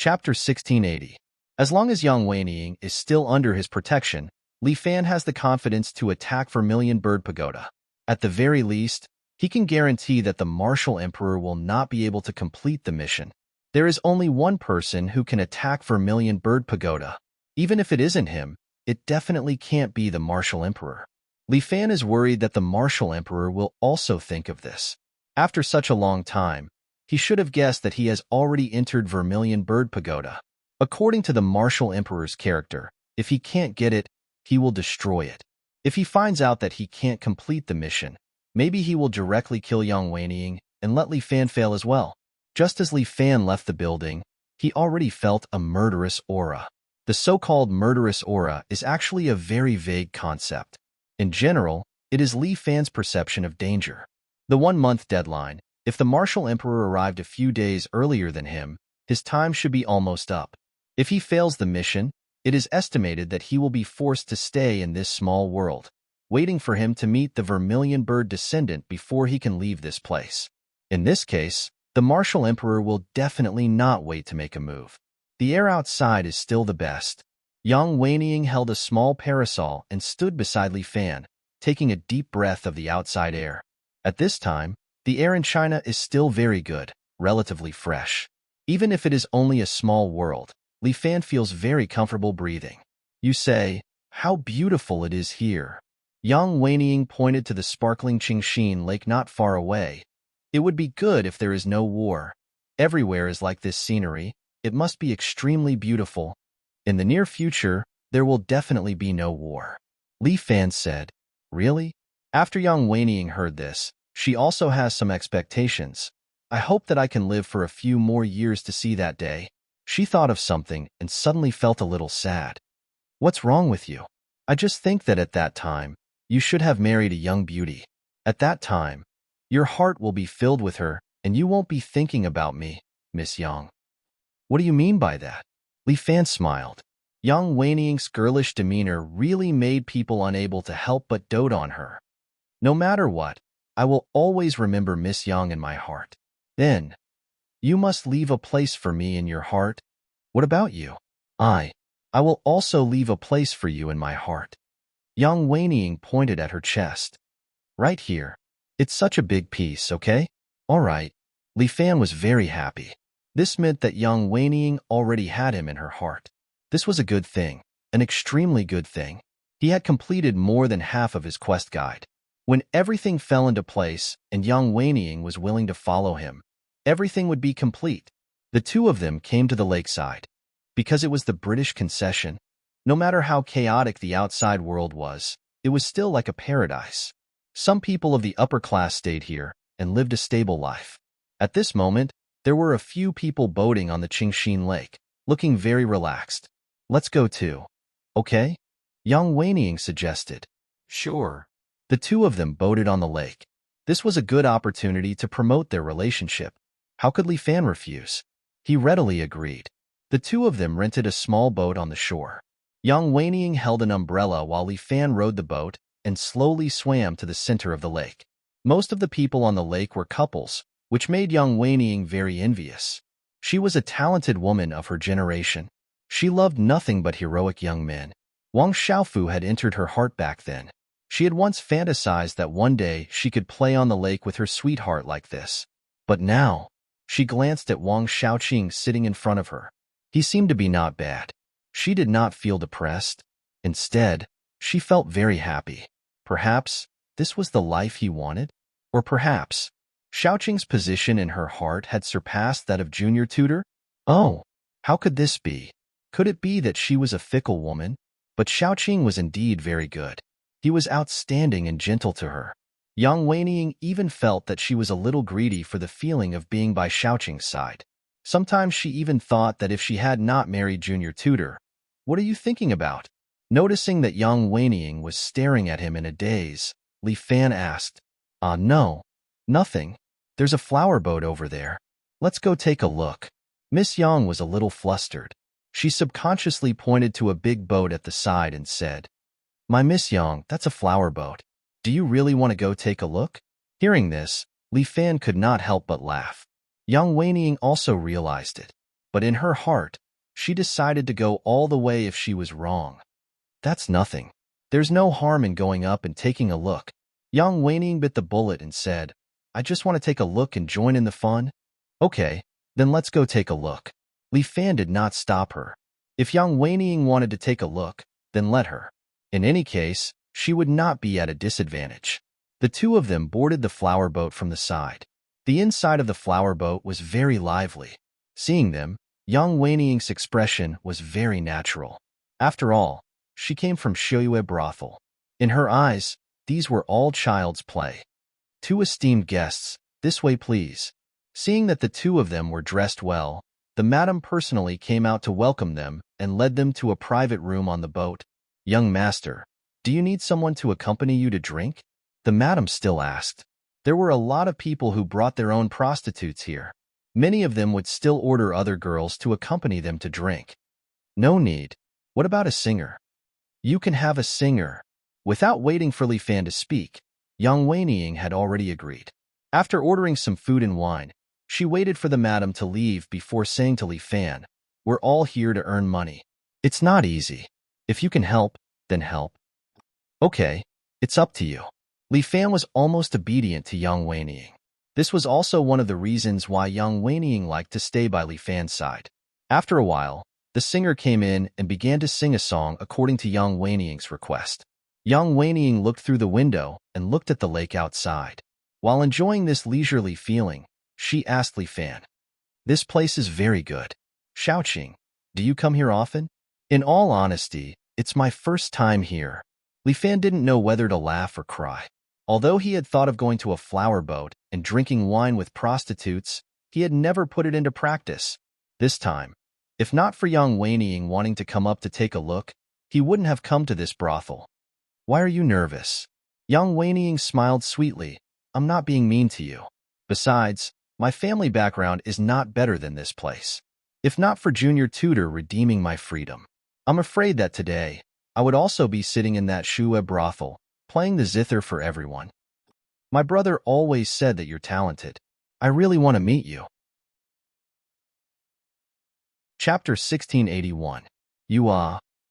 Chapter 1680. As long as Yang Weining is still under his protection, Li Fan has the confidence to attack Vermilion Bird Pagoda. At the very least, he can guarantee that the Martial Emperor will not be able to complete the mission. There is only one person who can attack Vermilion Bird Pagoda. Even if it isn't him, it definitely can't be the Martial Emperor. Li Fan is worried that the Martial Emperor will also think of this. After such a long time, he should have guessed that he has already entered Vermilion Bird Pagoda. According to the Martial Emperor's character, if he can't get it, he will destroy it. If he finds out that he can't complete the mission, maybe he will directly kill Yang Weining and let Li Fan fail as well. Just as Li Fan left the building, he already felt a murderous aura. The so-called murderous aura is actually a very vague concept. In general, it is Li Fan's perception of danger. The 1-month deadline. If the Martial Emperor arrived a few days earlier than him, his time should be almost up. If he fails the mission, it is estimated that he will be forced to stay in this small world, waiting for him to meet the Vermilion Bird descendant before he can leave this place. In this case, the Martial Emperor will definitely not wait to make a move. The air outside is still the best. Yang Weining held a small parasol and stood beside Li Fan, taking a deep breath of the outside air. At this time, the air in China is still very good, relatively fresh. Even if it is only a small world, Li Fan feels very comfortable breathing. You say, "How beautiful it is here." Yang Weining pointed to the sparkling Qingxin Lake not far away. It would be good if there is no war. Everywhere is like this scenery. It must be extremely beautiful. In the near future, there will definitely be no war. Li Fan said, "Really?" After Yang Weining heard this, she also has some expectations. "I hope that I can live for a few more years to see that day." She thought of something and suddenly felt a little sad. "What's wrong with you?" "I just think that at that time, you should have married a young beauty. At that time, your heart will be filled with her and you won't be thinking about me, Miss Yang." "What do you mean by that?" Li Fan smiled. Yang Weining's girlish demeanor really made people unable to help but dote on her. "No matter what, I will always remember Miss Yang in my heart." "Then, you must leave a place for me in your heart." "What about you?" I will also leave a place for you in my heart." Yang Weining pointed at her chest. "Right here. It's such a big piece, okay?" "All right." Li Fan was very happy. This meant that Yang Weining already had him in her heart. This was a good thing, an extremely good thing. He had completed more than half of his quest guide. When everything fell into place and Yang Weining was willing to follow him, everything would be complete. The two of them came to the lakeside. Because it was the British concession, no matter how chaotic the outside world was, it was still like a paradise. Some people of the upper class stayed here and lived a stable life. At this moment, there were a few people boating on the Qingxin Lake, looking very relaxed. "Let's go too." "Okay?" Yang Weining suggested. "Sure." The two of them boated on the lake. This was a good opportunity to promote their relationship. How could Li Fan refuse? He readily agreed. The two of them rented a small boat on the shore. Yang Weining held an umbrella while Li Fan rowed the boat and slowly swam to the center of the lake. Most of the people on the lake were couples, which made Yang Weining very envious. She was a talented woman of her generation. She loved nothing but heroic young men. Wang Xiaofu had entered her heart back then. She had once fantasized that one day she could play on the lake with her sweetheart like this. But now, she glanced at Wang Xiaoqing sitting in front of her. He seemed to be not bad. She did not feel depressed. Instead, she felt very happy. Perhaps this was the life he wanted? Or perhaps Xiaoqing's position in her heart had surpassed that of junior tutor? Oh, how could this be? Could it be that she was a fickle woman? But Xiaoqing was indeed very good. He was outstanding and gentle to her. Yang Weining even felt that she was a little greedy for the feeling of being by Xiaoqing's side. Sometimes she even thought that if she had not married junior tutor, "What are you thinking about?" Noticing that Yang Weining was staring at him in a daze, Li Fan asked, No, nothing. There's a flower boat over there. Let's go take a look." Miss Yang was a little flustered. She subconsciously pointed to a big boat at the side and said, "My Miss Yang, that's a flower boat. Do you really want to go take a look?" Hearing this, Li Fan could not help but laugh. Yang Weining also realized it. but in her heart, she decided to go all the way if she was wrong. That's nothing. There's no harm in going up and taking a look. Young Weining bit the bullet and said, I just want to take a look and join in the fun. Okay, then let's go take a look. Li Fan did not stop her. If Yang Weining wanted to take a look, then let her. In any case, she would not be at a disadvantage. The two of them boarded the flower boat from the side. The inside of the flower boat was very lively. Seeing them, Yang Weining's expression was very natural. After all, she came from Shoyue brothel. In her eyes, these were all child's play. Two esteemed guests, this way please. Seeing that the two of them were dressed well, the madam personally came out to welcome them and led them to a private room on the boat. Young master, do you need someone to accompany you to drink? The madam still asked. There were a lot of people who brought their own prostitutes here. Many of them would still order other girls to accompany them to drink. No need. What about a singer? You can have a singer. Without waiting for Li Fan to speak, Yang Weining had already agreed. After ordering some food and wine, she waited for the madam to leave before saying to Li Fan, we're all here to earn money. It's not easy. If you can help, then help. Okay, it's up to you. Li Fan was almost obedient to Yang Weining. This was also one of the reasons why Yang Weining liked to stay by Li Fan's side. After a while, the singer came in and began to sing a song according to Yang Weining's request. Yang Weining looked through the window and looked at the lake outside. While enjoying this leisurely feeling, she asked Li Fan, this place is very good. Shaoqing, do you come here often? In all honesty, it's my first time here. Li Fan didn't know whether to laugh or cry. Although he had thought of going to a flower boat and drinking wine with prostitutes, he had never put it into practice. This time, if not for Yang Weining wanting to come up to take a look, he wouldn't have come to this brothel. Why are you nervous? Yang Weining smiled sweetly. I'm not being mean to you. Besides, my family background is not better than this place. If not for junior tutor redeeming my freedom, I'm afraid that today, I would also be sitting in that Shue brothel, playing the zither for everyone. My brother always said that you're talented. I really want to meet you. Chapter 1681.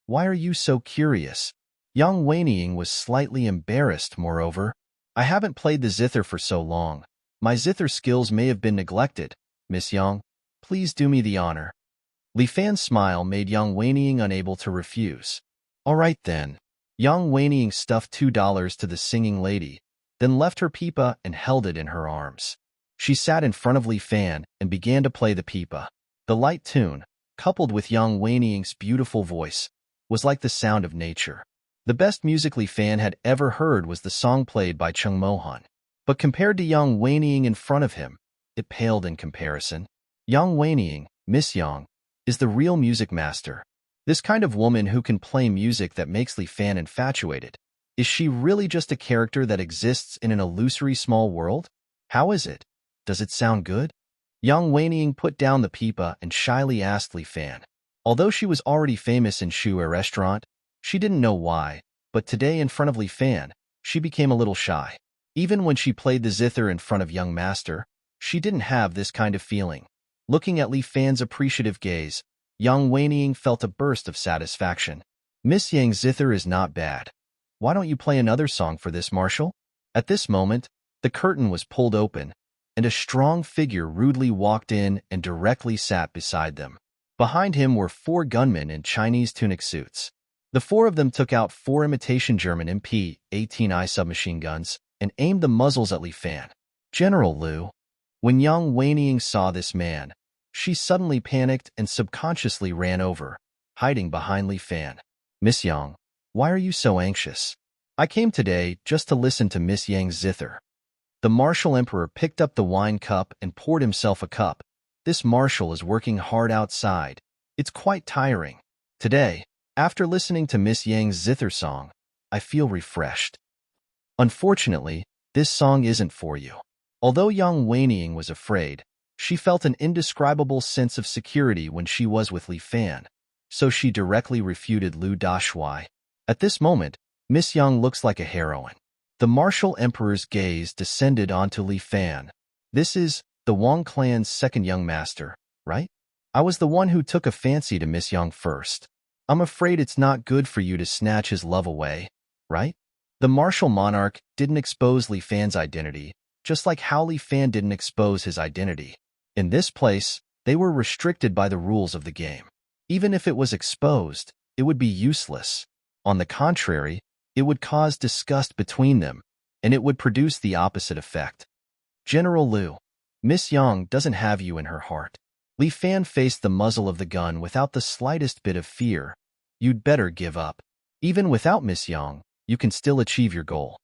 Why are you so curious? Yang Weining was slightly embarrassed, moreover. I haven't played the zither for so long. My zither skills may have been neglected. Miss Yang, please do me the honor. Li Fan's smile made Yang Weining unable to refuse. All right then. Yang Weining stuffed $2 to the singing lady, then left her pipa and held it in her arms. She sat in front of Li Fan and began to play the pipa. The light tune, coupled with Yang Weining's beautiful voice, was like the sound of nature. The best music Li Fan had ever heard was the song played by Chung Mohan. But compared to Yang Weining in front of him, it paled in comparison. Yang Weining, Miss Yang, is the real music master. This kind of woman who can play music that makes Li Fan infatuated. Is she really just a character that exists in an illusory small world? How is it? Does it sound good? Yang Weining put down the pipa and shyly asked Li Fan. Although she was already famous in Shue restaurant, she didn't know why, but today in front of Li Fan, she became a little shy. Even when she played the zither in front of young master, she didn't have this kind of feeling. Looking at Li Fan's appreciative gaze, Yang Weining felt a burst of satisfaction. Miss Yang's zither is not bad. Why don't you play another song for this, Marshal? At this moment, the curtain was pulled open, and a strong figure rudely walked in and directly sat beside them. Behind him were 4 gunmen in Chinese tunic suits. The 4 of them took out 4 imitation German MP-18I submachine guns and aimed the muzzles at Li Fan. General Liu. When Yang Weining saw this man, she suddenly panicked and subconsciously ran over, hiding behind Li Fan. Miss Yang, why are you so anxious? I came today just to listen to Miss Yang's zither. The martial emperor picked up the wine cup and poured himself a cup. This marshal is working hard outside. It's quite tiring. Today, after listening to Miss Yang's zither song, I feel refreshed. Unfortunately, this song isn't for you. Although Yang Weining was afraid, she felt an indescribable sense of security when she was with Li Fan, so she directly refuted Liu Dashui. At this moment, Miss Yang looks like a heroine. The martial emperor's gaze descended onto Li Fan. This is the Wang clan's second young master, right? I was the one who took a fancy to Miss Young first. I'm afraid it's not good for you to snatch his love away, right? The martial monarch didn't expose Li Fan's identity, just like how Li Fan didn't expose his identity. In this place, they were restricted by the rules of the game. Even if it was exposed, it would be useless. On the contrary, it would cause disgust between them, and it would produce the opposite effect. General Liu, Miss Yang doesn't have you in her heart. Li Fan faced the muzzle of the gun without the slightest bit of fear. You'd better give up. Even without Miss Yang, you can still achieve your goal.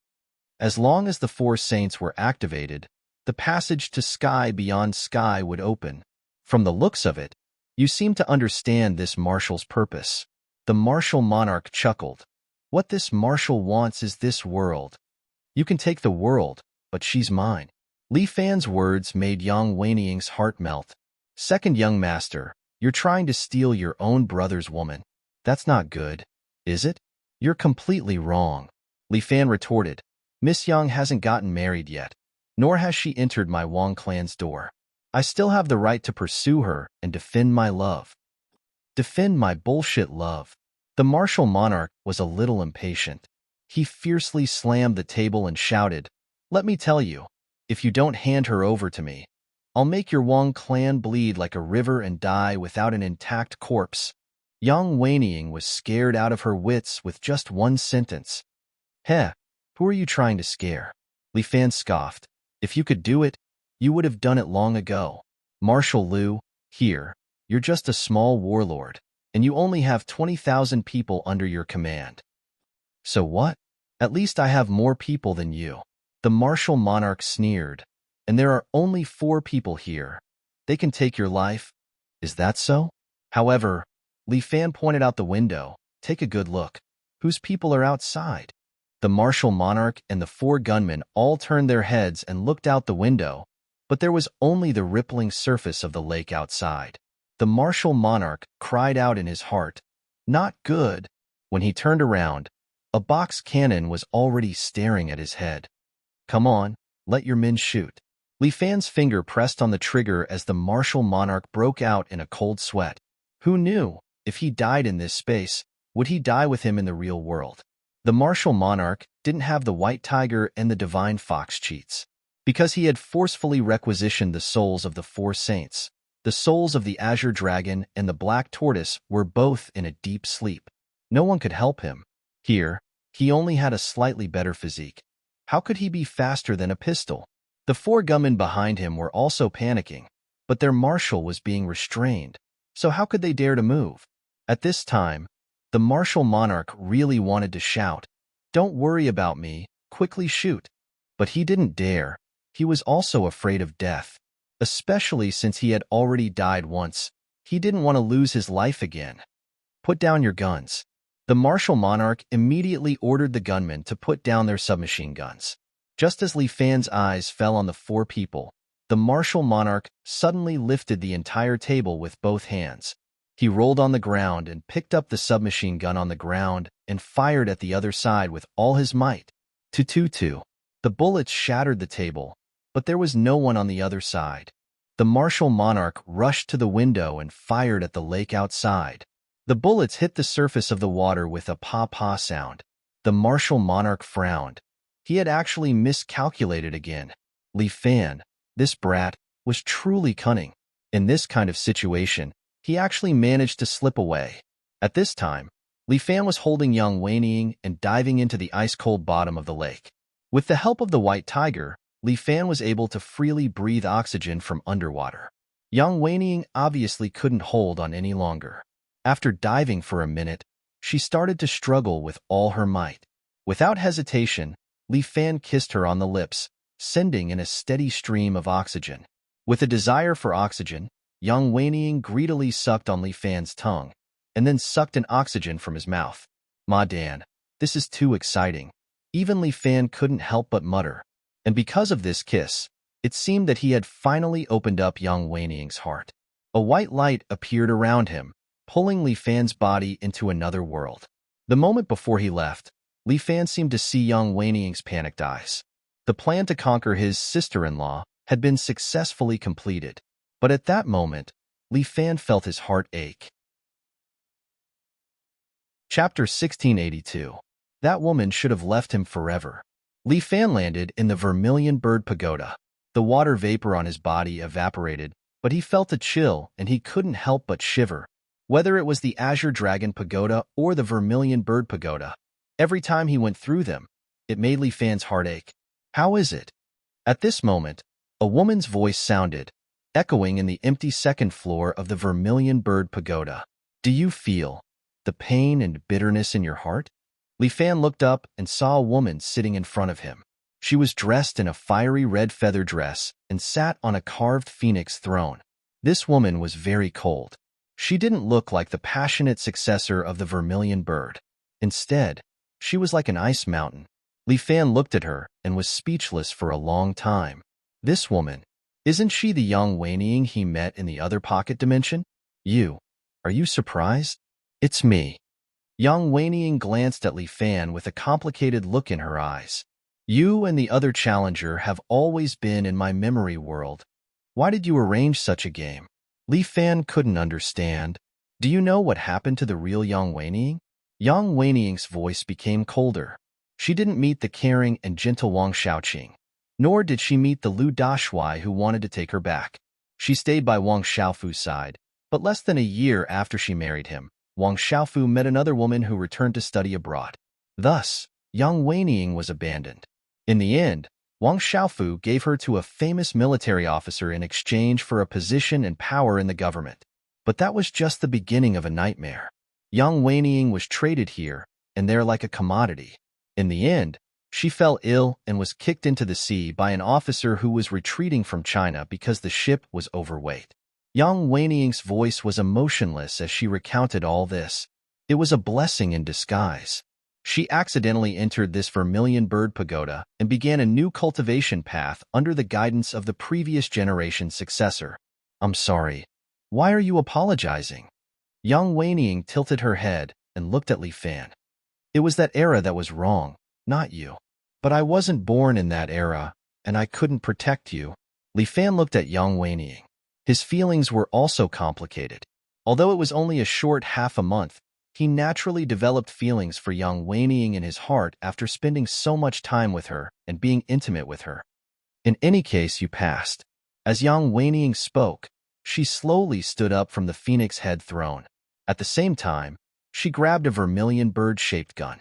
As long as the four saints were activated, the passage to sky beyond sky would open. From the looks of it, you seem to understand this marshal's purpose. The martial monarch chuckled. What this marshal wants is this world. You can take the world, but she's mine. Li Fan's words made Yang Weiniang's heart melt. Second young master, you're trying to steal your own brother's woman. That's not good, is it? You're completely wrong. Li Fan retorted. Miss Yang hasn't gotten married yet, nor has she entered my Wang clan's door. I still have the right to pursue her and defend my love. Defend my bullshit love. The martial monarch was a little impatient. He fiercely slammed the table and shouted, Let me tell you, if you don't hand her over to me, I'll make your Wang clan bleed like a river and die without an intact corpse. Yang Weiniang was scared out of her wits with just one sentence. Heh, who are you trying to scare? Li Fan scoffed. If you could do it, you would have done it long ago. Marshal Liu, here, you're just a small warlord, and you only have 20,000 people under your command. So what? At least I have more people than you. The martial monarch sneered. And there are only 4 people here. They can take your life. Is that so? However, Li Fan pointed out the window. Take a good look. Whose people are outside? The martial monarch and the 4 gunmen all turned their heads and looked out the window, but there was only the rippling surface of the lake outside. The martial monarch cried out in his heart, Not good. When he turned around, a box cannon was already staring at his head. Come on, let your men shoot. Li Fan's finger pressed on the trigger as the martial monarch broke out in a cold sweat. Who knew, if he died in this space, would he die with him in the real world? The martial monarch didn't have the white tiger and the divine fox cheats. Because he had forcefully requisitioned the souls of the 4 saints, the souls of the azure dragon and the black tortoise were both in a deep sleep. No one could help him. Here, he only had a slightly better physique. How could he be faster than a pistol? The 4 gunmen behind him were also panicking, but their marshal was being restrained, so how could they dare to move? At this time, the martial monarch really wanted to shout, Don't worry about me, quickly shoot. But he didn't dare. He was also afraid of death, especially since he had already died once. He didn't want to lose his life again. Put down your guns. The martial monarch immediately ordered the gunmen to put down their submachine guns. Just as Li Fan's eyes fell on the 4 people, the martial monarch suddenly lifted the entire table with both hands. He rolled on the ground and picked up the submachine gun on the ground and fired at the other side with all his might. Two. The bullets shattered the table, but there was no one on the other side. The martial monarch rushed to the window and fired at the lake outside. The bullets hit the surface of the water with a pa-pa sound. The martial monarch frowned. He had actually miscalculated again. Li Fan, this brat, was truly cunning. In this kind of situation, he actually managed to slip away. At this time, Li Fan was holding Yang Weiniang and diving into the ice-cold bottom of the lake. With the help of the white tiger, Li Fan was able to freely breathe oxygen from underwater. Yang Weiniang obviously couldn't hold on any longer. After diving for a minute, she started to struggle with all her might. Without hesitation, Li Fan kissed her on the lips, sending in a steady stream of oxygen. With a desire for oxygen, Yang Weiniang greedily sucked on Li Fan's tongue, and then sucked in oxygen from his mouth. Ma Dan, this is too exciting. Even Li Fan couldn't help but mutter. And because of this kiss, it seemed that he had finally opened up Yang Weiniang's heart. A white light appeared around him, pulling Li Fan's body into another world. The moment before he left, Li Fan seemed to see Yang Weiniang's panicked eyes. The plan to conquer his sister-in-law had been successfully completed. But at that moment, Li Fan felt his heart ache. Chapter 1682. That woman should have left him forever. Li Fan landed in the Vermilion Bird Pagoda. The water vapor on his body evaporated, but he felt a chill and he couldn't help but shiver. Whether it was the Azure Dragon Pagoda or the Vermilion Bird Pagoda, every time he went through them, it made Li Fan's heart ache. How is it? At this moment, a woman's voice sounded, echoing in the empty second floor of the Vermilion Bird Pagoda. Do you feel the pain and bitterness in your heart? Li Fan looked up and saw a woman sitting in front of him. She was dressed in a fiery red feather dress and sat on a carved phoenix throne. This woman was very cold. She didn't look like the passionate successor of the Vermilion Bird. Instead, she was like an ice mountain. Li Fan looked at her and was speechless for a long time. This woman, isn't she the young Wanying he met in the other pocket dimension? Are you surprised? It's me. Young Wanying glanced at Li Fan with a complicated look in her eyes. You and the other challenger have always been in my memory world. Why did you arrange such a game? Li Fan couldn't understand. Do you know what happened to the real Young Wanying? Young Wanying's voice became colder. She didn't meet the caring and gentle Wang Xiaoqing, nor did she meet the Lu Dashuai who wanted to take her back. She stayed by Wang Xiaofu's side, but less than a year after she married him, Wang Xiaofu met another woman who returned to study abroad. Thus, Young Wanying was abandoned. In the end, Wang Xiaofu gave her to a famous military officer in exchange for a position and power in the government. But that was just the beginning of a nightmare. Young Wanying was traded here and there like a commodity. In the end, she fell ill and was kicked into the sea by an officer who was retreating from China because the ship was overweight. Young Wanying's voice was emotionless as she recounted all this. It was a blessing in disguise. She accidentally entered this Vermilion Bird Pagoda and began a new cultivation path under the guidance of the previous generation's successor. I'm sorry. Why are you apologizing? Young Wanying tilted her head and looked at Li Fan. It was that era that was wrong, not you. But I wasn't born in that era, and I couldn't protect you. Li Fan looked at Young Wanying. His feelings were also complicated. Although it was only a short half a month, he naturally developed feelings for Young Wanying in his heart after spending so much time with her and being intimate with her. In any case, you passed. As Young Wanying spoke, she slowly stood up from the phoenix head throne. At the same time, she grabbed a vermilion bird-shaped gun.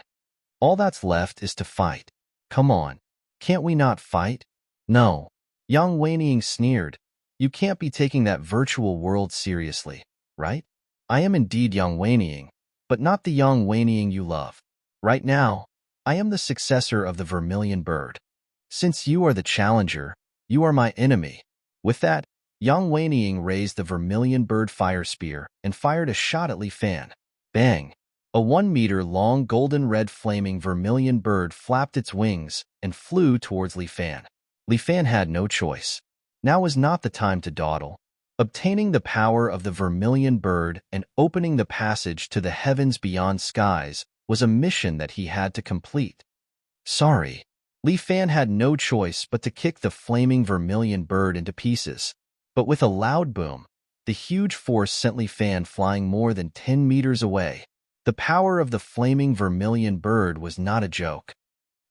All that's left is to fight. Come on, can't we not fight? No. Young Wanying sneered. You can't be taking that virtual world seriously, right? I am indeed Young Wanying, but not the Young Wanying you love. Right now, I am the successor of the Vermilion Bird. Since you are the challenger, you are my enemy. With that, Young Wanying raised the Vermilion Bird fire spear and fired a shot at Li Fan. Bang! A 1-meter-long golden-red flaming vermilion bird flapped its wings and flew towards Li Fan. Li Fan had no choice. Now was not the time to dawdle. Obtaining the power of the vermilion bird and opening the passage to the heavens beyond skies was a mission that he had to complete. Sorry. Li Fan had no choice but to kick the flaming vermilion bird into pieces. But with a loud boom, the huge force sent Li Fan flying more than 10 meters away. The power of the flaming vermilion bird was not a joke.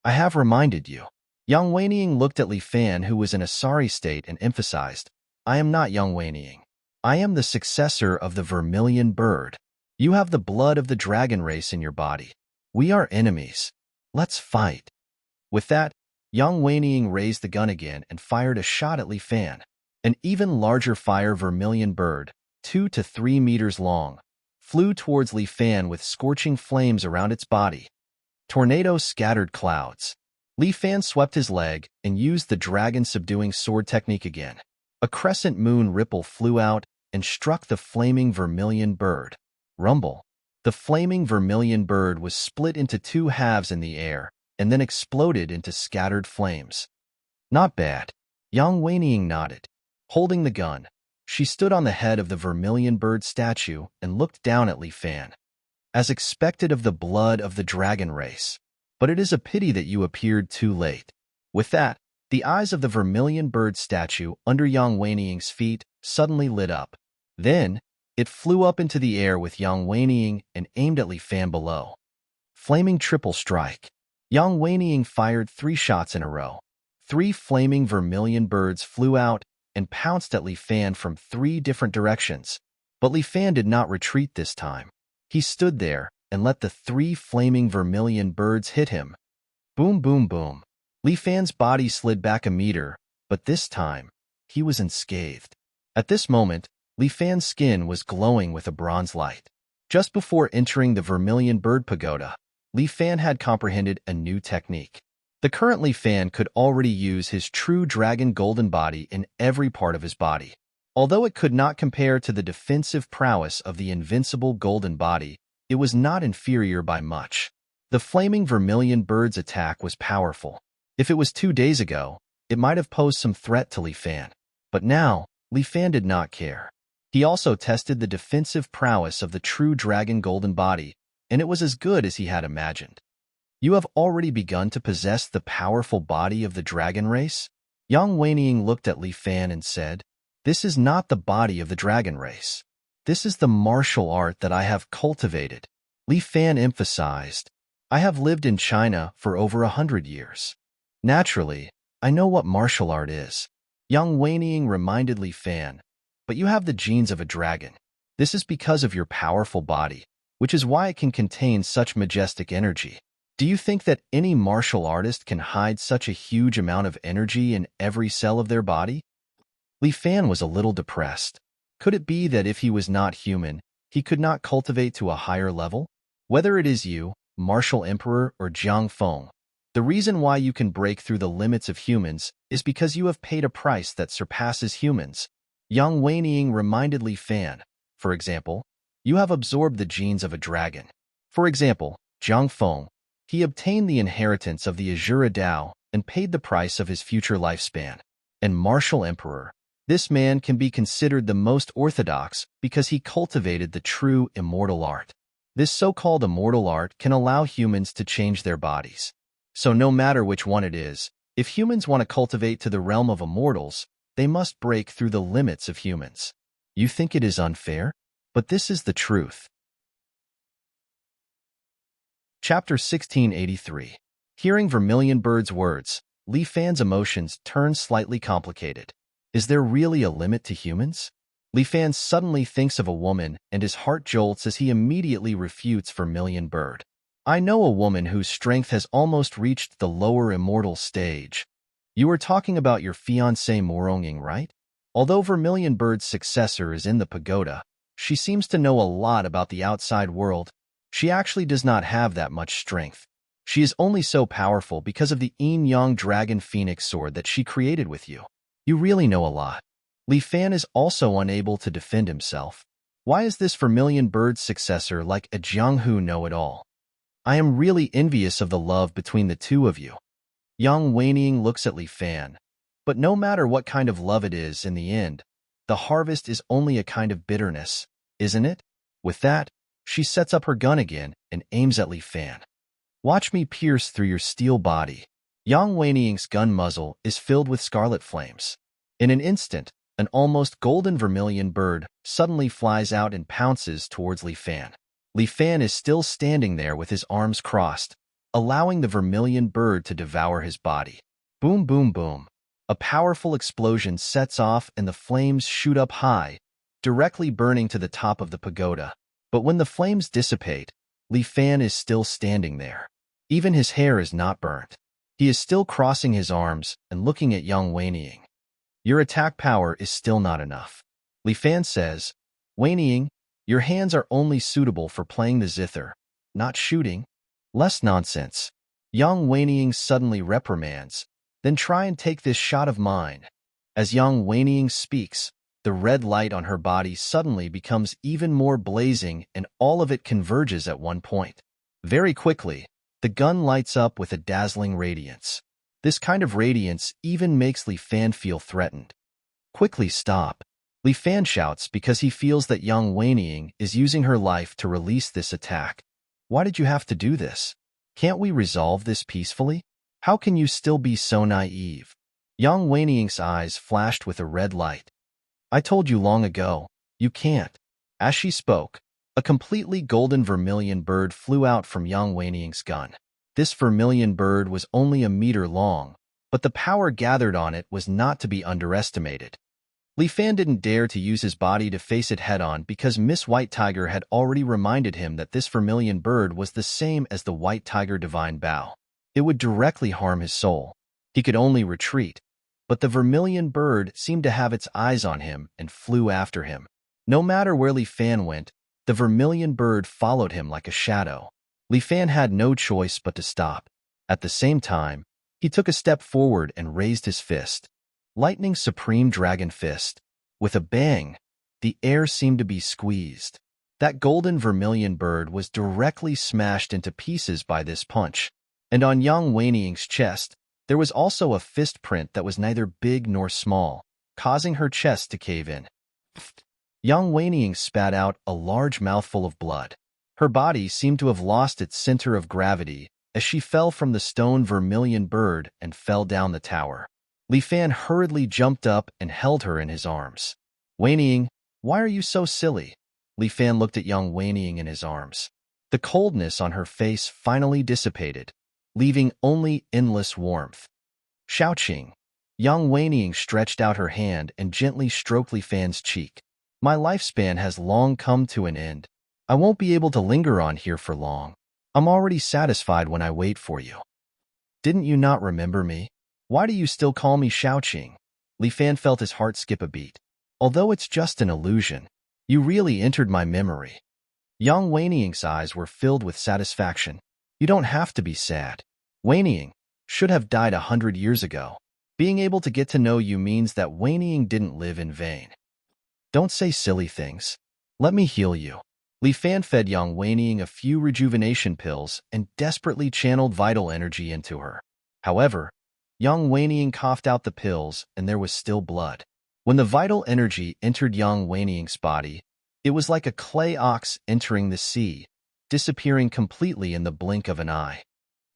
I have reminded you. Young Wanying looked at Li Fan, who was in a sorry state, and emphasized, I am not Young Wanying. I am the successor of the Vermilion Bird. You have the blood of the dragon race in your body. We are enemies. Let's fight. With that, Young Wanying raised the gun again and fired a shot at Li Fan. An even larger fire vermilion bird, 2 to 3 meters long, flew towards Li Fan with scorching flames around its body. Tornadoes scattered clouds. Li Fan swept his leg and used the dragon-subduing sword technique again. A crescent moon ripple flew out and struck the flaming vermilion bird. Rumble. The flaming vermilion bird was split into 2 halves in the air and then exploded into scattered flames. Not bad. Young Wanying nodded. Holding the gun, she stood on the head of the vermilion bird statue and looked down at Li Fan. As expected of the blood of the dragon race. But it is a pity that you appeared too late. With that, the eyes of the vermilion bird statue under Young Wanying's feet suddenly lit up. Then, it flew up into the air with Yang Weiniing and aimed at Li Fan below. Flaming triple strike. Yang Weiniing fired 3 shots in a row. 3 flaming vermilion birds flew out and pounced at Li Fan from 3 different directions. But Li Fan did not retreat this time. He stood there and let the 3 flaming vermilion birds hit him. Boom, boom, boom. Li Fan's body slid back a meter, but this time, he was unscathed. At this moment, Li Fan's skin was glowing with a bronze light. Just before entering the vermilion bird pagoda, Li Fan had comprehended a new technique. The current Li Fan could already use his true dragon golden body in every part of his body. Although it could not compare to the defensive prowess of the invincible golden body, it was not inferior by much. The flaming vermilion bird's attack was powerful. If it was 2 days ago, it might have posed some threat to Li Fan. But now, Li Fan did not care. He also tested the defensive prowess of the true dragon golden body, and it was as good as he had imagined. You have already begun to possess the powerful body of the dragon race? Yang Weiniing looked at Li Fan and said, "This is not the body of the dragon race. This is the martial art that I have cultivated." Li Fan emphasized, "I have lived in China for over 100 years. Naturally, I know what martial art is." Yang Weiniing reminded Li Fan, "But you have the genes of a dragon. This is because of your powerful body, which is why it can contain such majestic energy. Do you think that any martial artist can hide such a huge amount of energy in every cell of their body?" Li Fan was a little depressed. Could it be that if he was not human, he could not cultivate to a higher level? Whether it is you, Martial Emperor, or Jiang Feng, the reason why you can break through the limits of humans is because you have paid a price that surpasses humans. Yang Weiniing reminded Li Fan, for example, you have absorbed the genes of a dragon. For example, Jiang Feng, he obtained the inheritance of the Azura Dao and paid the price of his future lifespan. And Martial Emperor, this man can be considered the most orthodox because he cultivated the true immortal art. This so-called immortal art can allow humans to change their bodies. So no matter which one it is, if humans want to cultivate to the realm of immortals, they must break through the limits of humans. You think it is unfair? But this is the truth. Chapter 1683. Hearing Vermilion Bird's words, Li Fan's emotions turned slightly complicated. Is there really a limit to humans? Li Fan suddenly thinks of a woman and his heart jolts as he immediately refutes Vermilion Bird. I know a woman whose strength has almost reached the lower immortal stage. You are talking about your fiancée Moronging, right? Although Vermilion Bird's successor is in the pagoda, she seems to know a lot about the outside world. She actually does not have that much strength. She is only so powerful because of the Yin-Yang Dragon Phoenix sword that she created with you. You really know a lot. Li Fan is also unable to defend himself. Why is this Vermilion Bird's successor like a Jianghu know-it-all? I am really envious of the love between the two of you. Yang Weiniing looks at Li Fan. But no matter what kind of love it is in the end, the harvest is only a kind of bitterness, isn't it? With that, she sets up her gun again and aims at Li Fan. Watch me pierce through your steel body. Yang Weiniing's gun muzzle is filled with scarlet flames. In an instant, an almost golden vermilion bird suddenly flies out and pounces towards Li Fan. Li Fan is still standing there with his arms crossed, allowing the vermilion bird to devour his body. Boom, boom, boom. A powerful explosion sets off and the flames shoot up high, directly burning to the top of the pagoda. But when the flames dissipate, Li Fan is still standing there. Even his hair is not burnt. He is still crossing his arms and looking at Yang Weiniing. Your attack power is still not enough. Li Fan says, Weiniing, your hands are only suitable for playing the zither, not shooting. Less nonsense. Yang Weiniing suddenly reprimands, then try and take this shot of mine. As Yang Weiniing speaks, the red light on her body suddenly becomes even more blazing and all of it converges at one point. Very quickly, the gun lights up with a dazzling radiance. This kind of radiance even makes Li Fan feel threatened. Quickly stop. Li Fan shouts because he feels that Yang Weiniing is using her life to release this attack. Why did you have to do this? Can't we resolve this peacefully? How can you still be so naive? Yang Weiniing's eyes flashed with a red light. I told you long ago, You can't. As she spoke, a completely golden vermilion bird flew out from Yang Weining's gun. This vermilion bird was only a meter long, but the power gathered on it was not to be underestimated. Li Fan didn't dare to use his body to face it head-on because Miss White Tiger had already reminded him that this vermilion bird was the same as the White Tiger Divine Bow. It would directly harm his soul. He could only retreat, but the vermilion bird seemed to have its eyes on him and flew after him. No matter where Li Fan went, the vermilion bird followed him like a shadow. Li Fan had no choice but to stop. At the same time, he took a step forward and raised his fist. Lightning Supreme Dragon Fist. With a bang, the air seemed to be squeezed. That golden vermilion bird was directly smashed into pieces by this punch. And on Yang Weining's chest, there was also a fist print that was neither big nor small, causing her chest to cave in. Yang Weining spat out a large mouthful of blood. Her body seemed to have lost its center of gravity as she fell from the stone vermilion bird and fell down the tower. Li Fan hurriedly jumped up and held her in his arms. Weining, why are you so silly? Li Fan looked at Yang Weining in his arms. The coldness on her face finally dissipated, leaving only endless warmth. Xiaoqing. Yang Weining stretched out her hand and gently stroked Li Fan's cheek. My lifespan has long come to an end. I won't be able to linger on here for long. I'm already satisfied when I wait for you. Didn't you not remember me? Why do you still call me Xiaoqing? Li Fan felt his heart skip a beat. Although it's just an illusion, you really entered my memory. Yang Weining's eyes were filled with satisfaction. You don't have to be sad. Weining should have died 100 years ago. Being able to get to know you means that Weining didn't live in vain. Don't say silly things. Let me heal you. Li Fan fed Yang Weining a few rejuvenation pills and desperately channeled vital energy into her. However, Yang Weining coughed out the pills and there was still blood. When the vital energy entered Yang Weining's body, it was like a clay ox entering the sea, disappearing completely in the blink of an eye.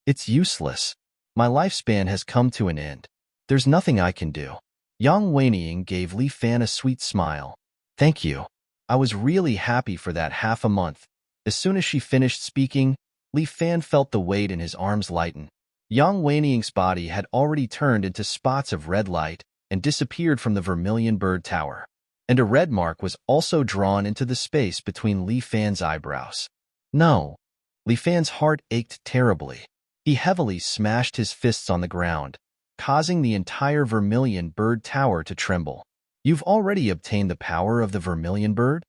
It's useless. My lifespan has come to an end. There's nothing I can do. Yang Weining gave Li Fan a sweet smile. Thank you. I was really happy for that half a month. As soon as she finished speaking, Li Fan felt the weight in his arms lighten. Yang Weining's body had already turned into spots of red light and disappeared from the vermilion bird tower. And a red mark was also drawn into the space between Li Fan's eyebrows. No. Li Fan's heart ached terribly. He heavily smashed his fists on the ground, causing the entire vermilion bird tower to tremble. You've already obtained the power of the vermilion bird?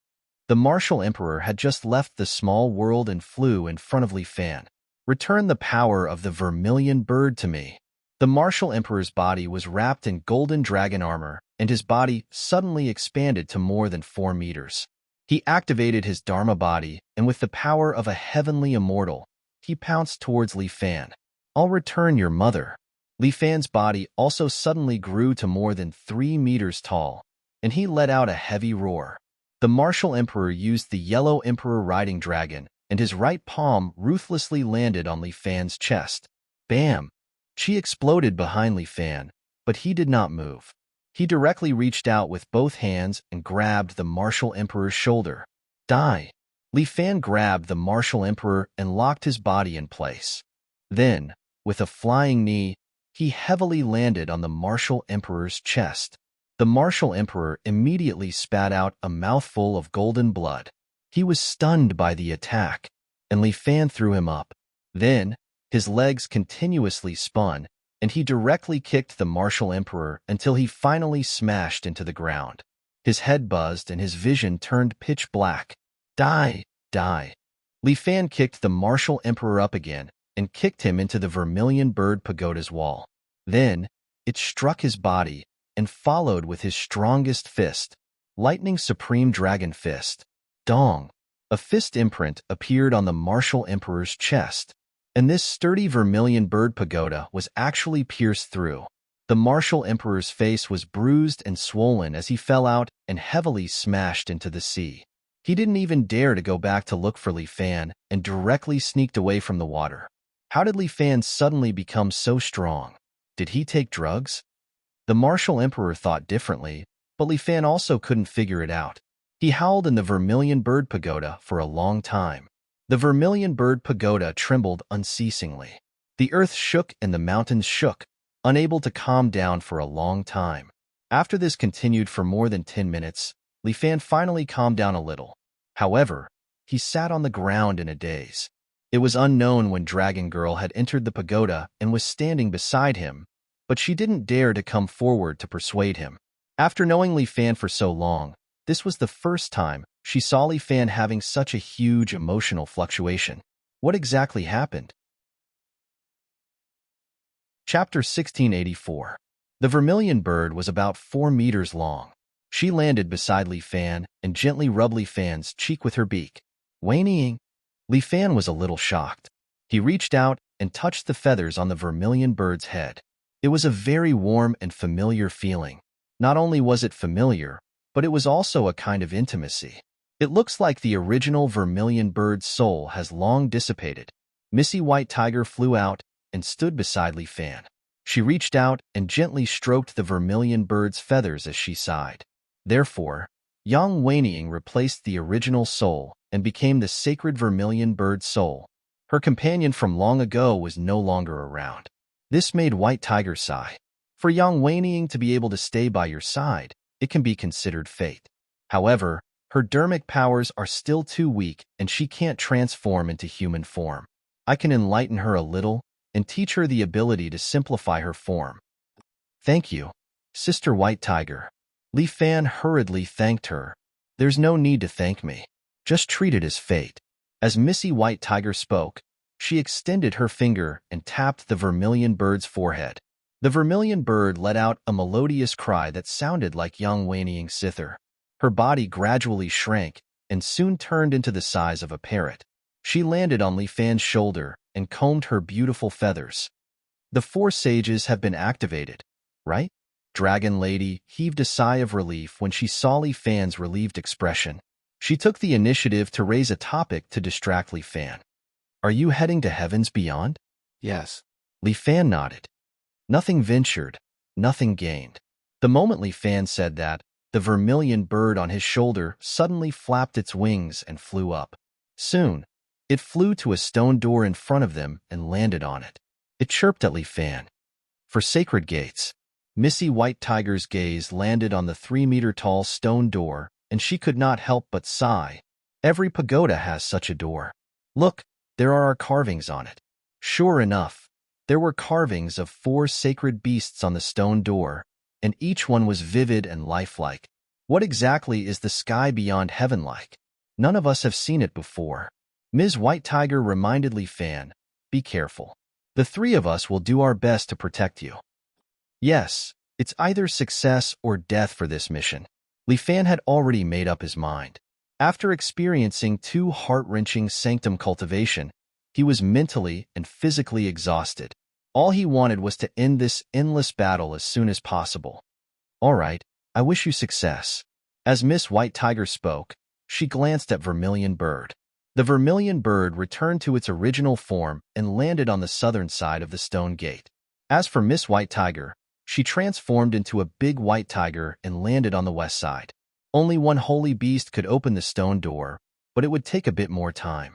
The Martial Emperor had just left the small world and flew in front of Li Fan. Return the power of the vermilion bird to me. The Martial Emperor's body was wrapped in golden dragon armor, and his body suddenly expanded to more than 4 meters. He activated his Dharma body, and with the power of a heavenly immortal, he pounced towards Li Fan. I'll return your mother. Li Fan's body also suddenly grew to more than 3 meters tall, and he let out a heavy roar. The Martial Emperor used the Yellow Emperor riding dragon, and his right palm ruthlessly landed on Li Fan's chest. Bam! She exploded behind Li Fan, but he did not move. He directly reached out with both hands and grabbed the Martial Emperor's shoulder. Die! Li Fan grabbed the Martial Emperor and locked his body in place. Then, with a flying knee, he heavily landed on the Martial Emperor's chest. The Martial Emperor immediately spat out a mouthful of golden blood. He was stunned by the attack, and Li Fan threw him up. Then, his legs continuously spun, and he directly kicked the Martial Emperor until he finally smashed into the ground. His head buzzed and his vision turned pitch black. Die! Die! Li Fan kicked the Martial Emperor up again and kicked him into the Vermilion Bird Pagoda's wall. Then, it struck his body and followed with his strongest fist, Lightning Supreme Dragon Fist. Dong! A fist imprint appeared on the Martial Emperor's chest, and this sturdy Vermilion Bird Pagoda was actually pierced through. The Martial Emperor's face was bruised and swollen as he fell out and heavily smashed into the sea. He didn't even dare to go back to look for Li Fan and directly sneaked away from the water. How did Li Fan suddenly become so strong? Did he take drugs? The Martial Emperor thought differently, but Li Fan also couldn't figure it out. He howled in the Vermilion Bird Pagoda for a long time. The Vermilion Bird Pagoda trembled unceasingly. The earth shook and the mountains shook, unable to calm down for a long time. After this continued for more than 10 minutes, Li Fan finally calmed down a little. However, he sat on the ground in a daze. It was unknown when Dragon Girl had entered the pagoda and was standing beside him, but she didn't dare to come forward to persuade him. After knowing Li Fan for so long, this was the first time she saw Li Fan having such a huge emotional fluctuation. What exactly happened? Chapter 1684. The Vermilion Bird was about 4 meters long. She landed beside Li Fan and gently rubbed Li Fan's cheek with her beak. Whinnying. Li Fan was a little shocked. He reached out and touched the feathers on the Vermilion Bird's head. It was a very warm and familiar feeling. Not only was it familiar, but it was also a kind of intimacy. It looks like the original Vermilion Bird's soul has long dissipated. Missy White Tiger flew out and stood beside Li Fan. She reached out and gently stroked the Vermilion Bird's feathers as she sighed. Therefore, Yang Wanying replaced the original soul and became the sacred Vermilion Bird's soul. Her companion from long ago was no longer around. This made White Tiger sigh. For Yang Wanying to be able to stay by your side, it can be considered fate. However, her dermic powers are still too weak and she can't transform into human form. I can enlighten her a little and teach her the ability to simplify her form. Thank you, Sister White Tiger. Li Fan hurriedly thanked her. There's no need to thank me. Just treat it as fate. As Missy White Tiger spoke, she extended her finger and tapped the Vermilion Bird's forehead. The Vermilion Bird let out a melodious cry that sounded like Yang Wanying's zither. Her body gradually shrank and soon turned into the size of a parrot. She landed on Li Fan's shoulder and combed her beautiful feathers. The 4 sages have been activated, right? Dragon Lady heaved a sigh of relief when she saw Li Fan's relieved expression. She took the initiative to raise a topic to distract Li Fan. Are you heading to heavens beyond? Yes. Li Fan nodded. Nothing ventured, nothing gained. The moment Li Fan said that, the Vermilion Bird on his shoulder suddenly flapped its wings and flew up. Soon, it flew to a stone door in front of them and landed on it. It chirped at Li Fan. For sacred gates. Missy White Tiger's gaze landed on the 3-meter-tall stone door, and she could not help but sigh. Every pagoda has such a door. Look, there are our carvings on it. Sure enough, there were carvings of 4 sacred beasts on the stone door, and each one was vivid and lifelike. What exactly is the sky beyond heaven like? None of us have seen it before. Ms. White Tiger reminded Li Fan, be careful. The 3 of us will do our best to protect you. Yes, it's either success or death for this mission. Li Fan had already made up his mind. After experiencing 2 heart-wrenching sanctum cultivation, he was mentally and physically exhausted. All he wanted was to end this endless battle as soon as possible. All right, I wish you success. As Miss White Tiger spoke, she glanced at Vermilion Bird. The Vermilion Bird returned to its original form and landed on the southern side of the stone gate. As for Miss White Tiger, she transformed into a big white tiger and landed on the west side. Only one holy beast could open the stone door, but it would take a bit more time.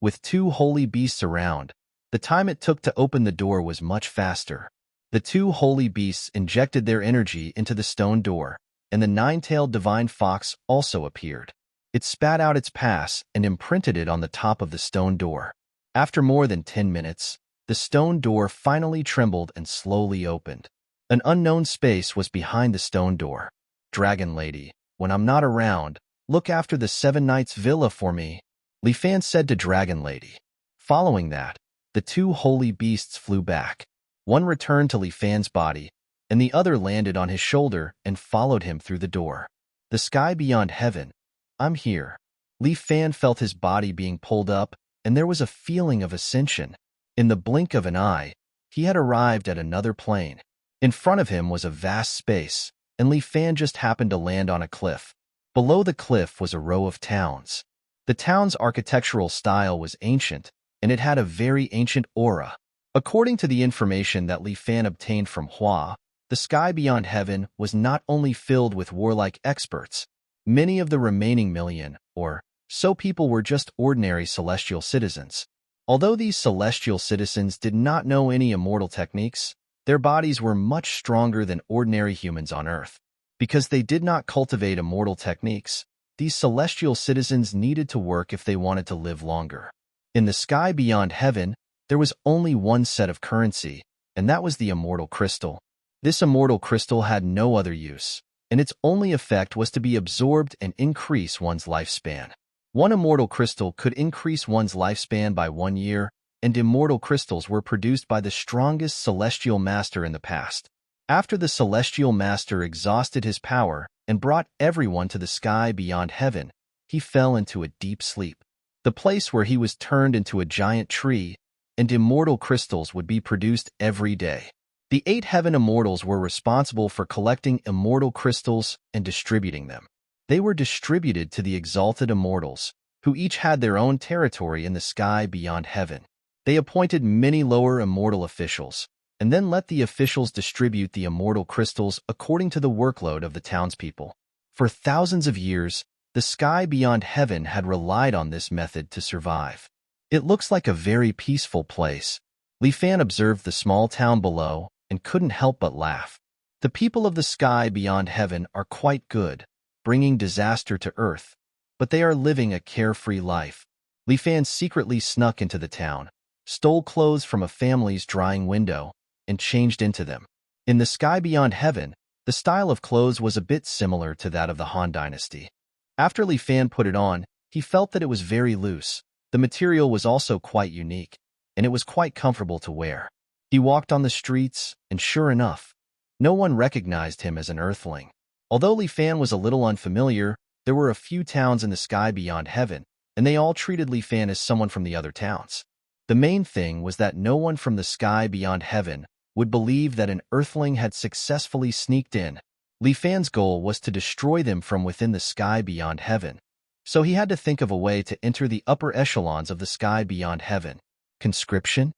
With 2 holy beasts around, the time it took to open the door was much faster. The 2 holy beasts injected their energy into the stone door, and the 9-tailed divine fox also appeared. It spat out its pass and imprinted it on the top of the stone door. After more than 10 minutes, the stone door finally trembled and slowly opened. An unknown space was behind the stone door. Dragon Lady, when I'm not around, look after the 7 Knights Villa for me, Li Fan said to Dragon Lady. Following that, the 2 holy beasts flew back. One returned to Li Fan's body, and the other landed on his shoulder and followed him through the door. The sky beyond heaven. I'm here. Li Fan felt his body being pulled up, and there was a feeling of ascension. In the blink of an eye, he had arrived at another plane. In front of him was a vast space, and Li Fan just happened to land on a cliff. Below the cliff was a row of towns. The town's architectural style was ancient, and it had a very ancient aura. According to the information that Li Fan obtained from Hua, the sky beyond heaven was not only filled with warlike experts. Many of the remaining million, or so people, were just ordinary celestial citizens. Although these celestial citizens did not know any immortal techniques, their bodies were much stronger than ordinary humans on Earth. Because they did not cultivate immortal techniques, these celestial citizens needed to work if they wanted to live longer. In the sky beyond heaven, there was only one set of currency, and that was the immortal crystal. This immortal crystal had no other use, and its only effect was to be absorbed and increase one's lifespan. One immortal crystal could increase one's lifespan by 1 year, and immortal crystals were produced by the strongest celestial master in the past. After the celestial master exhausted his power and brought everyone to the sky beyond heaven, he fell into a deep sleep, the place where he was turned into a giant tree, and immortal crystals would be produced every day. The 8 heaven immortals were responsible for collecting immortal crystals and distributing them. They were distributed to the exalted immortals, who each had their own territory in the sky beyond heaven. They appointed many lower immortal officials, and then let the officials distribute the immortal crystals according to the workload of the townspeople. For thousands of years, the sky beyond heaven had relied on this method to survive. It looks like a very peaceful place. Li Fan observed the small town below and couldn't help but laugh. The people of the sky beyond heaven are quite good, bringing disaster to Earth, but they are living a carefree life. Li Fan secretly snuck into the town, stole clothes from a family's drying window, and changed into them. In the sky beyond heaven, the style of clothes was a bit similar to that of the Han Dynasty. After Li Fan put it on, he felt that it was very loose. The material was also quite unique, and it was quite comfortable to wear. He walked on the streets, and sure enough, no one recognized him as an Earthling. Although Li Fan was a little unfamiliar, there were a few towns in the sky beyond heaven, and they all treated Li Fan as someone from the other towns. The main thing was that no one from the sky beyond heaven would believe that an Earthling had successfully sneaked in. Li Fan's goal was to destroy them from within the sky beyond heaven, so he had to think of a way to enter the upper echelons of the sky beyond heaven. Conscription?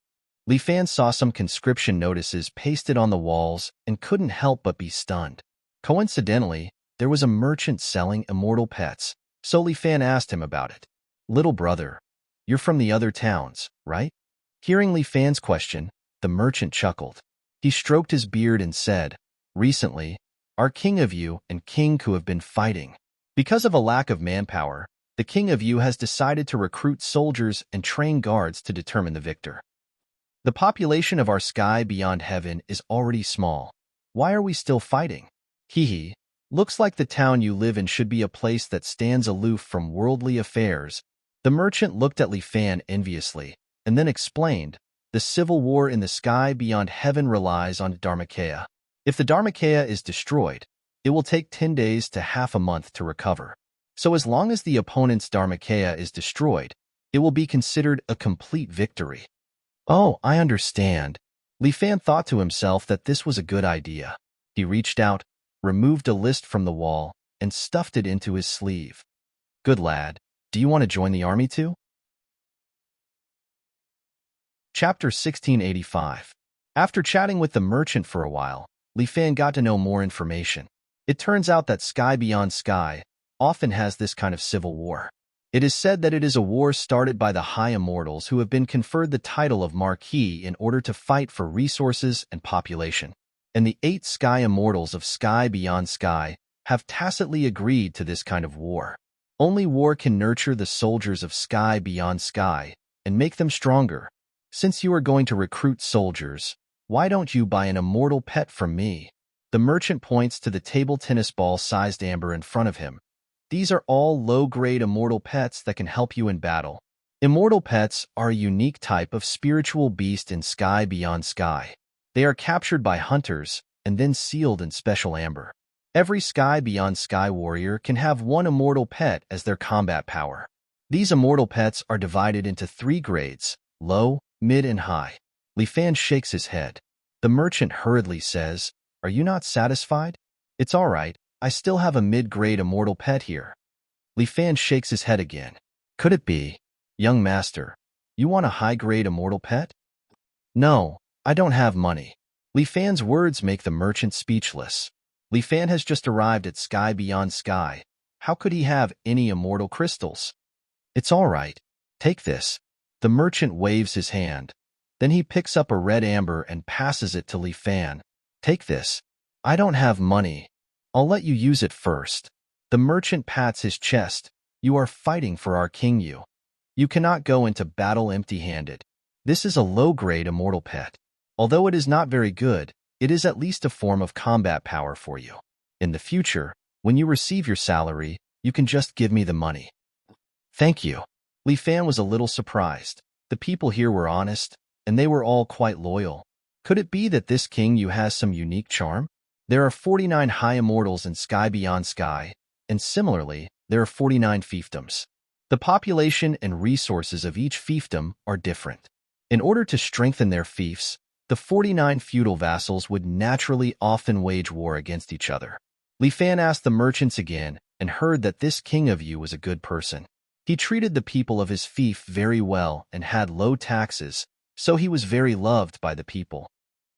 Li Fan saw some conscription notices pasted on the walls and couldn't help but be stunned. Coincidentally, there was a merchant selling immortal pets, so Li Fan asked him about it. "Little brother, you're from the other towns, right?" Hearing Li Fan's question, the merchant chuckled. He stroked his beard and said, "Recently, our King of Yu and King Ku have been fighting. Because of a lack of manpower, the King of Yu has decided to recruit soldiers and train guards to determine the victor. The population of our sky beyond heaven is already small. Why are we still fighting? Hee. Looks like the town you live in should be a place that stands aloof from worldly affairs." The merchant looked at Li Fan enviously, and then explained, "The civil war in the sky beyond heaven relies on Dharmakaya. If the Dharmakaya is destroyed, it will take 10 days to half a month to recover. So as long as the opponent's Dharmakaya is destroyed, it will be considered a complete victory." "Oh, I understand." Li Fan thought to himself that this was a good idea. He reached out, removed a list from the wall, and stuffed it into his sleeve. "Good lad. Do you want to join the army too?" Chapter 1685. After chatting with the merchant for a while, Li Fan got to know more information. It turns out that Sky Beyond Sky often has this kind of civil war. It is said that it is a war started by the High Immortals who have been conferred the title of Marquis in order to fight for resources and population. And the 8 Sky Immortals of Sky Beyond Sky have tacitly agreed to this kind of war. Only war can nurture the soldiers of Sky Beyond Sky and make them stronger. Since you are going to recruit soldiers, why don't you buy an immortal pet from me? The merchant points to the table tennis ball-sized amber in front of him. These are all low-grade immortal pets that can help you in battle. Immortal pets are a unique type of spiritual beast in Sky Beyond Sky. They are captured by hunters and then sealed in special amber. Every Sky Beyond Sky warrior can have one immortal pet as their combat power. These immortal pets are divided into 3 grades, low, mid, and high. Li Fan shakes his head. The merchant hurriedly says, "Are you not satisfied?" "It's all right. I still have a mid-grade immortal pet here." Li Fan shakes his head again. "Could it be? Young master, you want a high-grade immortal pet?" "No, I don't have money." Li Fan's words make the merchant speechless. Li Fan has just arrived at Sky Beyond Sky, How could he have any immortal crystals? It's all right. Take this. The merchant waves his hand. Then he picks up a red amber and passes it to Li Fan. Take this. I don't have money. I'll let you use it first. The merchant pats his chest. You are fighting for our king, you. You cannot go into battle empty-handed. This is a low-grade immortal pet. Although it is not very good, it is at least a form of combat power for you. In the future, when you receive your salary, you can just give me the money. Thank you. Li Fan was a little surprised. The people here were honest, and they were all quite loyal. Could it be that this king you has some unique charm? There are 49 high immortals in Sky Beyond Sky, and similarly, there are 49 fiefdoms. The population and resources of each fiefdom are different. In order to strengthen their fiefs, the 49 feudal vassals would naturally often wage war against each other. Li Fan asked the merchants again and heard that this king of you was a good person. He treated the people of his fief very well and had low taxes, so he was very loved by the people.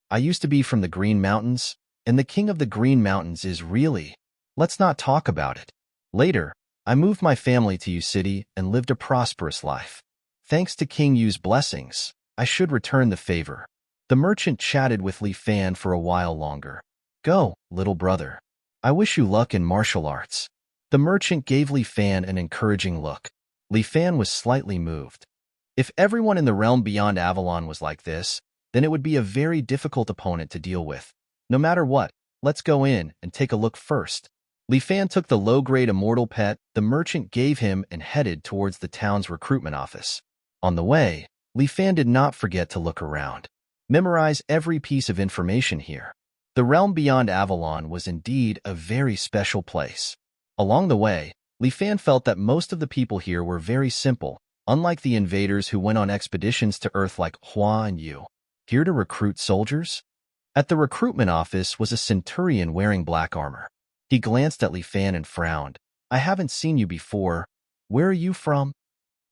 I used to be from the Green Mountains, and the king of the Green Mountains is really... Let's not talk about it. Later, I moved my family to U City and lived a prosperous life. Thanks to King Yu's blessings, I should return the favor. The merchant chatted with Li Fan for a while longer. Go, little brother. I wish you luck in martial arts. The merchant gave Li Fan an encouraging look. Li Fan was slightly moved. If everyone in the realm beyond Avalon was like this, then it would be a very difficult opponent to deal with. No matter what, let's go in and take a look first. Li Fan took the low-grade immortal pet the merchant gave him and headed towards the town's recruitment office. On the way, Li Fan did not forget to look around. Memorize every piece of information here. The realm beyond Avalon was indeed a very special place. Along the way, Li Fan felt that most of the people here were very simple, unlike the invaders who went on expeditions to Earth like Hua and Yu. Here to recruit soldiers? At the recruitment office was a centurion wearing black armor. He glanced at Li Fan and frowned. I haven't seen you before. Where are you from?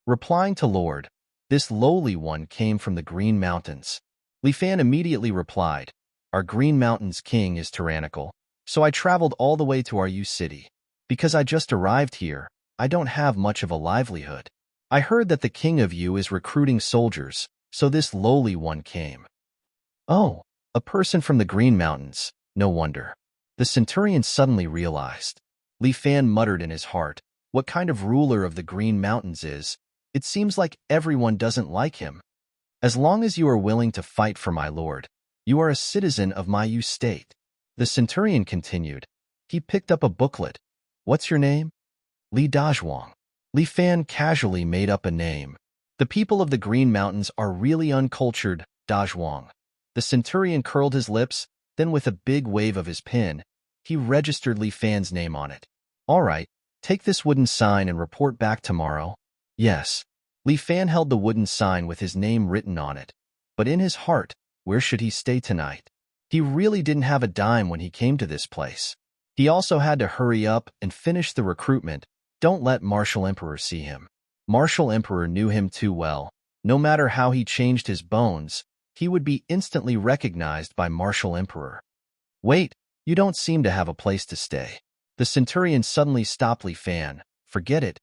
Replying to Lord, this lowly one came from the Green Mountains. Li Fan immediately replied, our Green Mountains king is tyrannical, so I traveled all the way to our U City. Because I just arrived here, I don't have much of a livelihood. I heard that the king of you is recruiting soldiers, so this lowly one came. Oh, a person from the Green Mountains, no wonder. The centurion suddenly realized. Li Fan muttered in his heart, what kind of ruler of the Green Mountains is? It seems like everyone doesn't like him. As long as you are willing to fight for my lord, you are a citizen of my state. The centurion continued. He picked up a booklet. What's your name? Li Dazhuang. Li Fan casually made up a name. The people of the Green Mountains are really uncultured, Dazhuang. The centurion curled his lips, then with a big wave of his pen, he registered Li Fan's name on it. All right, take this wooden sign and report back tomorrow. Yes. Li Fan held the wooden sign with his name written on it. But in his heart, where should he stay tonight? He really didn't have a dime when he came to this place. He also had to hurry up and finish the recruitment. Don't let Martial Emperor see him. Martial Emperor knew him too well. No matter how he changed his bones, he would be instantly recognized by Martial Emperor. Wait, you don't seem to have a place to stay. The centurion suddenly stopped Li Fan. Forget it.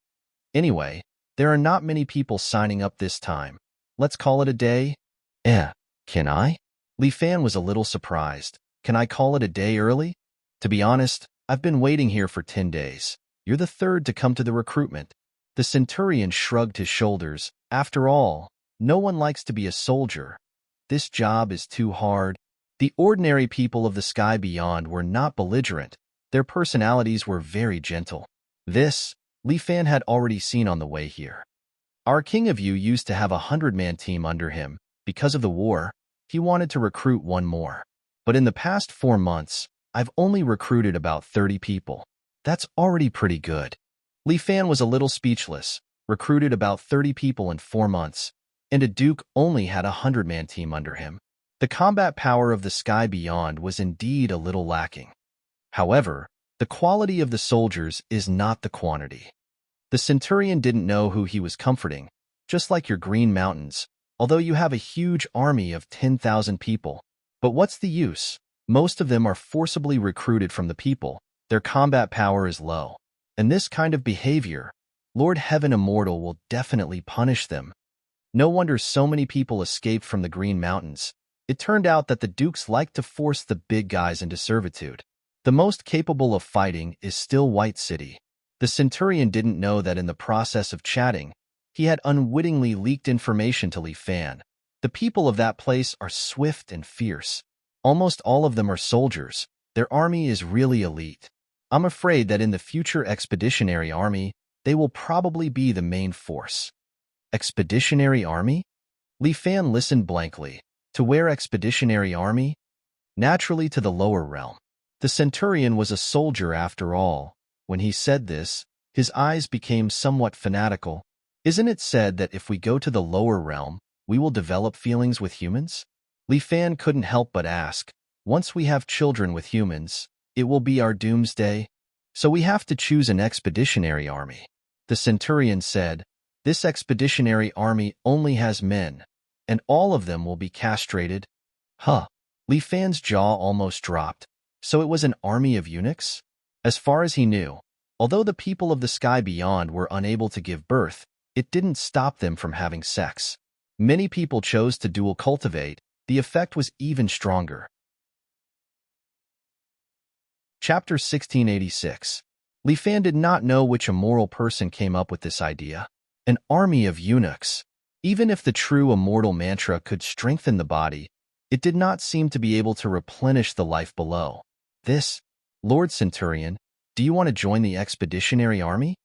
Anyway, there are not many people signing up this time. Let's call it a day. Can I? Li Fan was a little surprised. Can I call it a day early? To be honest, I've been waiting here for 10 days. You're the third to come to the recruitment. The centurion shrugged his shoulders. After all, no one likes to be a soldier. This job is too hard. The ordinary people of the sky beyond were not belligerent. Their personalities were very gentle. This, Li Fan had already seen on the way here. Our king of you used to have a 100-man team under him. Because of the war, he wanted to recruit one more. But in the past 4 months, I've only recruited about 30 people. That's already pretty good. Li Fan was a little speechless. Recruited about 30 people in 4 months, and a duke only had a 100-man team under him. The combat power of the sky beyond was indeed a little lacking. However, the quality of the soldiers is not the quantity. The centurion didn't know who he was comforting, just like your Green Mountains, although you have a huge army of 10,000 people. But what's the use? Most of them are forcibly recruited from the people. Their combat power is low. And this kind of behavior, Lord Heaven Immortal will definitely punish them. No wonder so many people escaped from the Green Mountains. It turned out that the dukes liked to force the big guys into servitude. The most capable of fighting is still White City. The Centurion didn't know that in the process of chatting, he had unwittingly leaked information to Li Fan. The people of that place are swift and fierce. Almost all of them are soldiers. Their army is really elite. I'm afraid that in the future expeditionary army, they will probably be the main force. Expeditionary army? Li Fan listened blankly. To where expeditionary army? Naturally to the lower realm. The Centurion was a soldier after all. When he said this, his eyes became somewhat fanatical. Isn't it said that if we go to the lower realm, we will develop feelings with humans? Li Fan couldn't help but ask, once we have children with humans, it will be our doomsday? So we have to choose an expeditionary army. The Centurion said, this expeditionary army only has men, and all of them will be castrated. Huh. Li Fan's jaw almost dropped. So it was an army of eunuchs? As far as he knew, although the people of the sky beyond were unable to give birth, it didn't stop them from having sex. Many people chose to dual cultivate. The effect was even stronger. Chapter 1686. Li Fan did not know which immoral person came up with this idea. An army of eunuchs. Even if the true immortal mantra could strengthen the body, it did not seem to be able to replenish the life below. This, Lord Centurion, do you want to join the expeditionary army?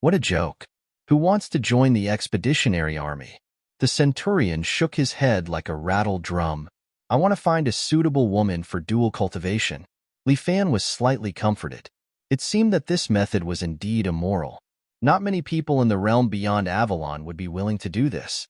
What a joke. Who wants to join the expeditionary army? The Centurion shook his head like a rattled drum. I want to find a suitable woman for dual cultivation. Li Fan was slightly comforted. It seemed that this method was indeed immoral. Not many people in the realm beyond Avalon would be willing to do this.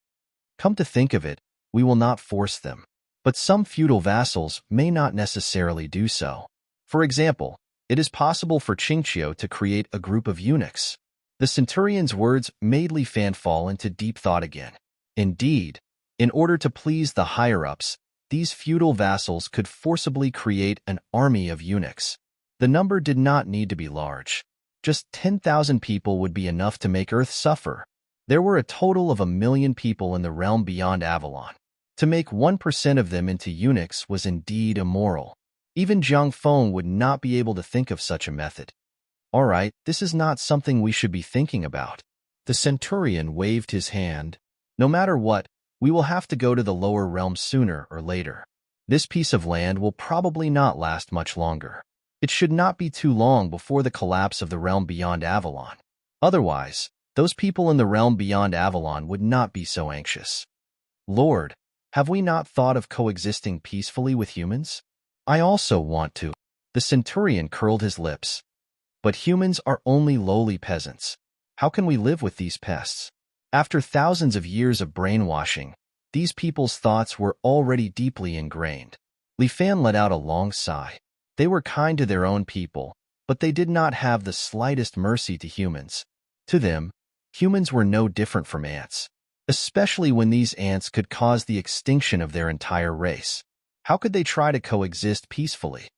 Come to think of it, we will not force them. But some feudal vassals may not necessarily do so. For example, it is possible for Qingqiu to create a group of eunuchs. The Centurion's words made Li Fan fall into deep thought again. Indeed, in order to please the higher-ups, these feudal vassals could forcibly create an army of eunuchs. The number did not need to be large. Just 10,000 people would be enough to make Earth suffer. There were a total of 1 million people in the realm beyond Avalon. To make 1% of them into eunuchs was indeed immoral. Even Zhang Feng would not be able to think of such a method. All right, this is not something we should be thinking about. The Centurion waved his hand. No matter what, we will have to go to the lower realm sooner or later. This piece of land will probably not last much longer. It should not be too long before the collapse of the realm beyond Avalon. Otherwise, those people in the realm beyond Avalon would not be so anxious. Lord, have we not thought of coexisting peacefully with humans? I also want to. The Centurion curled his lips. But humans are only lowly peasants. How can we live with these pests? After thousands of years of brainwashing, these people's thoughts were already deeply ingrained. Li Fan let out a long sigh. They were kind to their own people, but they did not have the slightest mercy to humans. To them, humans were no different from ants, especially when these ants could cause the extinction of their entire race. How could they try to coexist peacefully?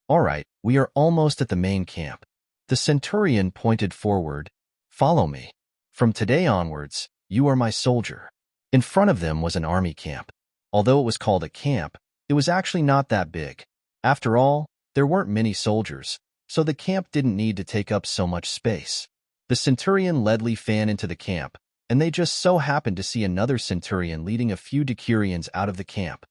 All right, we are almost at the main camp. The Centurion pointed forward. Follow me. From today onwards, you are my soldier. In front of them was an army camp. Although it was called a camp, it was actually not that big. After all, there weren't many soldiers, so the camp didn't need to take up so much space. The Centurion led Li Fan into the camp, and they just so happened to see another Centurion leading a few Decurions out of the camp.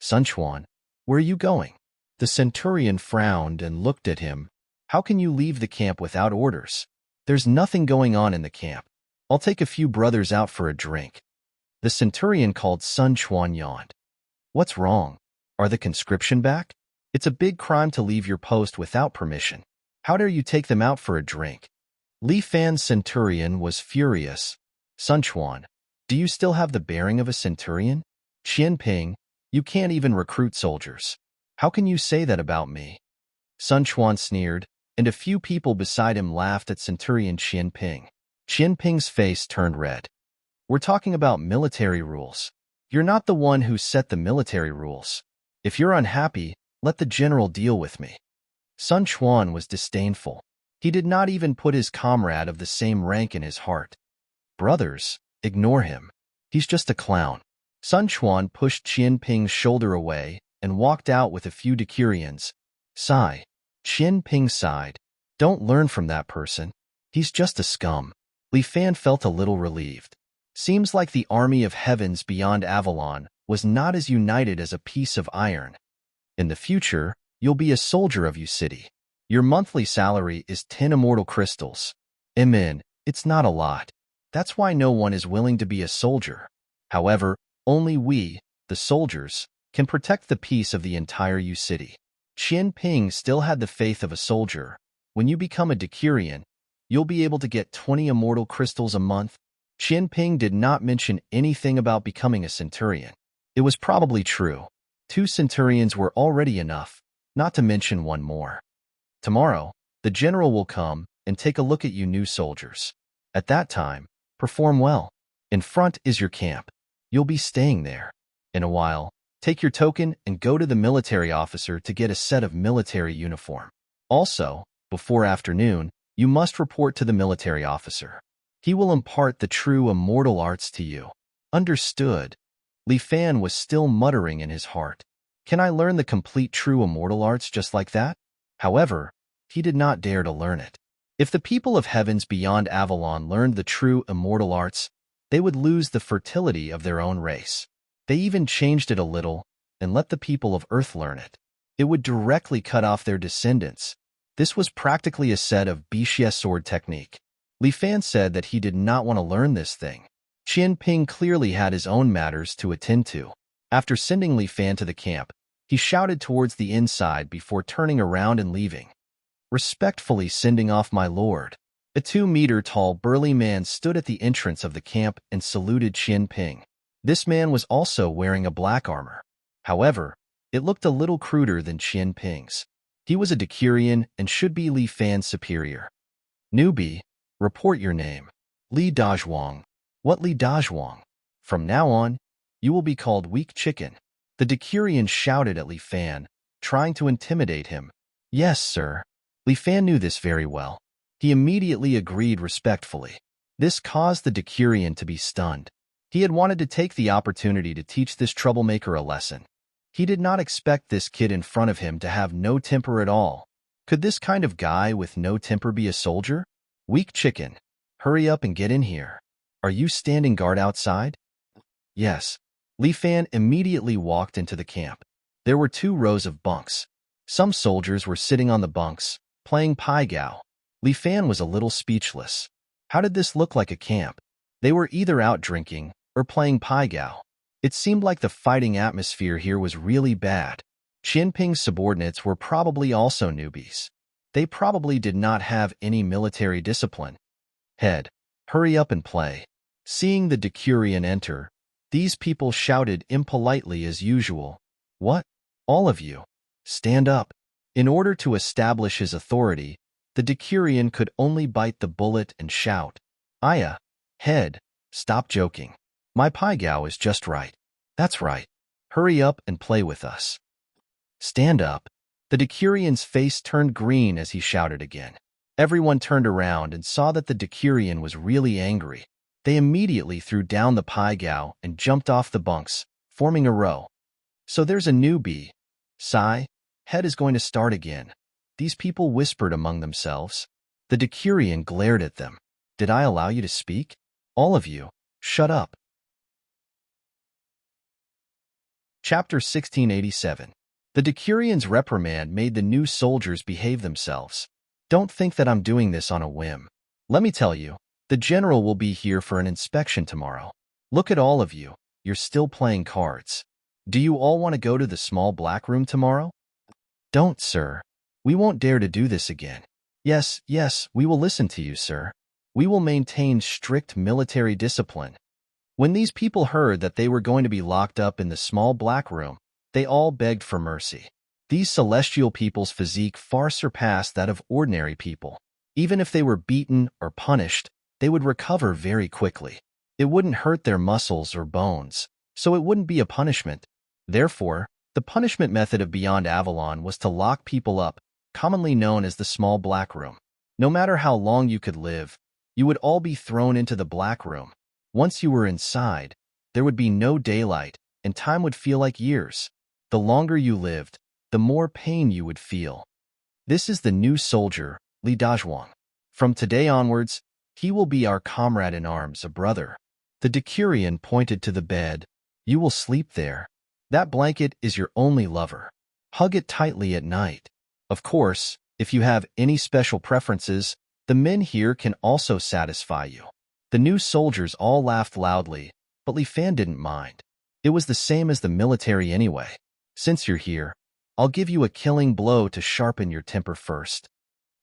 Sun Quan, where are you going? The Centurion frowned and looked at him. How can you leave the camp without orders? There's nothing going on in the camp. I'll take a few brothers out for a drink. The Centurion called Sun Quan yawned. What's wrong? Are the conscription back? It's a big crime to leave your post without permission. How dare you take them out for a drink? Li Fan's Centurion was furious. Sun Quan, do you still have the bearing of a Centurion? Qian Ping, you can't even recruit soldiers. How can you say that about me? Sun Quan sneered, and a few people beside him laughed at Centurion Qian Ping. Qian Ping's face turned red. We're talking about military rules. You're not the one who set the military rules. If you're unhappy, let the general deal with me. Sun Quan was disdainful. He did not even put his comrade of the same rank in his heart. Brothers, ignore him. He's just a clown. Sun Quan pushed Qian Ping's shoulder away and walked out with a few decurions. Sigh. Qian Ping sighed. Don't learn from that person. He's just a scum. Li Fan felt a little relieved. Seems like the army of heavens beyond Avalon was not as united as a piece of iron. In the future, you'll be a soldier of you city. Your monthly salary is 10 immortal crystals. Amen. It's not a lot. That's why no one is willing to be a soldier. However, only we, the soldiers, can protect the peace of the entire U city. Qian Ping still had the faith of a soldier. When you become a decurion, you'll be able to get 20 immortal crystals a month. Qian Ping did not mention anything about becoming a centurion. It was probably true. 2 centurions were already enough, not to mention one more. Tomorrow, the general will come and take a look at you new soldiers. At that time, perform well. In front is your camp. You'll be staying there. In a while, take your token and go to the military officer to get a set of military uniform. Also, before afternoon, you must report to the military officer. He will impart the true immortal arts to you. Understood. Li Fan was still muttering in his heart. Can I learn the complete true immortal arts just like that? However, he did not dare to learn it. If the people of heavens beyond Avalon learned the true immortal arts, they would lose the fertility of their own race. They even changed it a little and let the people of Earth learn it. It would directly cut off their descendants. This was practically a set of Bixie sword technique. Li Fan said that he did not want to learn this thing. Qian Ping clearly had his own matters to attend to. After sending Li Fan to the camp, he shouted towards the inside before turning around and leaving. Respectfully sending off my lord. A 2-meter-tall burly man stood at the entrance of the camp and saluted Qian Ping. This man was also wearing a black armor. However, it looked a little cruder than Qian Ping's. He was a decurion and should be Li Fan's superior. Newbie, report your name. Li Dazhuang. What Li Dazhuang? From now on, you will be called Weak Chicken. The decurion shouted at Li Fan, trying to intimidate him. Yes, sir. Li Fan knew this very well. He immediately agreed respectfully. This caused the decurion to be stunned. He had wanted to take the opportunity to teach this troublemaker a lesson. He did not expect this kid in front of him to have no temper at all. Could this kind of guy with no temper be a soldier? Weak Chicken, hurry up and get in here. Are you standing guard outside? Yes. Li Fan immediately walked into the camp. There were 2 rows of bunks. Some soldiers were sitting on the bunks, playing Pai Gao. Li Fan was a little speechless. How did this look like a camp? They were either out drinking or playing Pai Gao. It seemed like the fighting atmosphere here was really bad. Qian Ping's subordinates were probably also newbies. They probably did not have any military discipline. Head, hurry up and play. Seeing the decurion enter, these people shouted impolitely as usual. What? All of you, stand up. In order to establish his authority, the decurion could only bite the bullet and shout. Aya, head, stop joking. My Pai Gao is just right. That's right. Hurry up and play with us. Stand up. The decurion's face turned green as he shouted again. Everyone turned around and saw that the decurion was really angry. They immediately threw down the Pai Gao and jumped off the bunks, forming a row. So there's a newbie. Sigh, head is going to start again. These people whispered among themselves. The decurion glared at them. Did I allow you to speak? All of you, shut up. Chapter 1687. The decurion's reprimand made the new soldiers behave themselves. Don't think that I'm doing this on a whim. Let me tell you, the general will be here for an inspection tomorrow. Look at all of you, you're still playing cards. Do you all want to go to the small black room tomorrow? Don't, sir. We won't dare to do this again. Yes, we will listen to you, sir. We will maintain strict military discipline. When these people heard that they were going to be locked up in the small black room, they all begged for mercy. These celestial people's physique far surpassed that of ordinary people. Even if they were beaten or punished, they would recover very quickly. It wouldn't hurt their muscles or bones, so it wouldn't be a punishment. Therefore, the punishment method of Beyond Avalon was to lock people up, commonly known as the small black room. No matter how long you could live, you would all be thrown into the black room. Once you were inside, there would be no daylight, and time would feel like years. The longer you lived, the more pain you would feel. This is the new soldier, Li Dazhuang. From today onwards, he will be our comrade in arms, a brother. The Decurion pointed to the bed. You will sleep there. That blanket is your only lover. Hug it tightly at night. Of course, if you have any special preferences, the men here can also satisfy you. The new soldiers all laughed loudly, but Li Fan didn't mind. It was the same as the military anyway. Since you're here, I'll give you a killing blow to sharpen your temper first.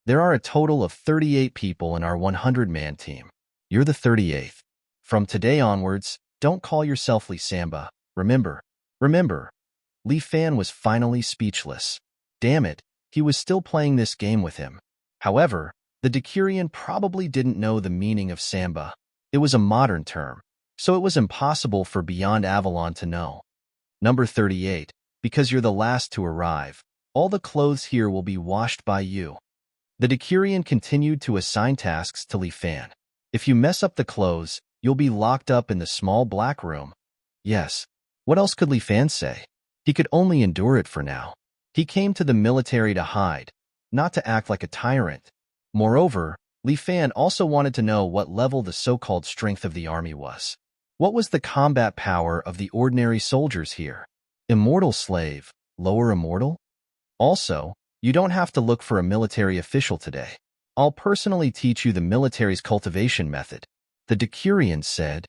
There are a total of 38 people in our 100-man team. You're the 38th. From today onwards, don't call yourself Li Samba. Remember. Li Fan was finally speechless. Damn it, he was still playing this game with him. However, the Decurion probably didn't know the meaning of Samba. It was a modern term, so it was impossible for Beyond Avalon to know. Number 38, because you're the last to arrive, all the clothes here will be washed by you. The Decurion continued to assign tasks to Li Fan. If you mess up the clothes, you'll be locked up in the small black room. Yes. What else could Li Fan say? He could only endure it for now. He came to the military to hide, not to act like a tyrant. Moreover, Li Fan also wanted to know what level the so-called strength of the army was. What was the combat power of the ordinary soldiers here? Immortal slave, lower immortal? Also, you don't have to look for a military official today. I'll personally teach you the military's cultivation method. The Decurion said,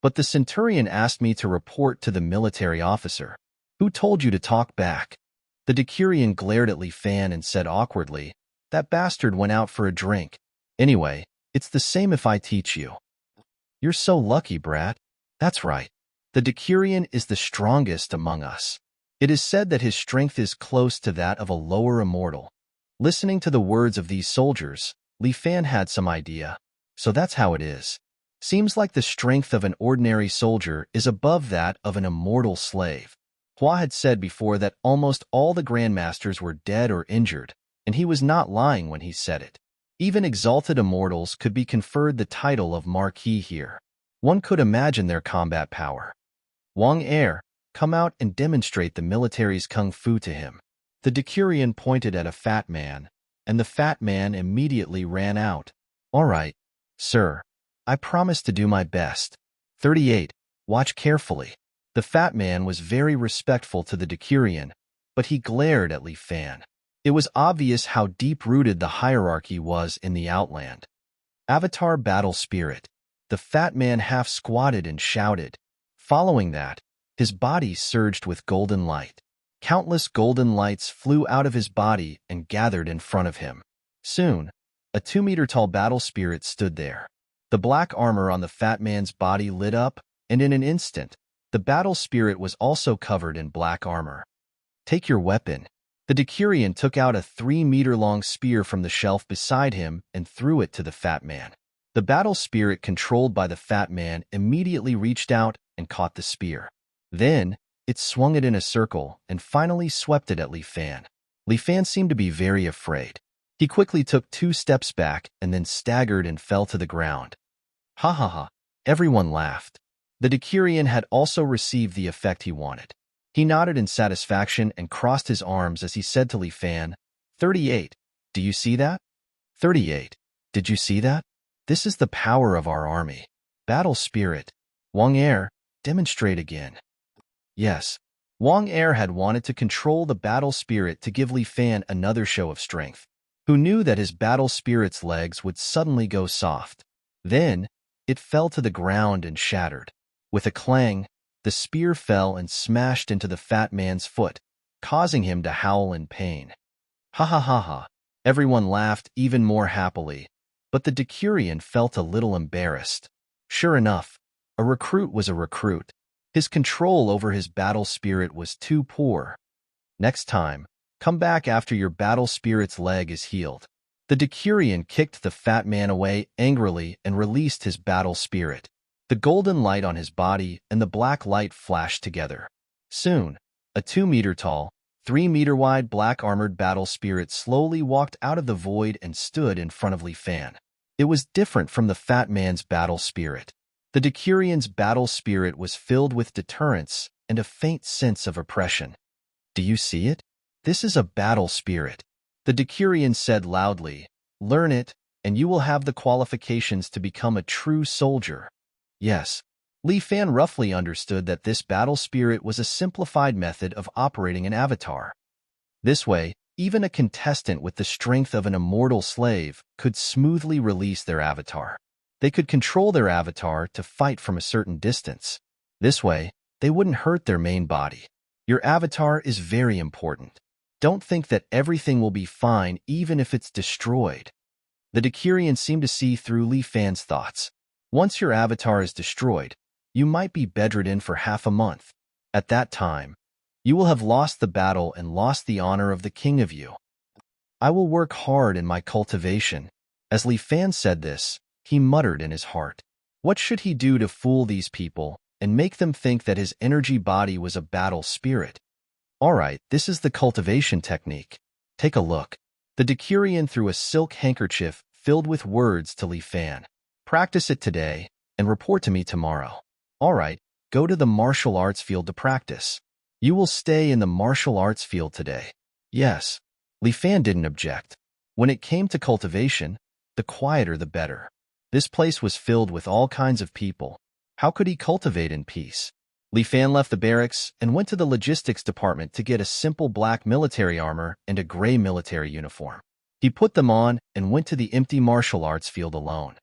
but the Centurion asked me to report to the military officer. Who told you to talk back? The Decurion glared at Li Fan and said awkwardly, that bastard went out for a drink. Anyway, it's the same if I teach you. You're so lucky, brat. That's right. The Decurion is the strongest among us. It is said that his strength is close to that of a lower immortal. Listening to the words of these soldiers, Li Fan had some idea. So that's how it is. Seems like the strength of an ordinary soldier is above that of an immortal slave. Hua had said before that almost all the grandmasters were dead or injured, and he was not lying when he said it. Even exalted immortals could be conferred the title of Marquis here. One could imagine their combat power. Wang Er, come out and demonstrate the military's kung fu to him. The Decurion pointed at a fat man, and the fat man immediately ran out. All right, sir. I promise to do my best. 38. Watch carefully. The fat man was very respectful to the Decurion, but he glared at Li Fan. It was obvious how deep-rooted the hierarchy was in the Outland. Avatar Battle Spirit. The fat man half squatted and shouted. Following that, his body surged with golden light. Countless golden lights flew out of his body and gathered in front of him. Soon, a 2-meter-tall battle spirit stood there. The black armor on the fat man's body lit up, and in an instant, the battle spirit was also covered in black armor. Take your weapon. The Decurion took out a 3-meter-long spear from the shelf beside him and threw it to the fat man. The battle spirit controlled by the fat man immediately reached out and caught the spear. Then, it swung it in a circle and finally swept it at Li Fan. Li Fan seemed to be very afraid. He quickly took 2 steps back and then staggered and fell to the ground. Ha ha ha. Everyone laughed. The Decurion had also received the effect he wanted. He nodded in satisfaction and crossed his arms as he said to Li Fan, 38, do you see that? 38, did you see that? This is the power of our army. Battle spirit. Wang Er, demonstrate again. Yes. Wang Er had wanted to control the battle spirit to give Li Fan another show of strength. Who knew that his battle spirit's legs would suddenly go soft. Then, it fell to the ground and shattered. With a clang, the spear fell and smashed into the fat man's foot, causing him to howl in pain. Ha ha ha ha. Everyone laughed even more happily, but the Decurion felt a little embarrassed. Sure enough, a recruit was a recruit. His control over his battle spirit was too poor. Next time, come back after your battle spirit's leg is healed. The Decurion kicked the fat man away angrily and released his battle spirit. The golden light on his body and the black light flashed together. Soon, a 2-meter-tall, 3-meter-wide black-armored battle spirit slowly walked out of the void and stood in front of Li Fan. It was different from the fat man's battle spirit. The Decurian's battle spirit was filled with deterrence and a faint sense of oppression. "Do you see it? This is a battle spirit," the Decurian said loudly. "Learn it, and you will have the qualifications to become a true soldier." Yes, Li Fan roughly understood that this battle spirit was a simplified method of operating an avatar. This way, even a contestant with the strength of an immortal slave could smoothly release their avatar. They could control their avatar to fight from a certain distance. This way, they wouldn't hurt their main body. Your avatar is very important. Don't think that everything will be fine even if it's destroyed. The Decurian seemed to see through Li Fan's thoughts. Once your avatar is destroyed, you might be bedridden for half a month. At that time, you will have lost the battle and lost the honor of the king of you. I will work hard in my cultivation. As Li Fan said this, he muttered in his heart. What should he do to fool these people and make them think that his energy body was a battle spirit? Alright, this is the cultivation technique. Take a look. The Decurian threw a silk handkerchief filled with words to Li Fan. Practice it today and report to me tomorrow. Alright, go to the martial arts field to practice. You will stay in the martial arts field today. Yes, Li Fan didn't object. When it came to cultivation, the quieter the better. This place was filled with all kinds of people. How could he cultivate in peace? Li Fan left the barracks and went to the logistics department to get a simple black military armor and a gray military uniform. He put them on and went to the empty martial arts field alone.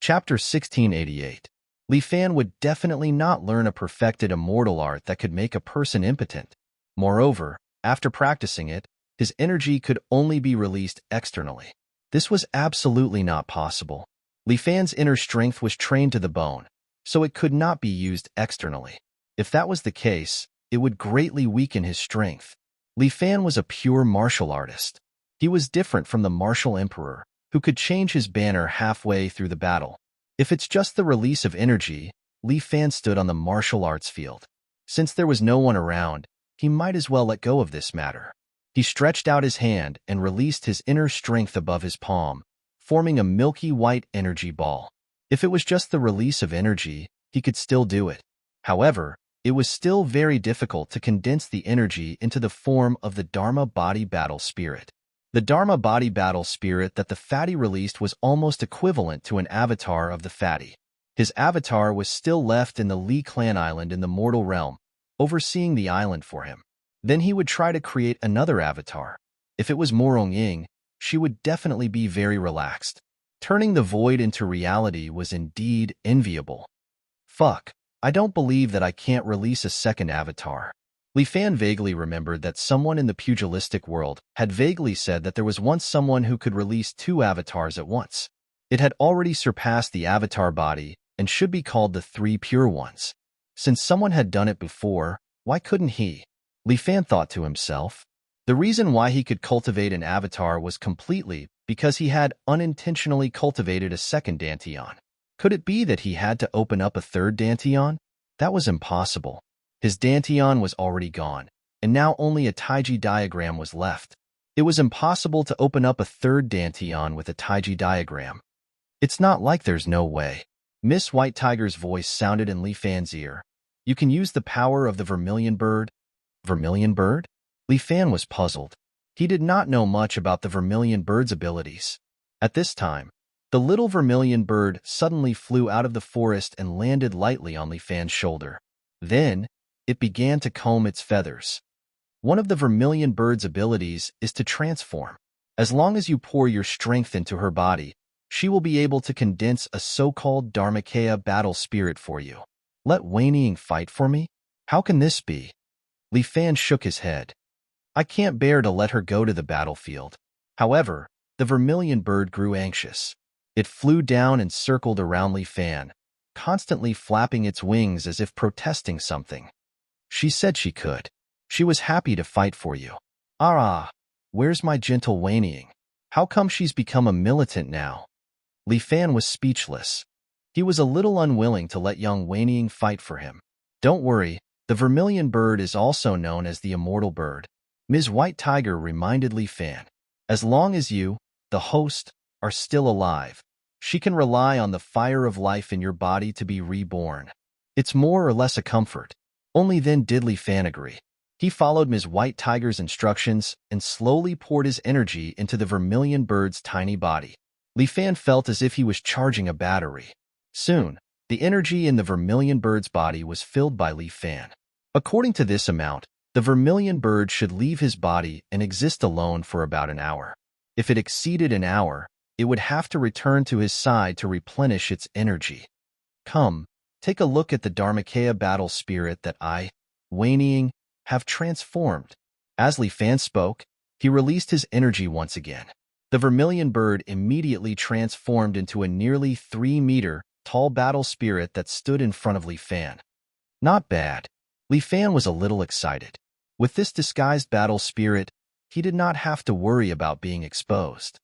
Chapter 1688. Li Fan would definitely not learn a perfected immortal art that could make a person impotent. Moreover, after practicing it, his energy could only be released externally. This was absolutely not possible. Li Fan's inner strength was trained to the bone, so it could not be used externally. If that was the case, it would greatly weaken his strength. Li Fan was a pure martial artist. He was different from the martial emperor, who could change his banner halfway through the battle. If it's just the release of energy, Li Fan stood on the martial arts field. Since there was no one around, he might as well let go of this matter. He stretched out his hand and released his inner strength above his palm, forming a milky white energy ball. If it was just the release of energy, he could still do it. However, it was still very difficult to condense the energy into the form of the Dharma body battle spirit. The Dharma body battle spirit that the fatty released was almost equivalent to an avatar of the fatty. His avatar was still left in the Li Clan Island in the mortal realm, overseeing the island for him. Then he would try to create another avatar. If it was Morong Ying, she would definitely be very relaxed. Turning the void into reality was indeed enviable. Fuck, I don't believe that I can't release a second avatar. Li Fan vaguely remembered that someone in the pugilistic world had vaguely said that there was once someone who could release 2 avatars at once. It had already surpassed the avatar body and should be called the 3 pure ones. Since someone had done it before, why couldn't he? Li Fan thought to himself. The reason why he could cultivate an avatar was completely because he had unintentionally cultivated a second Dantian. Could it be that he had to open up a third Dantian? That was impossible. His Dantian was already gone, and now only a Taiji diagram was left. It was impossible to open up a third Dantian with a Taiji diagram. It's not like there's no way. Miss White Tiger's voice sounded in Li Fan's ear. You can use the power of the vermilion bird. Vermilion bird? Li Fan was puzzled. He did not know much about the vermilion bird's abilities. At this time, the little vermilion bird suddenly flew out of the forest and landed lightly on Li Fan's shoulder. Then, it began to comb its feathers. One of the vermilion bird's abilities is to transform. As long as you pour your strength into her body, she will be able to condense a so-called Dharmakaya battle spirit for you. Let Wanying fight for me? How can this be? Li Fan shook his head. I can't bear to let her go to the battlefield. However, the vermilion bird grew anxious. It flew down and circled around Li Fan, constantly flapping its wings as if protesting something. She said she could. She was happy to fight for you. Ah, where's my gentle Wanying? How come she's become a militant now? Li Fan was speechless. He was a little unwilling to let young Wanying fight for him. Don't worry, The vermilion bird is also known as the immortal bird. Ms. White Tiger reminded Li Fan, as long as you, the host, are still alive, she can rely on the fire of life in your body to be reborn. It's more or less a comfort. Only then did Li Fan agree. He followed Ms. White Tiger's instructions and slowly poured his energy into the vermilion bird's tiny body. Li Fan felt as if he was charging a battery. Soon, the energy in the vermilion bird's body was filled by Li Fan. According to this amount, the vermilion bird should leave his body and exist alone for about an hour. If it exceeded an hour, it would have to return to his side to replenish its energy. Come, take a look at the Dharmakaya battle spirit that I, Wayne, have transformed. As Li Fan spoke, he released his energy once again. The vermilion bird immediately transformed into a nearly 3-meter tall battle spirit that stood in front of Li Fan. Not bad. Li Fan was a little excited. With this disguised battle spirit, he did not have to worry about being exposed.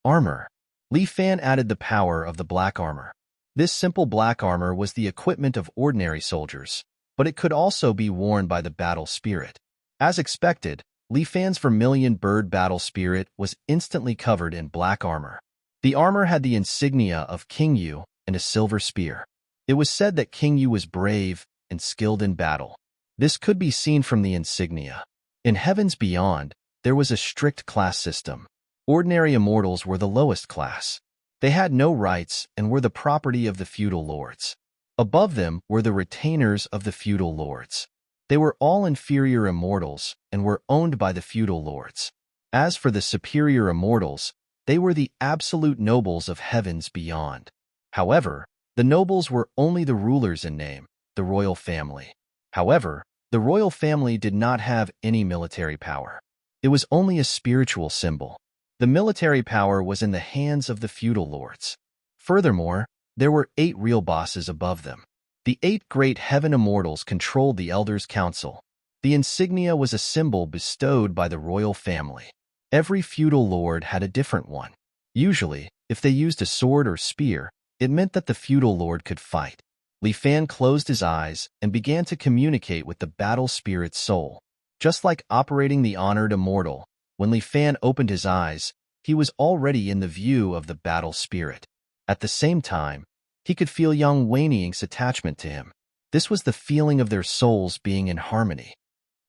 Armor. Li Fan added the power of the black armor. This simple black armor was the equipment of ordinary soldiers, but it could also be worn by the battle spirit. As expected, Li Fan's vermilion bird battle spirit was instantly covered in black armor. The armor had the insignia of King Yu and a silver spear. It was said that King Yu was brave and skilled in battle. This could be seen from the insignia. In heavens beyond, there was a strict class system. Ordinary immortals were the lowest class. They had no rights and were the property of the feudal lords. Above them were the retainers of the feudal lords. They were all inferior immortals and were owned by the feudal lords. As for the superior immortals, they were the absolute nobles of heavens beyond. However, the nobles were only the rulers in name, the royal family. However, the royal family did not have any military power. It was only a spiritual symbol. The military power was in the hands of the feudal lords. Furthermore, there were 8 real bosses above them. The 8 great heaven immortals controlled the Elders' Council. The insignia was a symbol bestowed by the royal family. Every feudal lord had a different one. Usually, if they used a sword or spear, it meant that the feudal lord could fight. Li Fan closed his eyes and began to communicate with the battle spirit's soul. Just like operating the honored immortal, when Li Fan opened his eyes, he was already in the view of the battle spirit. At the same time, he could feel young Wayne's attachment to him. This was the feeling of their souls being in harmony.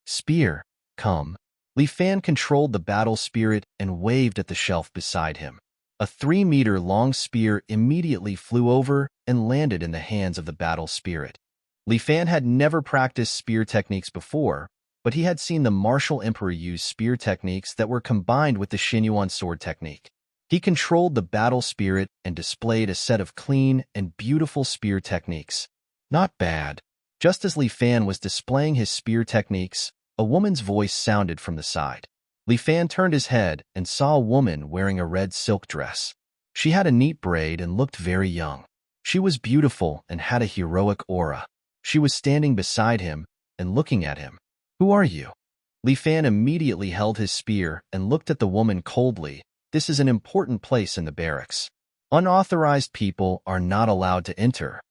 Spear, come. Li Fan controlled the battle spirit and waved at the shelf beside him. A 3-meter-long spear immediately flew over and landed in the hands of the battle spirit. Li Fan had never practiced spear techniques before, but he had seen the martial emperor use spear techniques that were combined with the Xinyuan sword technique. He controlled the battle spirit and displayed a set of clean and beautiful spear techniques. Not bad. Just as Li Fan was displaying his spear techniques, a woman's voice sounded from the side. Li Fan turned his head and saw a woman wearing a red silk dress. She had a neat braid and looked very young. She was beautiful and had a heroic aura. She was standing beside him and looking at him. Who are you? Li Fan immediately held his spear and looked at the woman coldly. This is an important place in the barracks. Unauthorized people are not allowed to enter.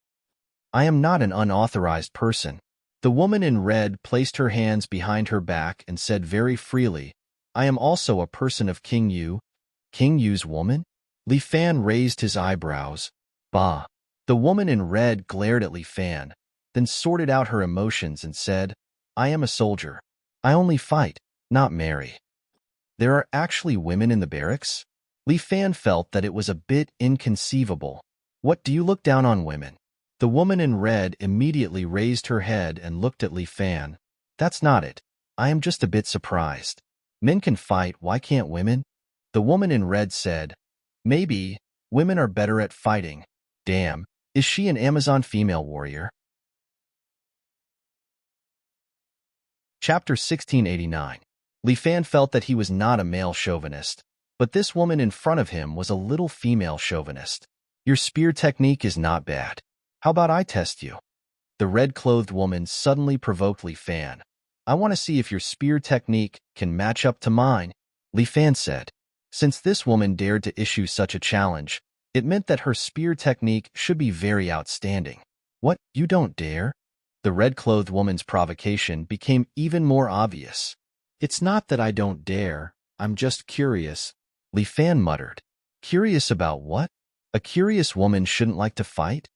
I am not an unauthorized person. The woman in red placed her hands behind her back and said very freely, I am also a person of King Yu. King Yu's woman? Li Fan raised his eyebrows. Bah. The woman in red glared at Li Fan, then sorted out her emotions and said, I am a soldier. I only fight, not marry. There are actually women in the barracks? Li Fan felt that it was a bit inconceivable. What do you look down on women? The woman in red immediately raised her head and looked at Li Fan. That's not it. I am just a bit surprised. Men can fight, why can't women? The woman in red said, maybe, women are better at fighting. Damn, is she an Amazon female warrior? Chapter 1689. Li Fan felt that he was not a male chauvinist, but this woman in front of him was a little female chauvinist. Your spear technique is not bad. How about I test you? The red-clothed woman suddenly provoked Li Fan. I want to see if your spear technique can match up to mine, Li Fan said. Since this woman dared to issue such a challenge, it meant that her spear technique should be very outstanding. What, you don't dare? The red-clothed woman's provocation became even more obvious. "It's not that I don't dare, I'm just curious," Li Fan muttered. "Curious about what? A curious woman shouldn't like to fight?"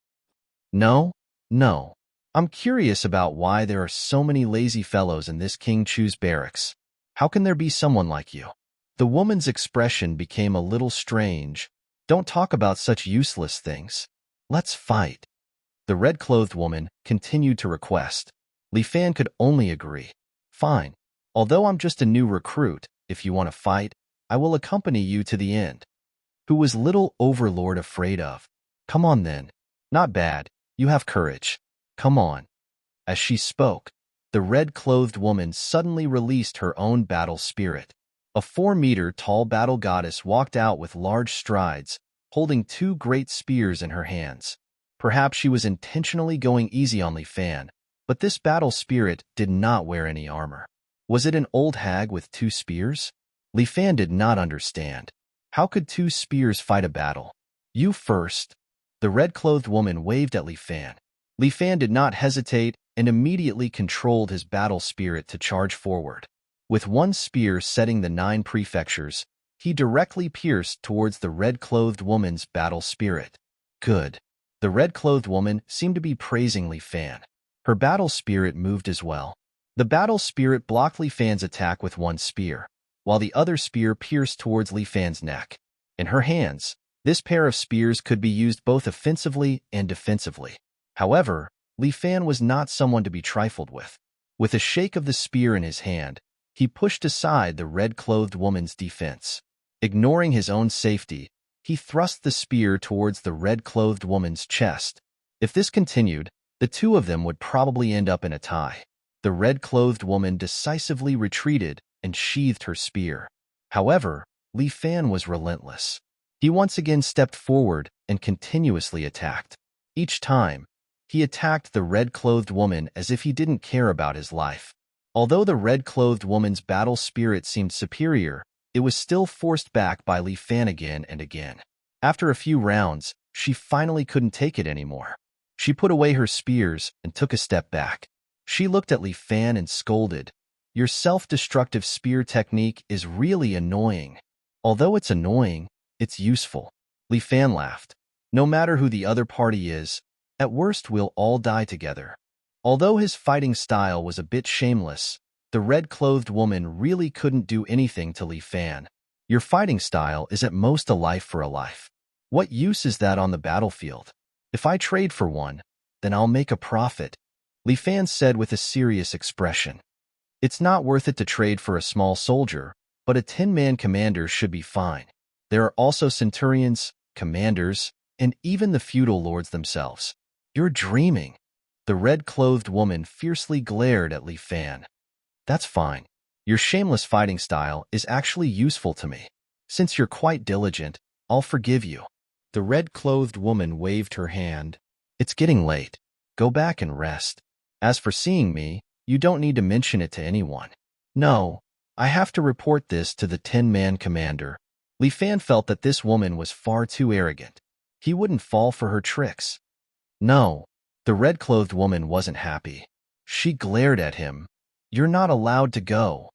"No, no. I'm curious about why there are so many lazy fellows in this King Chu's barracks. How can there be someone like you?" The woman's expression became a little strange. "Don't talk about such useless things. Let's fight." The red-clothed woman continued to request. Li Fan could only agree. "Fine. Although I'm just a new recruit, if you want to fight, I will accompany you to the end." Who was little overlord afraid of? "Come on then." "Not bad. You have courage. Come on." As she spoke, the red-clothed woman suddenly released her own battle spirit. A 4-meter-tall battle goddess walked out with large strides, holding 2 great spears in her hands. Perhaps she was intentionally going easy on Li Fan, but this battle spirit did not wear any armor. Was it an old hag with 2 spears? Li Fan did not understand. How could 2 spears fight a battle? "You first." The red-clothed woman waved at Li Fan. Li Fan did not hesitate and immediately controlled his battle spirit to charge forward. With 1 spear setting the 9 prefectures, he directly pierced towards the red-clothed woman's battle spirit. Good. The red-clothed woman seemed to be praising Li Fan. Her battle spirit moved as well. The battle spirit blocked Li Fan's attack with 1 spear, while the other spear pierced towards Li Fan's neck. In her hands, this pair of spears could be used both offensively and defensively. However, Li Fan was not someone to be trifled with. With a shake of the spear in his hand, he pushed aside the red-clothed woman's defense. Ignoring his own safety, he thrust the spear towards the red-clothed woman's chest. If this continued, the 2 of them would probably end up in a tie. The red-clothed woman decisively retreated and sheathed her spear. However, Li Fan was relentless. He once again stepped forward and continuously attacked. Each time, he attacked the red-clothed woman as if he didn't care about his life. Although the red-clothed woman's battle spirit seemed superior, it was still forced back by Li Fan again and again. After a few rounds, she finally couldn't take it anymore. She put away her spears and took a step back. She looked at Li Fan and scolded, "Your self-destructive spear technique is really annoying." "Although it's annoying, it's useful." Li Fan laughed. "No matter who the other party is, at worst we'll all die together." Although his fighting style was a bit shameless, the red-clothed woman really couldn't do anything to Li Fan. "Your fighting style is at most a life for a life. What use is that on the battlefield? If I trade for one, then I'll make a profit," Li Fan said with a serious expression. "It's not worth it to trade for a small soldier, but a 10-man commander should be fine. There are also centurions, commanders, and even the feudal lords themselves." "You're dreaming." The red-clothed woman fiercely glared at Li Fan. "That's fine. Your shameless fighting style is actually useful to me. Since you're quite diligent, I'll forgive you." The red-clothed woman waved her hand. "It's getting late. Go back and rest. As for seeing me, you don't need to mention it to anyone." "No, I have to report this to the 10-man commander." Li Fan felt that this woman was far too arrogant. He wouldn't fall for her tricks. "No." The red-clothed woman wasn't happy. She glared at him. "You're not allowed to go."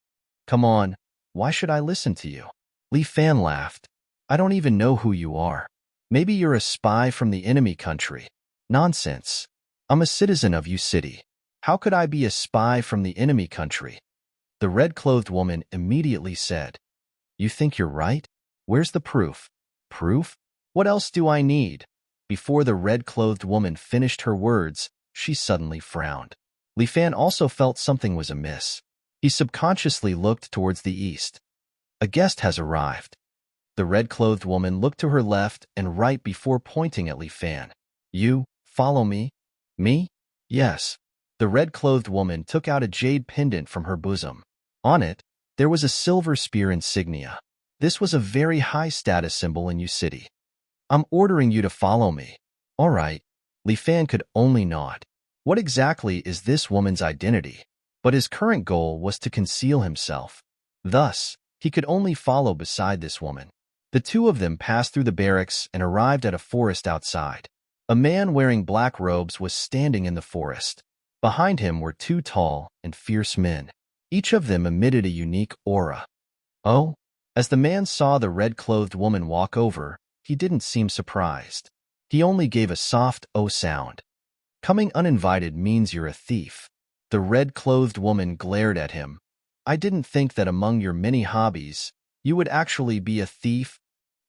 "Come on, why should I listen to you?" Li Fan laughed. "I don't even know who you are. Maybe you're a spy from the enemy country." "Nonsense. I'm a citizen of your city. How could I be a spy from the enemy country?" The red-clothed woman immediately said, "You think you're right? Where's the proof?" "Proof? What else do I need?" Before the red-clothed woman finished her words, she suddenly frowned. Li Fan also felt something was amiss. He subconsciously looked towards the east. "A guest has arrived." The red-clothed woman looked to her left and right before pointing at Li Fan. "You, follow me?" "Me?" "Yes." The red-clothed woman took out a jade pendant from her bosom. On it, there was a silver spear insignia. This was a very high-status symbol in your city. "I'm ordering you to follow me." "All right." Li Fan could only nod. What exactly is this woman's identity? But his current goal was to conceal himself. Thus, he could only follow beside this woman. The 2 of them passed through the barracks and arrived at a forest outside. A man wearing black robes was standing in the forest. Behind him were two tall and fierce men. Each of them emitted a unique aura. Oh? As the man saw the red-clothed woman walk over, he didn't seem surprised. He only gave a soft "oh" sound. Coming uninvited means you're a thief. The red-clothed woman glared at him. I didn't think that among your many hobbies, you would actually be a thief.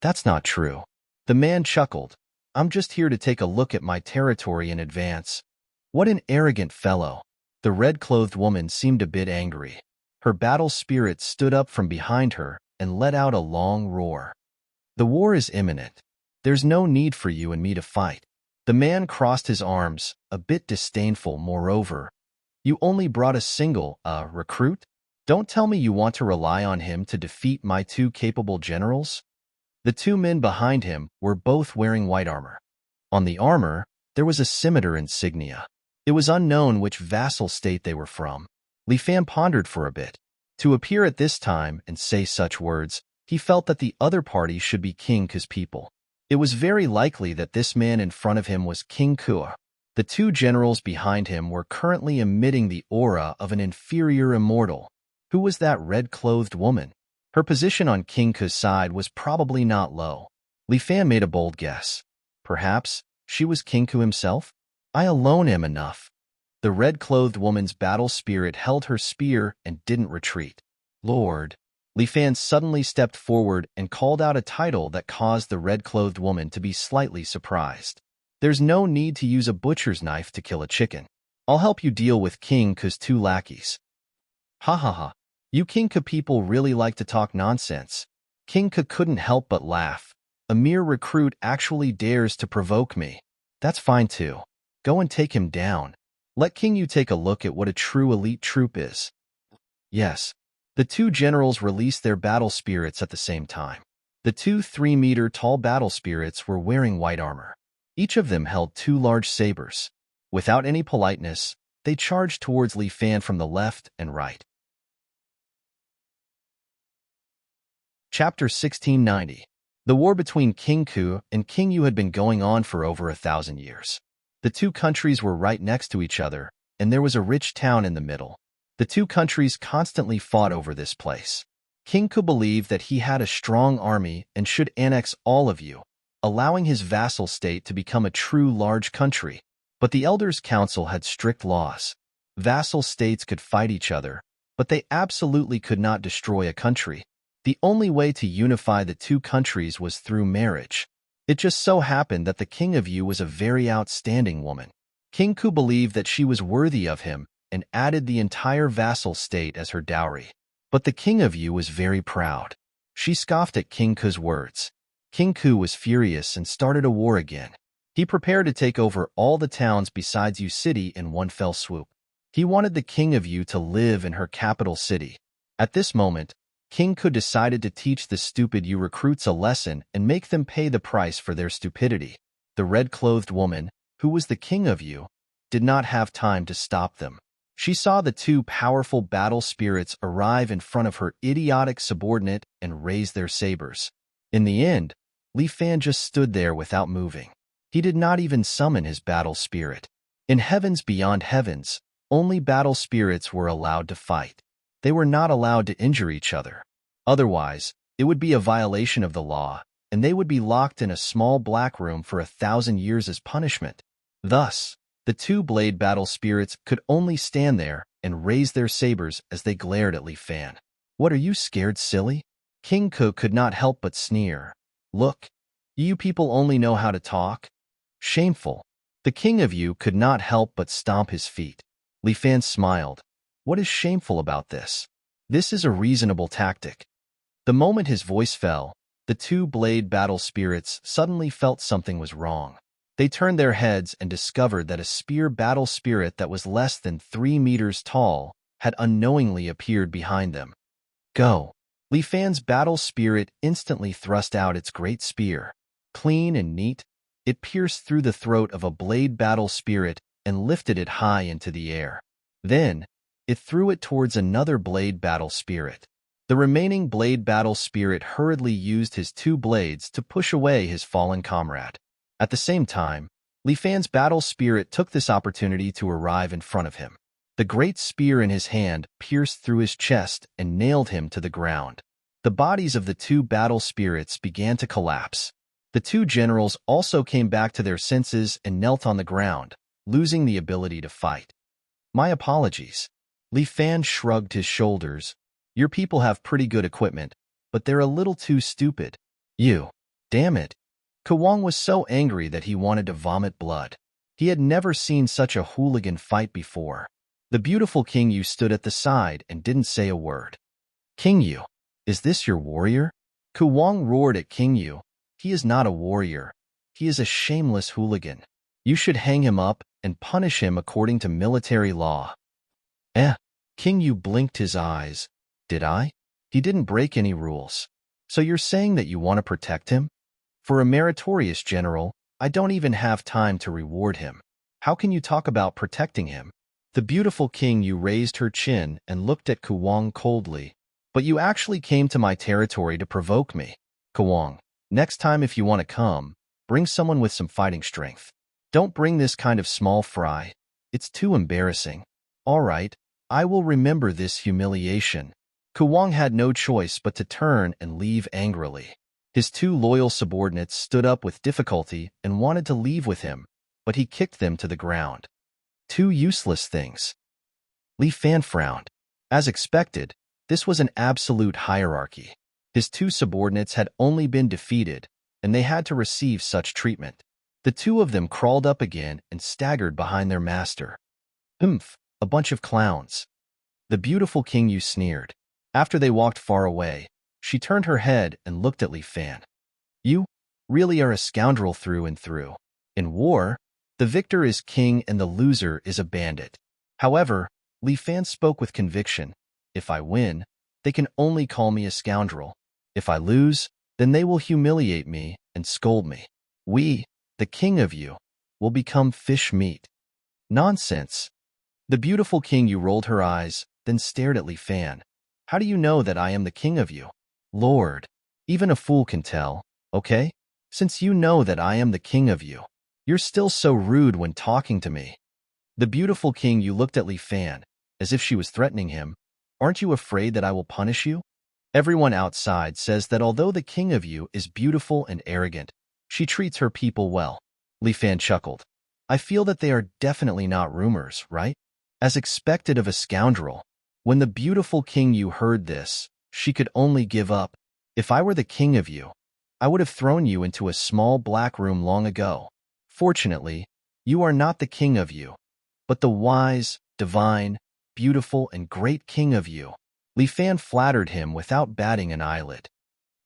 That's not true. The man chuckled. I'm just here to take a look at my territory in advance. What an arrogant fellow. The red-clothed woman seemed a bit angry. Her battle spirit stood up from behind her and let out a long roar. The war is imminent. There's no need for you and me to fight. The man crossed his arms, a bit disdainful moreover. You only brought a single, recruit? Don't tell me you want to rely on him to defeat my two capable generals? The two men behind him were both wearing white armor. On the armor, there was a scimitar insignia. It was unknown which vassal state they were from. Li Fan pondered for a bit. To appear at this time and say such words, he felt that the other party should be King Ku's people. It was very likely that this man in front of him was King Ku. The two generals behind him were currently emitting the aura of an inferior immortal. Who was that red-clothed woman? Her position on King Ku's side was probably not low. Li Fan made a bold guess. Perhaps she was King Ku himself? I alone am enough. The red-clothed woman's battle spirit held her spear and didn't retreat. Lord. Li Fan suddenly stepped forward and called out a title that caused the red-clothed woman to be slightly surprised. There's no need to use a butcher's knife to kill a chicken. I'll help you deal with King Ku's two lackeys. Ha ha ha. You King Ku people really like to talk nonsense. King Ku couldn't help but laugh. A mere recruit actually dares to provoke me. That's fine too. Go and take him down. Let King Yu take a look at what a true elite troop is. Yes. The two generals released their battle spirits at the same time. The two 3-meter-tall battle spirits were wearing white armor. Each of them held two large sabers. Without any politeness, they charged towards Li Fan from the left and right. Chapter 1690. The war between King Ku and King Yu had been going on for over 1,000 years. The two countries were right next to each other, and there was a rich town in the middle. The two countries constantly fought over this place. King Ku believed that he had a strong army and should annex all of you, allowing his vassal state to become a true large country. But the Elders' Council had strict laws. Vassal states could fight each other, but they absolutely could not destroy a country. The only way to unify the two countries was through marriage. It just so happened that the King of Yu was a very outstanding woman. King Ku believed that she was worthy of him and added the entire vassal state as her dowry. But the King of Yu was very proud. She scoffed at King Ku's words. King Ku was furious and started a war again. He prepared to take over all the towns besides Yu City in one fell swoop. He wanted the King of Yu to live in her capital city. At this moment, King Ku decided to teach the stupid Yu recruits a lesson and make them pay the price for their stupidity. The red-clothed woman, who was the King of Yu, did not have time to stop them. She saw the two powerful battle spirits arrive in front of her idiotic subordinate and raise their sabers. In the end, Li Fan just stood there without moving. He did not even summon his battle spirit. In heavens beyond heavens, only battle spirits were allowed to fight. They were not allowed to injure each other. Otherwise, it would be a violation of the law, and they would be locked in a small black room for 1,000 years as punishment. Thus, the two blade battle spirits could only stand there and raise their sabers as they glared at Li Fan. What, are you scared, silly? King Ku could not help but sneer. Look, you people only know how to talk. Shameful. The King of Yu could not help but stomp his feet. Li Fan smiled. What is shameful about this? This is a reasonable tactic. The moment his voice fell, the two blade battle spirits suddenly felt something was wrong. They turned their heads and discovered that a spear battle spirit that was less than 3 meters tall had unknowingly appeared behind them. Go! Li Fan's battle spirit instantly thrust out its great spear. Clean and neat, it pierced through the throat of a blade battle spirit and lifted it high into the air. Then, it threw it towards another blade battle spirit. The remaining blade battle spirit hurriedly used his two blades to push away his fallen comrade. At the same time, Li Fan's battle spirit took this opportunity to arrive in front of him. The great spear in his hand pierced through his chest and nailed him to the ground. The bodies of the two battle spirits began to collapse. The two generals also came back to their senses and knelt on the ground, losing the ability to fight. My apologies. Li Fan shrugged his shoulders. Your people have pretty good equipment, but they're a little too stupid. You. Damn it. Kuwang was so angry that he wanted to vomit blood. He had never seen such a hooligan fight before. The beautiful King Yu stood at the side and didn't say a word. King Yu, is this your warrior? Kuwang roared at King Yu. He is not a warrior. He is a shameless hooligan. You should hang him up and punish him according to military law. King Yu blinked his eyes. Did I? He didn't break any rules. So you're saying that you want to protect him? For a meritorious general, I don't even have time to reward him. How can you talk about protecting him? The beautiful King Yu raised her chin and looked at Kuwang coldly. But you actually came to my territory to provoke me. Kuwang, next time if you want to come, bring someone with some fighting strength. Don't bring this kind of small fry. It's too embarrassing. All right, I will remember this humiliation. Kuwang had no choice but to turn and leave angrily. His two loyal subordinates stood up with difficulty and wanted to leave with him, but he kicked them to the ground. Two useless things. Li Fan frowned. As expected, this was an absolute hierarchy. His two subordinates had only been defeated, and they had to receive such treatment. The two of them crawled up again and staggered behind their master. A bunch of clowns. The beautiful King Yu sneered. After they walked far away, she turned her head and looked at Li Fan. You really are a scoundrel through and through. In war, the victor is king and the loser is a bandit. However, Li Fan spoke with conviction. If I win, they can only call me a scoundrel. If I lose, then they will humiliate me and scold me. We, the king of you, will become fish meat. Nonsense. The beautiful King Yu rolled her eyes, then stared at Li Fan. How do you know that I am the king of you? Lord, even a fool can tell, okay? Since you know that I am the king of you, you're still so rude when talking to me. The beautiful King Yu looked at Li Fan, as if she was threatening him. Aren't you afraid that I will punish you? Everyone outside says that although the king of you is beautiful and arrogant, she treats her people well. Li Fan chuckled. I feel that they are definitely not rumors, right? As expected of a scoundrel. When the beautiful King Yu heard this, she could only give up. If I were the king of you, I would have thrown you into a small black room long ago. Fortunately, you are not the king of you, but the wise, divine, beautiful, and great king of you. Li Fan flattered him without batting an eyelid.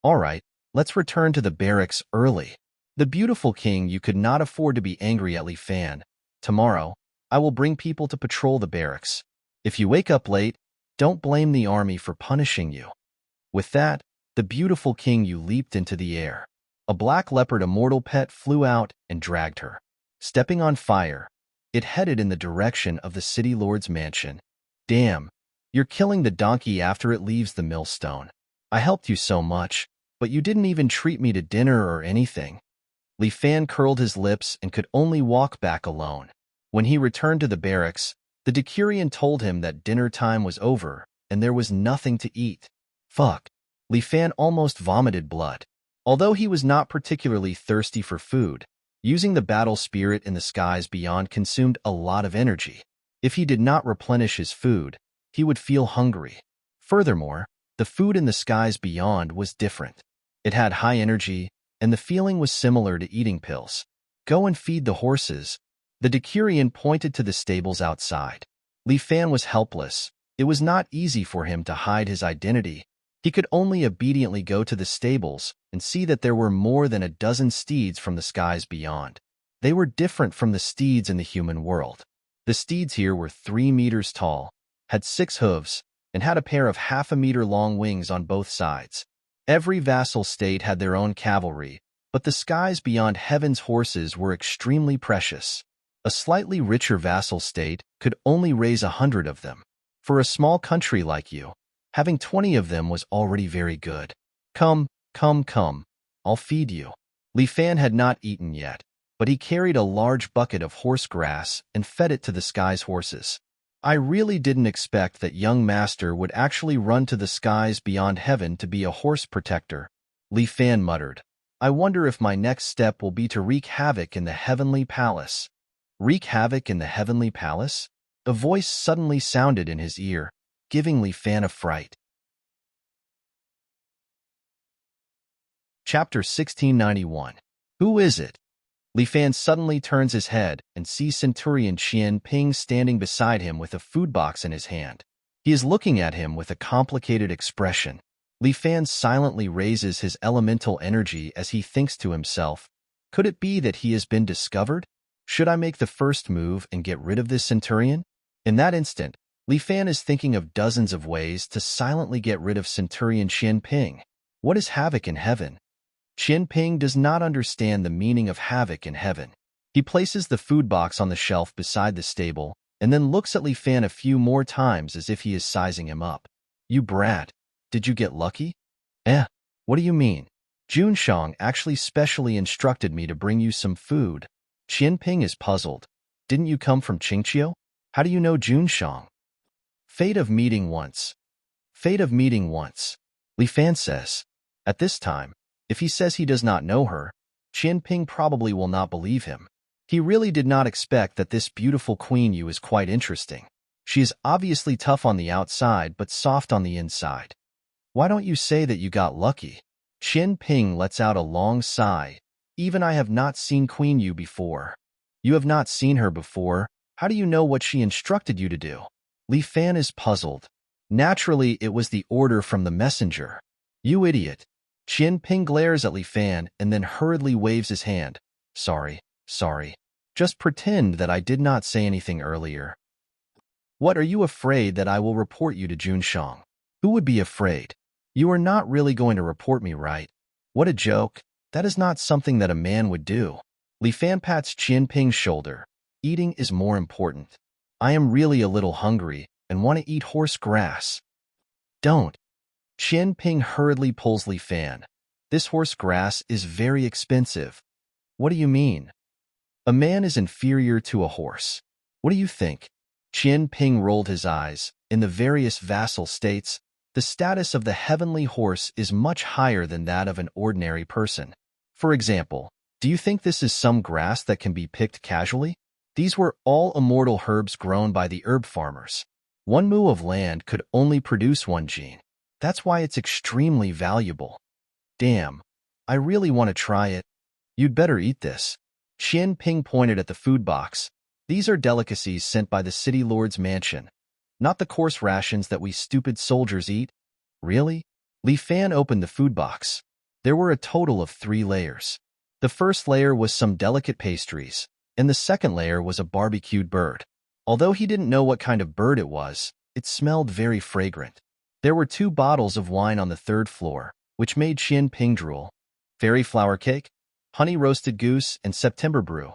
All right, let's return to the barracks early. The beautiful King Yu could not afford to be angry at Li Fan. Tomorrow, I will bring people to patrol the barracks. If you wake up late, don't blame the army for punishing you. With that, the beautiful King Yu leaped into the air. A black leopard immortal pet flew out and dragged her. Stepping on fire, it headed in the direction of the city lord's mansion. Damn, you're killing the donkey after it leaves the millstone. I helped you so much, but you didn't even treat me to dinner or anything. Li Fan curled his lips and could only walk back alone. When he returned to the barracks, the decurion told him that dinner time was over and there was nothing to eat. Fuck. Li Fan almost vomited blood. Although he was not particularly thirsty for food, using the battle spirit in the skies beyond consumed a lot of energy. If he did not replenish his food, he would feel hungry. Furthermore, the food in the skies beyond was different. It had high energy, and the feeling was similar to eating pills. Go and feed the horses. The decurion pointed to the stables outside. Li Fan was helpless. It was not easy for him to hide his identity. He could only obediently go to the stables and see that there were more than a dozen steeds from the skies beyond. They were different from the steeds in the human world. The steeds here were 3 meters tall, had 6 hooves, and had a pair of 1/2 meter long wings on both sides. Every vassal state had their own cavalry, but the skies beyond heaven's horses were extremely precious. A slightly richer vassal state could only raise 100 of them. For a small country like you, having 20 of them was already very good. Come, I'll feed you. Li Fan had not eaten yet. but he carried a large bucket of horse grass and fed it to the sky's horses. I really didn't expect that young master would actually run to the skies beyond heaven to be a horse protector, Li Fan muttered. I wonder if my next step will be to wreak havoc in the heavenly palace. Wreak havoc in the heavenly palace? A voice suddenly sounded in his ear, giving Li Fan a fright. Chapter 1691. Who is it? Li Fan suddenly turns his head and sees Centurion Qian Ping standing beside him with a food box in his hand. He is looking at him with a complicated expression. Li Fan silently raises his elemental energy as he thinks to himself, could it be that he has been discovered? Should I make the first move and get rid of this Centurion? In that instant, Li Fan is thinking of dozens of ways to silently get rid of Centurion Qian Ping. What is havoc in heaven? Qian Ping does not understand the meaning of havoc in heaven. He places the food box on the shelf beside the stable and then looks at Li Fan a few more times as if he is sizing him up. You brat, did you get lucky? What do you mean? Junshang actually specially instructed me to bring you some food. Qian Ping is puzzled. Didn't you come from Qingqiu? How do you know Junshang? Fate of meeting once. Fate of meeting once, Li Fan says. At this time, if he says he does not know her, Qian Ping probably will not believe him. He really did not expect that this beautiful Queen Yu is quite interesting. She is obviously tough on the outside but soft on the inside. Why don't you say that you got lucky? Qian Ping lets out a long sigh. Even I have not seen Queen Yu before. You have not seen her before. How do you know what she instructed you to do? Li Fan is puzzled. Naturally, it was the order from the messenger. You idiot. Qian Ping glares at Li Fan and then hurriedly waves his hand. Sorry. Just pretend that I did not say anything earlier. What, are you afraid that I will report you to Junshang? Who would be afraid? You are not really going to report me, right? What a joke. That is not something that a man would do. Li Fan pats Qian Ping's shoulder. Eating is more important. I am really a little hungry and want to eat horse grass. Don't. Qian Ping hurriedly pulls Li Fan. This horse grass is very expensive. What do you mean? A man is inferior to a horse. What do you think? Qian Ping rolled his eyes. In the various vassal states, the status of the heavenly horse is much higher than that of an ordinary person. For example, do you think this is some grass that can be picked casually? These were all immortal herbs grown by the herb farmers. 1 mu of land could only produce 1 gene. That's why it's extremely valuable. Damn, I really want to try it. You'd better eat this. Qian Ping pointed at the food box. These are delicacies sent by the city lord's mansion. Not the coarse rations that we stupid soldiers eat. Really? Li Fan opened the food box. There were a total of 3 layers. The first layer was some delicate pastries, and the second layer was a barbecued bird. Although he didn't know what kind of bird it was, it smelled very fragrant. There were 2 bottles of wine on the 3rd floor, which made Qian Ping drool. Fairy flower cake, honey roasted goose, and September brew.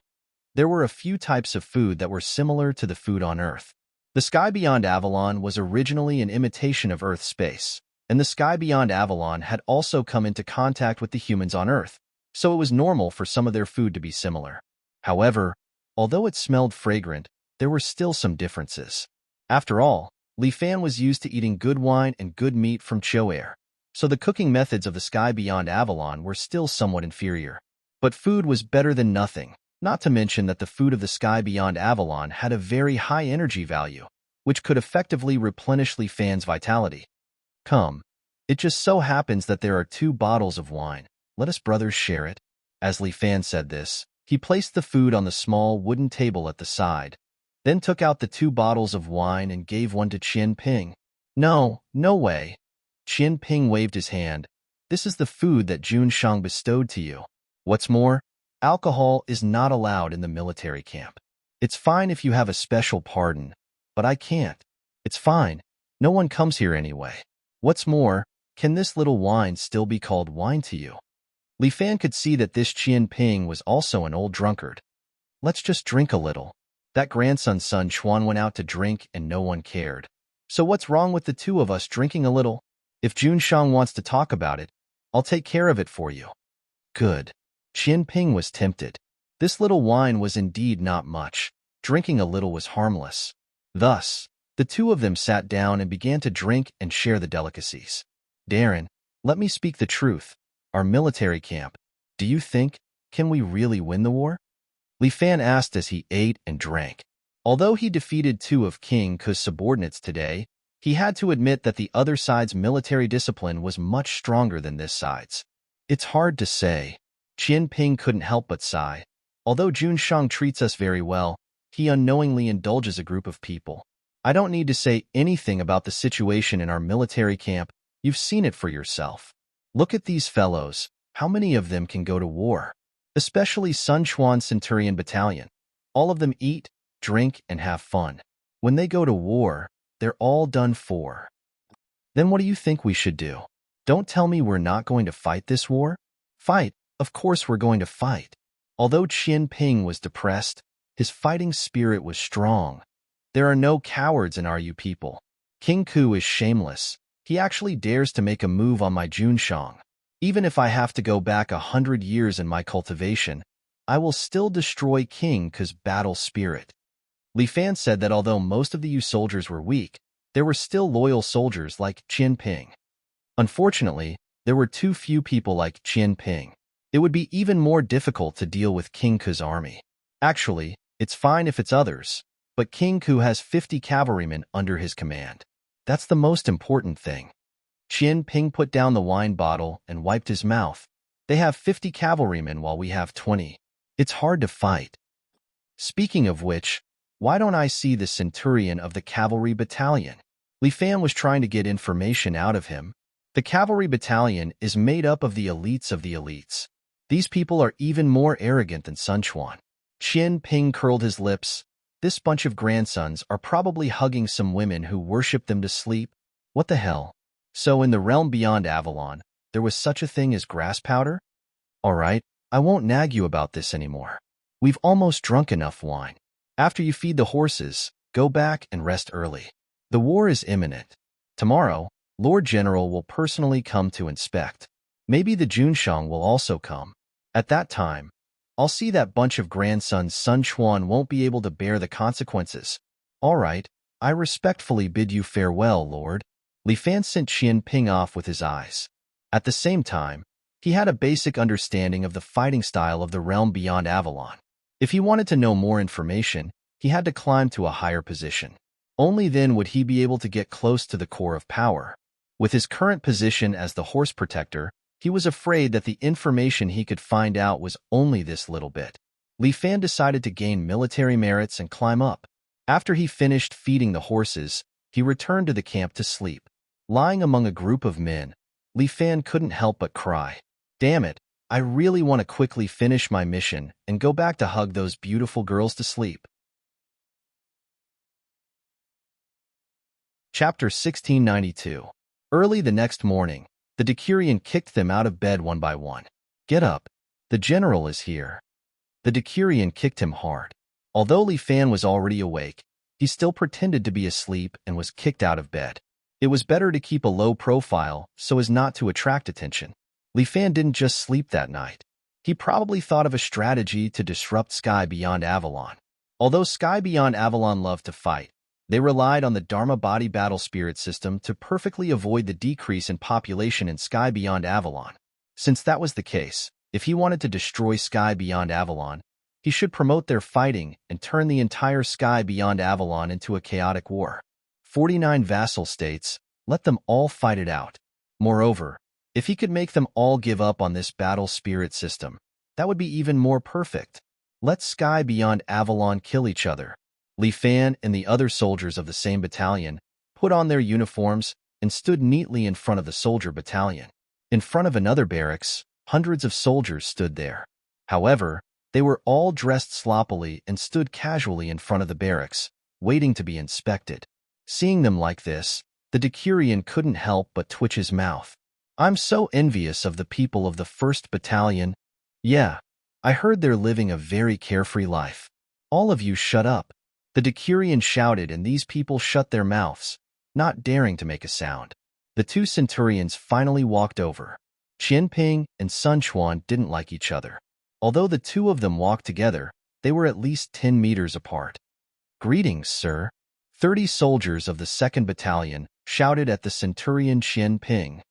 There were a few types of food that were similar to the food on Earth. The sky beyond Avalon was originally an imitation of Earth's space, and the sky beyond Avalon had also come into contact with the humans on Earth, so it was normal for some of their food to be similar. However, although it smelled fragrant, there were still some differences. After all, Li Fan was used to eating good wine and good meat from Choair, so the cooking methods of the sky beyond Avalon were still somewhat inferior. But food was better than nothing, not to mention that the food of the sky beyond Avalon had a very high energy value, which could effectively replenish Li Fan's vitality. Come, it just so happens that there are 2 bottles of wine. Let us brothers share it. As Li Fan said this, he placed the food on the small wooden table at the side, then took out the 2 bottles of wine and gave one to Qian Ping. No way. Qian Ping waved his hand. This is the food that Junshang bestowed to you. What's more, alcohol is not allowed in the military camp. It's fine if you have a special pardon, but I can't. It's fine. No one comes here anyway. What's more, can this little wine still be called wine to you? Li Fan could see that this Qian Ping was also an old drunkard. Let's just drink a little. That grandson's son Chuan went out to drink and no one cared. So what's wrong with the 2 of us drinking a little? If Junshang wants to talk about it, I'll take care of it for you. Good. Qian Ping was tempted. This little wine was indeed not much. Drinking a little was harmless. Thus, the two of them sat down and began to drink and share the delicacies. Darren, let me speak the truth. Our military camp, do you think, can we really win the war? Li Fan asked as he ate and drank. Although he defeated two of King Ku's subordinates today, he had to admit that the other side's military discipline was much stronger than this side's. It's hard to say. Qian Ping couldn't help but sigh. Although Jun Shang treats us very well, he unknowingly indulges a group of people. I don't need to say anything about the situation in our military camp. You've seen it for yourself. Look at these fellows. How many of them can go to war? Especially Sun Quan Centurion Battalion. All of them eat, drink, and have fun. When they go to war, they're all done for. Then what do you think we should do? Don't tell me we're not going to fight this war? Fight? Of course we're going to fight. Although Qian Ping was depressed, his fighting spirit was strong. There are no cowards in RU people. King Ku is shameless. He actually dares to make a move on my Junshang. Even if I have to go back 100 years in my cultivation, I will still destroy King Ku's battle spirit. Li Fan said that although most of the Yu soldiers were weak, there were still loyal soldiers like Qian Ping. Unfortunately, there were too few people like Qian Ping. It would be even more difficult to deal with King Ku's army. Actually, it's fine if it's others, but King Ku has 50 cavalrymen under his command. That's the most important thing. Qian Ping put down the wine bottle and wiped his mouth. They have 50 cavalrymen while we have 20. It's hard to fight. Speaking of which, why don't I see the centurion of the cavalry battalion? Li Fan was trying to get information out of him. The cavalry battalion is made up of the elites of the elites. These people are even more arrogant than Sun Quan. Qian Ping curled his lips. This bunch of grandsons are probably hugging some women who worship them to sleep. What the hell? So in the realm beyond Avalon, there was such a thing as grass powder? All right, I won't nag you about this anymore. We've almost drunk enough wine. After you feed the horses, go back and rest early. The war is imminent. Tomorrow, Lord General will personally come to inspect. Maybe the Junshang will also come. At that time, I'll see that bunch of grandsons Sun Quan won't be able to bear the consequences. All right, I respectfully bid you farewell, Lord. Li Fan sent Qian Ping off with his eyes. At the same time, he had a basic understanding of the fighting style of the realm beyond Avalon. If he wanted to know more information, he had to climb to a higher position. Only then would he be able to get close to the core of power. With his current position as the horse protector, he was afraid that the information he could find out was only this little bit. Li Fan decided to gain military merits and climb up. After he finished feeding the horses, he returned to the camp to sleep. Lying among a group of men, Li Fan couldn't help but cry. Damn it, I really want to quickly finish my mission and go back to hug those beautiful girls to sleep. Chapter 1692. Early the next morning, the Decurion kicked them out of bed one by one. Get up. The general is here. The Decurion kicked him hard. Although Li Fan was already awake, he still pretended to be asleep and was kicked out of bed. It was better to keep a low profile so as not to attract attention. Li Fan didn't just sleep that night. He probably thought of a strategy to disrupt Sky Beyond Avalon. Although Sky Beyond Avalon loved to fight, they relied on the Dharma Body Battle Spirit system to perfectly avoid the decrease in population in Sky Beyond Avalon. Since that was the case, if he wanted to destroy Sky Beyond Avalon, he should promote their fighting and turn the entire Sky Beyond Avalon into a chaotic war. 49 vassal states, let them all fight it out. Moreover, if he could make them all give up on this battle spirit system, that would be even more perfect. Let Sky Beyond Avalon kill each other. Li Fan and the other soldiers of the same battalion put on their uniforms and stood neatly in front of the soldier battalion. In front of another barracks, hundreds of soldiers stood there. However, they were all dressed sloppily and stood casually in front of the barracks, waiting to be inspected. Seeing them like this, the Decurion couldn't help but twitch his mouth. I'm so envious of the people of the 1st Battalion. Yeah, I heard they're living a very carefree life. All of you shut up. The Decurion shouted and these people shut their mouths, not daring to make a sound. The two centurions finally walked over. Qian Ping and Sun Quan didn't like each other. Although the two of them walked together, they were at least 10 meters apart. "Greetings, sir." 30 soldiers of the 2nd Battalion shouted at the Centurion Xian Ping.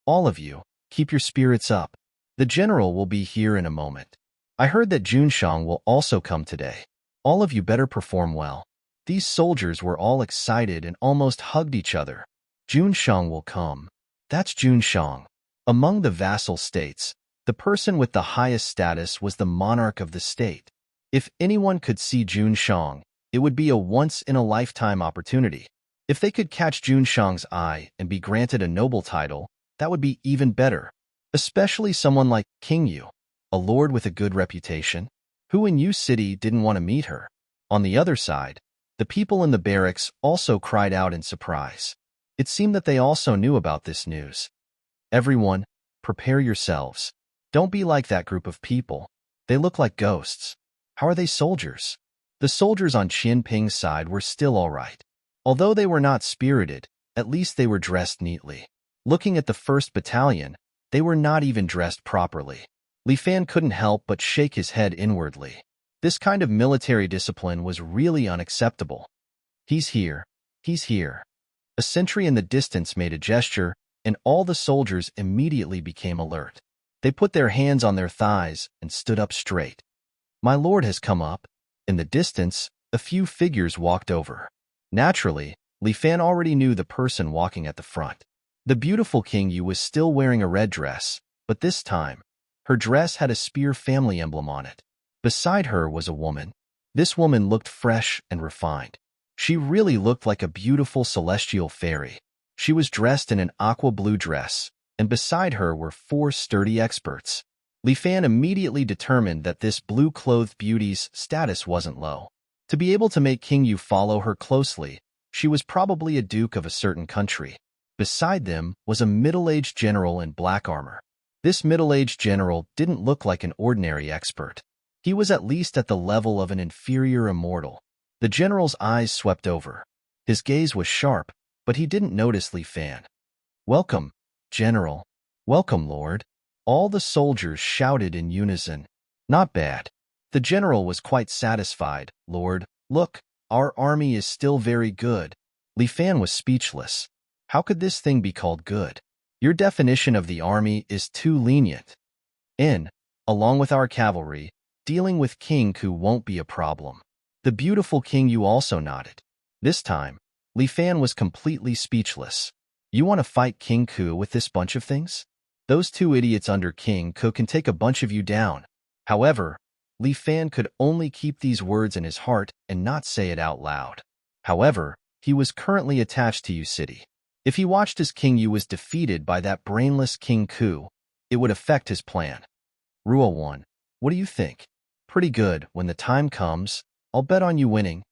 All of you, keep your spirits up. The general will be here in a moment. I heard that Junshang will also come today. All of you better perform well." These soldiers were all excited and almost hugged each other. Junshang will come. That's Junshang. Among the vassal states, the person with the highest status was the monarch of the state. If anyone could see Junshang, it would be a once-in-a-lifetime opportunity. If they could catch Junshang's eye and be granted a noble title, that would be even better. Especially someone like King Yu, a lord with a good reputation. Who in Yu City didn't want to meet her? On the other side, the people in the barracks also cried out in surprise. It seemed that they also knew about this news. "Everyone, prepare yourselves. Don't be like that group of people. They look like ghosts." "How are they soldiers?" The soldiers on Qian Ping's side were still all right. Although they were not spirited, at least they were dressed neatly. Looking at the 1st Battalion, they were not even dressed properly. Li Fan couldn't help but shake his head inwardly. This kind of military discipline was really unacceptable. "He's here. He's here." A sentry in the distance made a gesture, and all the soldiers immediately became alert. They put their hands on their thighs and stood up straight. "My lord has come up." In the distance, a few figures walked over. Naturally, Li Fan already knew the person walking at the front. The beautiful King Yu was still wearing a red dress, but this time, her dress had a spear family emblem on it. Beside her was a woman. This woman looked fresh and refined. She really looked like a beautiful celestial fairy. She was dressed in an aqua blue dress, and beside her were 4 sturdy experts. Li Fan immediately determined that this blue-clothed beauty's status wasn't low. To be able to make King Yu follow her closely, she was probably a duke of a certain country. Beside them was a middle-aged general in black armor. This middle-aged general didn't look like an ordinary expert. He was at least at the level of an inferior immortal. The general's eyes swept over. His gaze was sharp, but he didn't notice Li Fan. "Welcome, General." "Welcome, Lord." All the soldiers shouted in unison. "Not bad." The general was quite satisfied. "Lord, look, our army is still very good." Li Fan was speechless. How could this thing be called good? Your definition of the army is too lenient. Along with our cavalry, dealing with King Ku won't be a problem. The beautiful King Yu also nodded. This time, Li Fan was completely speechless. "You want to fight King Ku with this bunch of things? Those 2 idiots under King Ku can take a bunch of you down." However, Li Fan could only keep these words in his heart and not say it out loud. However, he was currently attached to Yu City. If he watched as King Yu was defeated by that brainless King Ku, it would affect his plan. "Ruo 1, what do you think?" "Pretty good. When the time comes, I'll bet on you winning."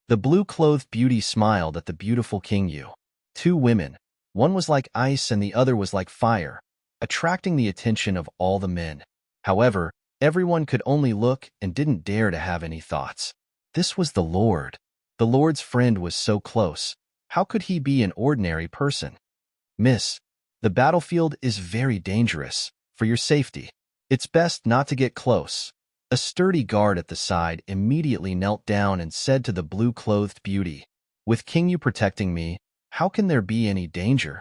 The blue-clothed beauty smiled at the beautiful King Yu. 2 women, one was like ice and the other was like fire, attracting the attention of all the men. However, everyone could only look and didn't dare to have any thoughts. This was the Lord. The Lord's friend was so close. How could he be an ordinary person? "Miss, the battlefield is very dangerous. For your safety, it's best not to get close." A sturdy guard at the side immediately knelt down and said to the blue-clothed beauty, "With King Yu protecting me, how can there be any danger?"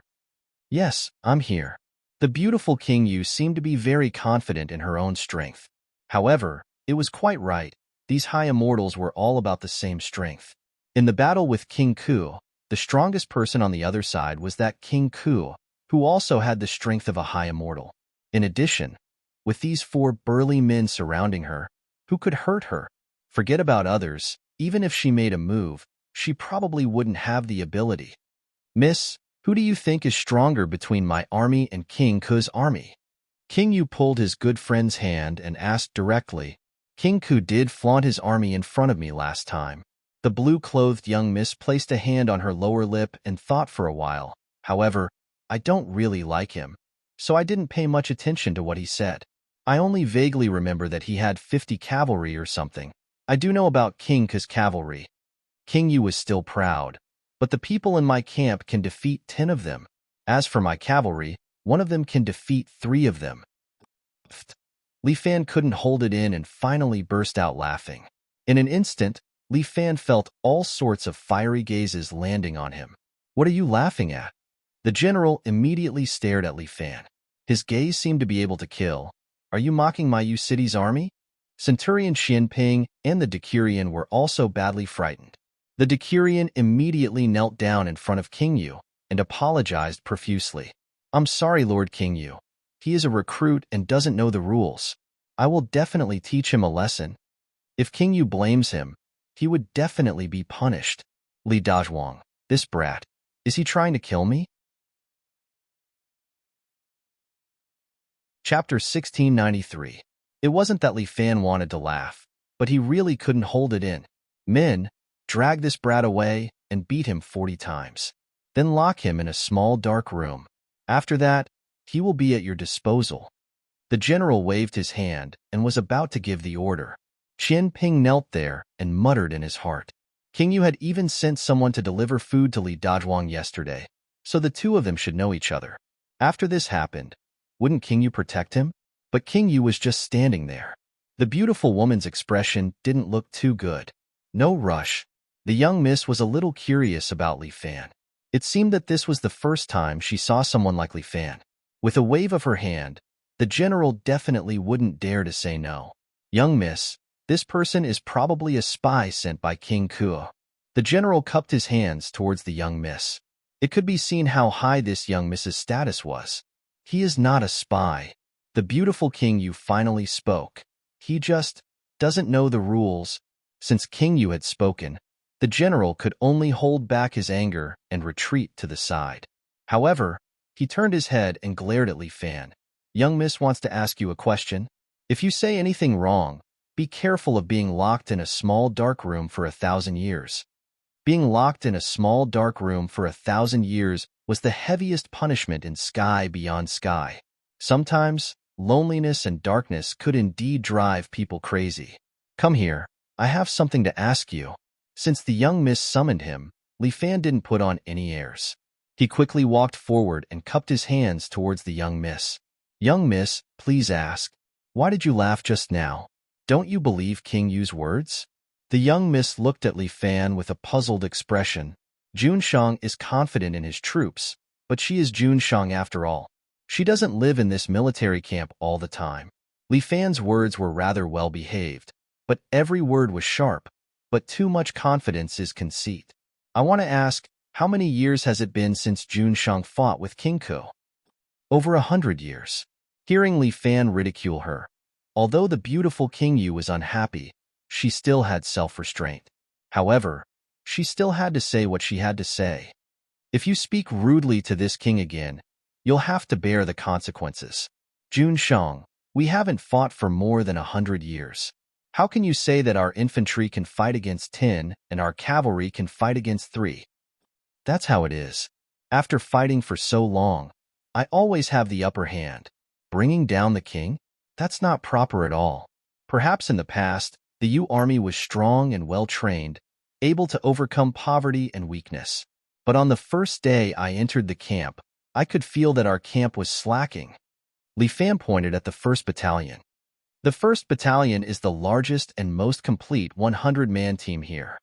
"Yes, I'm here." The beautiful King Yu seemed to be very confident in her own strength. However, it was quite right. These high immortals were all about the same strength. In the battle with King Ku, the strongest person on the other side was that King Ku, who also had the strength of a high immortal. In addition, with these 4 burly men surrounding her, who could hurt her? Forget about others, even if she made a move, she probably wouldn't have the ability. "Miss, who do you think is stronger between my army and King Ku's army?" King Yu pulled his good friend's hand and asked directly. "King Ku did flaunt his army in front of me last time." The blue-clothed young miss placed a hand on her lower lip and thought for a while. "However, I don't really like him, so I didn't pay much attention to what he said. I only vaguely remember that he had 50 cavalry or something. I do know about King Ku's cavalry." King Yu was still proud. "But the people in my camp can defeat 10 of them. As for my cavalry, one of them can defeat 3 of them." Li Fan couldn't hold it in and finally burst out laughing. In an instant, Li Fan felt all sorts of fiery gazes landing on him. "What are you laughing at?" The general immediately stared at Li Fan. His gaze seemed to be able to kill. "Are you mocking my city's army?" Centurion Xian Ping and the decurion were also badly frightened. The decurion immediately knelt down in front of King Yu and apologized profusely. "I'm sorry, Lord King Yu. He is a recruit and doesn't know the rules. I will definitely teach him a lesson." If King Yu blames him, he would definitely be punished. Li Dazhuang, this brat, is he trying to kill me? Chapter 1693. It wasn't that Li Fan wanted to laugh, but he really couldn't hold it in. "Men, drag this brat away and beat him 40 times. Then lock him in a small dark room. After that, he will be at your disposal." The general waved his hand and was about to give the order. Qian Ping knelt there and muttered in his heart. King Yu had even sent someone to deliver food to Li Dazhuang yesterday, so the two of them should know each other. After this happened, wouldn't King Yu protect him? But King Yu was just standing there. The beautiful woman's expression didn't look too good. No rush. The young miss was a little curious about Li Fan. It seemed that this was the first time she saw someone like Li Fan. With a wave of her hand, the general definitely wouldn't dare to say no. "Young miss, this person is probably a spy sent by King Kuo." The general cupped his hands towards the young miss. It could be seen how high this young miss's status was. "He is not a spy." The beautiful King Yu finally spoke. "He just doesn't know the rules." Since King Yu had spoken, the general could only hold back his anger and retreat to the side. However, he turned his head and glared at Li Fan. "Young miss wants to ask you a question. If you say anything wrong, be careful of being locked in a small dark room for 1,000 years. Being locked in a small dark room for 1,000 years was the heaviest punishment in Sky Beyond Sky. Sometimes, loneliness and darkness could indeed drive people crazy. "Come here, I have something to ask you." Since the young miss summoned him, Li Fan didn't put on any airs. He quickly walked forward and cupped his hands towards the young miss. "Young miss, please ask. Why did you laugh just now? Don't you believe King Yu's words?" The young miss looked at Li Fan with a puzzled expression. Jun Shang is confident in his troops, but she is Jun Shang after all. She doesn't live in this military camp all the time. Li Fan's words were rather well behaved, but every word was sharp. But too much confidence is conceit. "I want to ask, how many years has it been since Jun Shang fought with King Ko?" "Over 100 years. Hearing Li Fan ridicule her, although the beautiful King Yu was unhappy, she still had self-restraint. However, she still had to say what she had to say. "If you speak rudely to this king again, you'll have to bear the consequences. Jun Shang, we haven't fought for more than 100 years. How can you say that our infantry can fight against 10 and our cavalry can fight against 3? That's how it is. After fighting for so long, I always have the upper hand. Bringing down the king? That's not proper at all. Perhaps in the past, the Yu army was strong and well-trained, able to overcome poverty and weakness. But on the first day I entered the camp, I could feel that our camp was slacking." Li Fan pointed at the 1st Battalion. The 1st Battalion is the largest and most complete 100-man team here.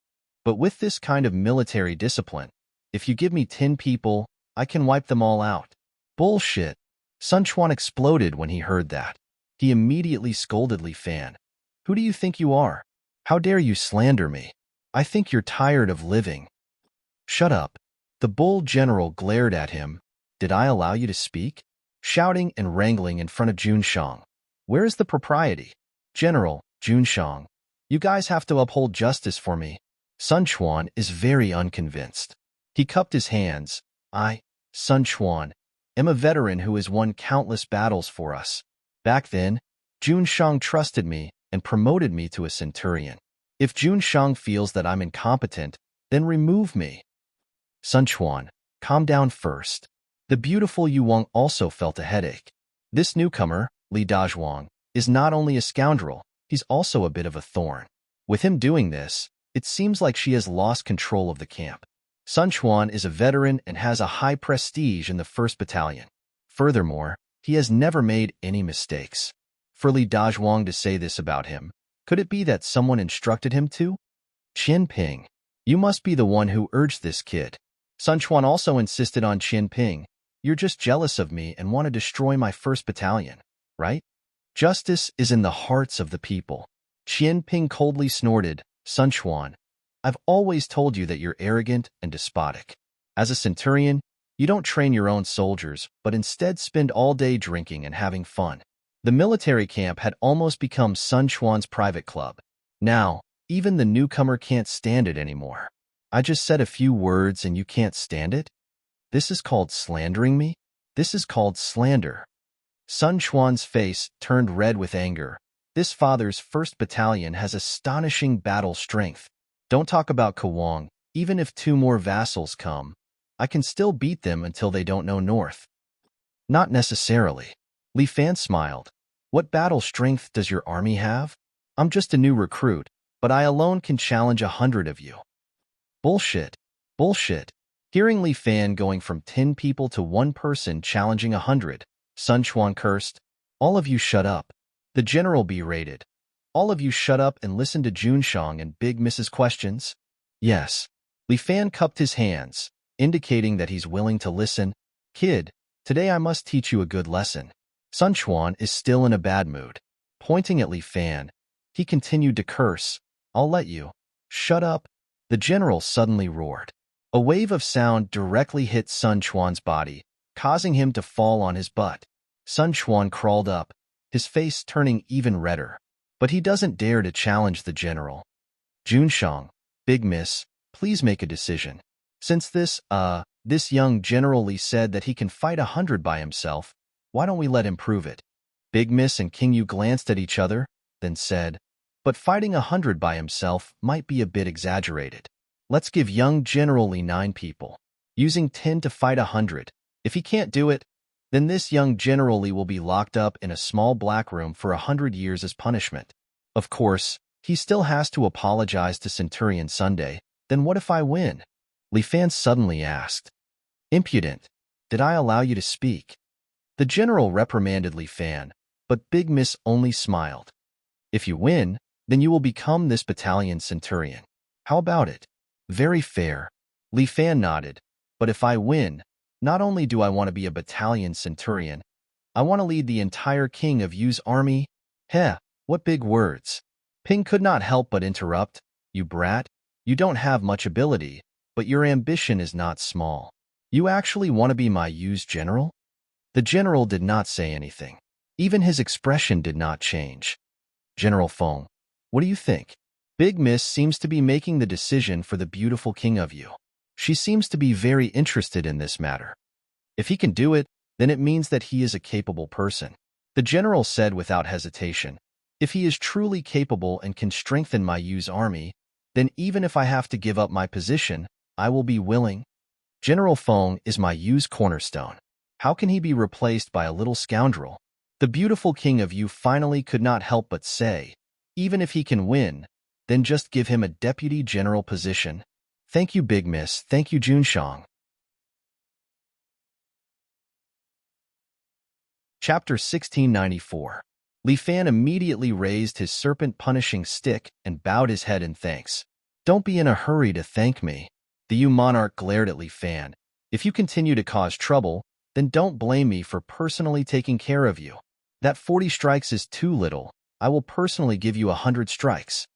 But with this kind of military discipline, if you give me 10 people, I can wipe them all out. "Bullshit." Sun Quan exploded when he heard that. He immediately scolded Li Fan. "Who do you think you are? How dare you slander me? I think you're tired of living." "Shut up." The bull general glared at him. "Did I allow you to speak?" Shouting and wrangling in front of Jun Shang. Where is the propriety? "General, Jun Shang, you guys have to uphold justice for me." Sun Quan is very unconvinced. He cupped his hands. "I, Sun Quan, am a veteran who has won countless battles for us. Back then, Jun Shang trusted me and promoted me to a centurion. If Jun Shang feels that I'm incompetent, then remove me." "Sun Quan, calm down first." The beautiful Yu Wang also felt a headache. This newcomer, Li Dazhuang, is not only a scoundrel, he's also a bit of a thorn. With him doing this, it seems like she has lost control of the camp. Sun Quan is a veteran and has a high prestige in the 1st Battalion. Furthermore, he has never made any mistakes. for Li Dazhuang to say this about him? Could it be that someone instructed him to? Qin Ping, you must be the one who urged this kid. Sun Quan also insisted on Qin Ping. You're just jealous of me and want to destroy my first battalion, right? Justice is in the hearts of the people. Qin Ping coldly snorted, Sun Quan, I've always told you that you're arrogant and despotic. As a centurion, you don't train your own soldiers, but instead spend all day drinking and having fun. The military camp had almost become Sun Quan's private club. Now, even the newcomer can't stand it anymore. I just said a few words and you can't stand it? This is called slandering me? This is called slander. Sun Quan's face turned red with anger. This father's 1st Battalion has astonishing battle strength. Don't talk about Kawang. Even if 2 more vassals come, I can still beat them until they don't know north. Not necessarily. Li Fan smiled. What battle strength does your army have? I'm just a new recruit, but I alone can challenge 100 of you. Bullshit. Bullshit. Hearing Li Fan going from 10 people to 1 person challenging 100, Sun Quan cursed, all of you shut up. The general berated. All of you shut up and listen to Junshang and Big Miss's questions? Yes. Li Fan cupped his hands, indicating that he's willing to listen. Kid, today I must teach you a good lesson. Sun Quan is still in a bad mood. Pointing at Li Fan, he continued to curse. I'll let you. Shut up. The general suddenly roared. A wave of sound directly hit Sun Quan's body, causing him to fall on his butt. Sun Quan crawled up, his face turning even redder. But he doesn't dare to challenge the general. Junshang, Big Miss, please make a decision. Since this young General Li said that he can fight 100 by himself, why don't we let him prove it? Big Miss and King Yu glanced at each other, then said, but fighting 100 by himself might be a bit exaggerated. Let's give young General Li 9 people, using 10 to fight 100. If he can't do it, then this young General Li will be locked up in a small black room for 100 years as punishment. Of course, he still has to apologize to Centurion Sunday. Then what if I win? Li Fan suddenly asked. Impudent. Did I allow you to speak? The general reprimanded Li Fan, but Big Miss only smiled. If you win, then you will become this battalion's centurion. How about it? Very fair. Li Fan nodded. But if I win, not only do I want to be a battalion centurion, I want to lead the entire King of Yu's army. Heh, what big words. Ping could not help but interrupt. You brat, you don't have much ability, but your ambition is not small. You actually want to be my Yu's general? The general did not say anything. Even his expression did not change. General Feng, what do you think? Big Miss seems to be making the decision for the beautiful King of Yu. She seems to be very interested in this matter. If he can do it, then it means that he is a capable person. The general said without hesitation, if he is truly capable and can strengthen my Yu's army, then even if I have to give up my position, I will be willing. General Feng is my Yu's cornerstone. How can he be replaced by a little scoundrel? The beautiful King of Yu finally could not help but say, even if he can win, then just give him a deputy general position. Thank you, Big Miss. Thank you, Junshang. Chapter 1694. Li Fan immediately raised his serpent-punishing stick and bowed his head in thanks. Don't be in a hurry to thank me. The Yu monarch glared at Li Fan. If you continue to cause trouble, then don't blame me for personally taking care of you. That 40 strikes is too little. I will personally give you 100 strikes.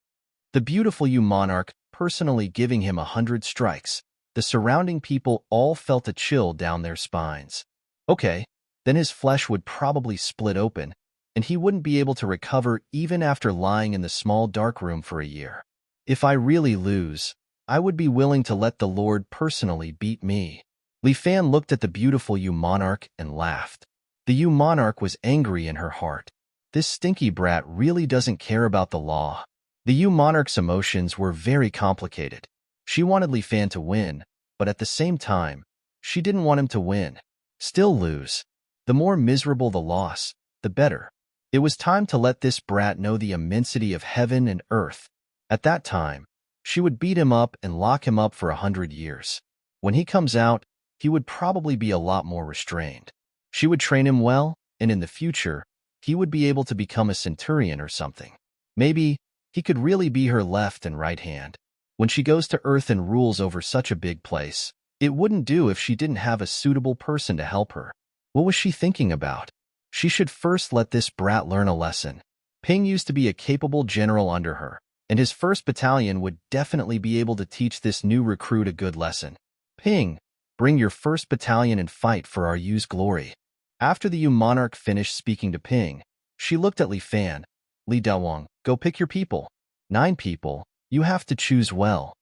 The beautiful Yu monarch personally giving him 100 strikes. The surrounding people all felt a chill down their spines. Okay, then his flesh would probably split open, and he wouldn't be able to recover even after lying in the small dark room for a year. If I really lose, I would be willing to let the Lord personally beat me. Li Fan looked at the beautiful Yu monarch and laughed. The Yu monarch was angry in her heart. This stinky brat really doesn't care about the law. The Yu monarch's emotions were very complicated. She wanted Li Fan to win, but at the same time, she didn't want him to win. Still lose. The more miserable the loss, the better. It was time to let this brat know the immensity of heaven and earth. At that time, she would beat him up and lock him up for 100 years. When he comes out, he would probably be a lot more restrained. She would train him well, and in the future, he would be able to become a centurion or something. Maybe he could really be her left and right hand. When she goes to Earth and rules over such a big place, it wouldn't do if she didn't have a suitable person to help her. What was she thinking about? She should first let this brat learn a lesson. Ping used to be a capable general under her, and his first battalion would definitely be able to teach this new recruit a good lesson. Ping, bring your first battalion and fight for our Yu's glory. After the Yu monarch finished speaking to Ping, she looked at Li Fan. Li Daowang, go pick your people. 9 people, you have to choose well.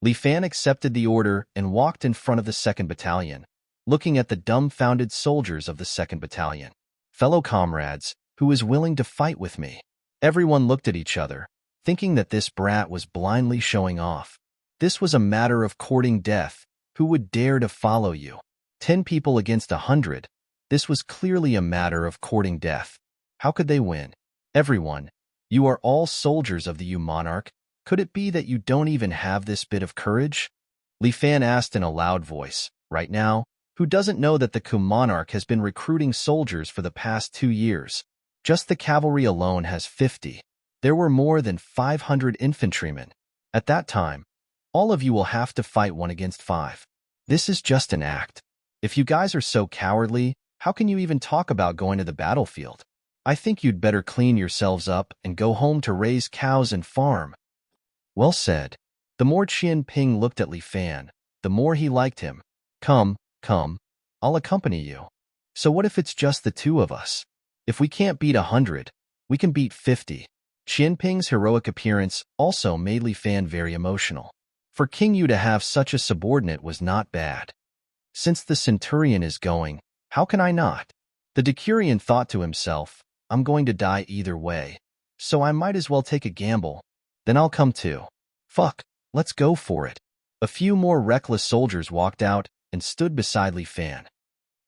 Li Fan accepted the order and walked in front of the 2nd Battalion, looking at the dumbfounded soldiers of the 2nd Battalion. Fellow comrades, who is willing to fight with me? Everyone looked at each other, thinking that this brat was blindly showing off. This was a matter of courting death. Who would dare to follow you? 10 people against 100. This was clearly a matter of courting death. How could they win? Everyone, you are all soldiers of the Yu monarch. Could it be that you don't even have this bit of courage? Li Fan asked in a loud voice. Right now, who doesn't know that the Ku monarch has been recruiting soldiers for the past 2 years? Just the cavalry alone has 50. There were more than 500 infantrymen. At that time, all of you will have to fight 1 against 5. This is just an act. If you guys are so cowardly, how can you even talk about going to the battlefield? I think you'd better clean yourselves up and go home to raise cows and farm. Well said. The more Qian Ping looked at Li Fan, the more he liked him. Come, I'll accompany you. So what if it's just the 2 of us? If we can't beat 100, we can beat 50. Qian Ping's heroic appearance also made Li Fan very emotional. For King Yu to have such a subordinate was not bad. Since the centurion is going, how can I not? The decurion thought to himself, I'm going to die either way, so I might as well take a gamble. Then I'll come too. Fuck, let's go for it. A few more reckless soldiers walked out and stood beside Li Fan.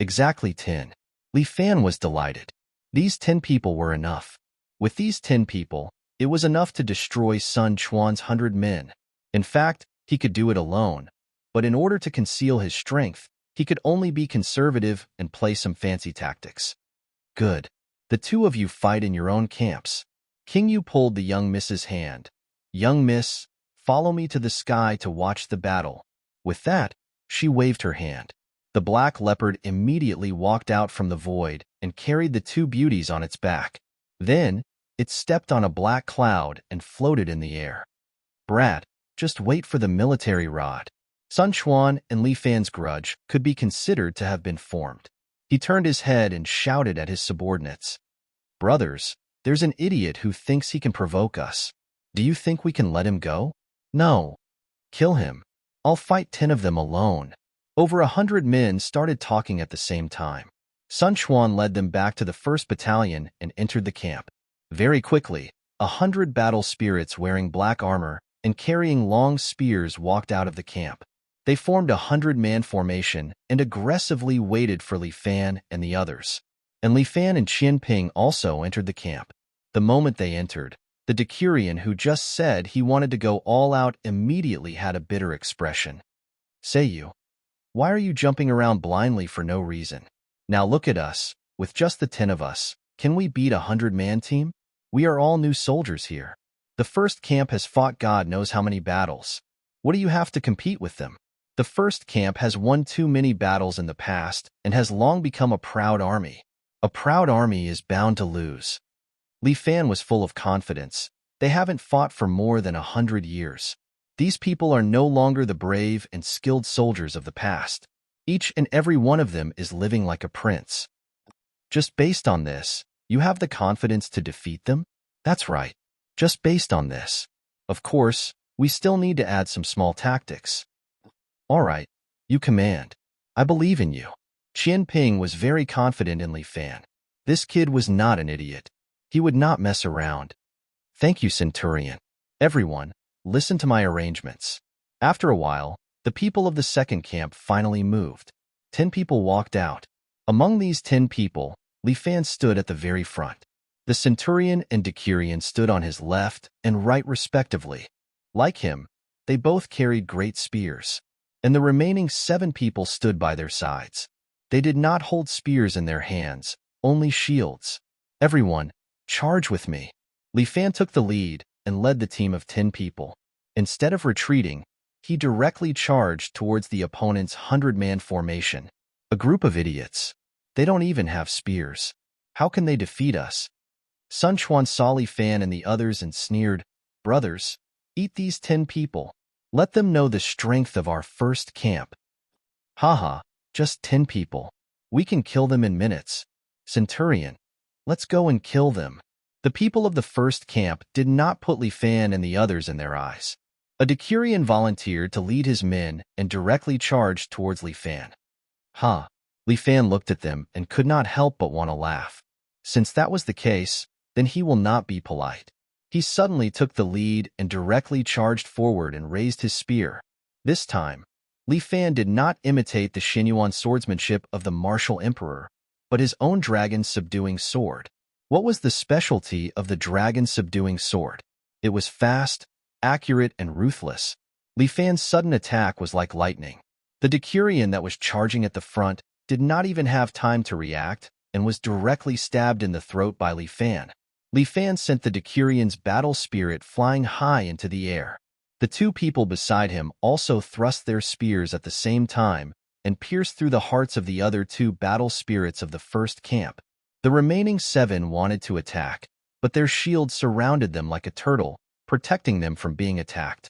Exactly 10. Li Fan was delighted. These 10 people were enough. With these 10 people, it was enough to destroy Sun Quan's 100 men. In fact, he could do it alone, but in order to conceal his strength, he could only be conservative and play some fancy tactics. Good. The 2 of you fight in your own camps. King Yu pulled the young miss's hand. Young miss, follow me to the sky to watch the battle. With that, she waved her hand. The black leopard immediately walked out from the void and carried the 2 beauties on its back. Then, it stepped on a black cloud and floated in the air. Brat, just wait for the military rod. Sun Quan and Li Fan's grudge could be considered to have been formed. He turned his head and shouted at his subordinates. Brothers, there's an idiot who thinks he can provoke us. Do you think we can let him go? No. Kill him. I'll fight 10 of them alone. Over 100 men started talking at the same time. Sun Quan led them back to the 1st Battalion and entered the camp. Very quickly, 100 battle spirits wearing black armor and carrying long spears walked out of the camp. They formed a 100-man formation and aggressively waited for Li Fan and the others. And Li Fan and Qian Ping also entered the camp. The moment they entered, the decurion who just said he wanted to go all out immediately had a bitter expression. Say you, why are you jumping around blindly for no reason? Now look at us, with just the 10 of us, can we beat a 100-man team? We are all new soldiers here. The 1st camp has fought God knows how many battles. What do you have to compete with them? The 1st camp has won too many battles in the past and has long become a proud army. A proud army is bound to lose. Li Fan was full of confidence. They haven't fought for more than 100 years. These people are no longer the brave and skilled soldiers of the past. Each and every one of them is living like a prince. Just based on this, you have the confidence to defeat them? That's right. Just based on this. Of course, we still need to add some small tactics. All right, you command. I believe in you. Qian Ping was very confident in Li Fan. This kid was not an idiot. He would not mess around. Thank you, Centurion. Everyone, listen to my arrangements. After a while, the people of the 2nd camp finally moved. 10 people walked out. Among these 10 people, Li Fan stood at the very front. The Centurion and Decurion stood on his left and right respectively. Like him, they both carried great spears. And the remaining 7 people stood by their sides. They did not hold spears in their hands, only shields. Everyone, charge with me. Li Fan took the lead and led the team of 10 people. Instead of retreating, he directly charged towards the opponent's 100-man formation. A group of idiots. They don't even have spears. How can they defeat us? Sun Quan saw Li Fan and the others and sneered, "Brothers, eat these 10 people. Let them know the strength of our first camp." Haha, just 10 people. We can kill them in minutes. Centurion, let's go and kill them. The people of the first camp did not put Li Fan and the others in their eyes. A Decurion volunteered to lead his men and directly charged towards Li Fan. Li Fan looked at them and could not help but want to laugh. Since that was the case, then he will not be polite. He suddenly took the lead and directly charged forward and raised his spear. This time, Li Fan did not imitate the Xinyuan swordsmanship of the martial emperor, but his own dragon-subduing sword. What was the specialty of the dragon-subduing sword? It was fast, accurate, and ruthless. Li Fan's sudden attack was like lightning. The Decurion that was charging at the front did not even have time to react and was directly stabbed in the throat by Li Fan. Li Fan sent the Decurion's battle spirit flying high into the air. The 2 people beside him also thrust their spears at the same time and pierced through the hearts of the other 2 battle spirits of the first camp. The remaining 7 wanted to attack, but their shields surrounded them like a turtle, protecting them from being attacked.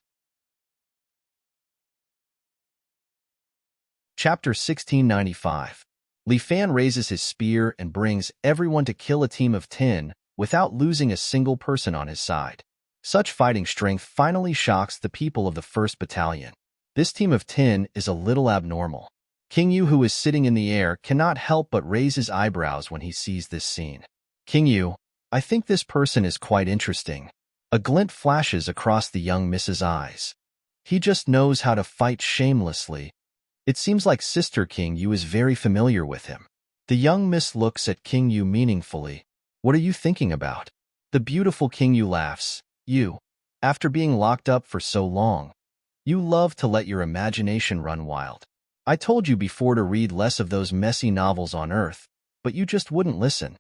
Chapter 1695. Li Fan raises his spear and brings everyone to kill a team of 10 without losing a single person on his side. Such fighting strength finally shocks the people of the 1st Battalion. This team of 10 is a little abnormal. King Yu, who is sitting in the air, cannot help but raise his eyebrows when he sees this scene. King Yu, I think this person is quite interesting. A glint flashes across the young Miss's eyes. He just knows how to fight shamelessly. It seems like Sister King Yu is very familiar with him. The young Miss looks at King Yu meaningfully. What are you thinking about? The beautiful King Yu laughs. You, after being locked up for so long, you love to let your imagination run wild. I told you before to read less of those messy novels on Earth, but you just wouldn't listen.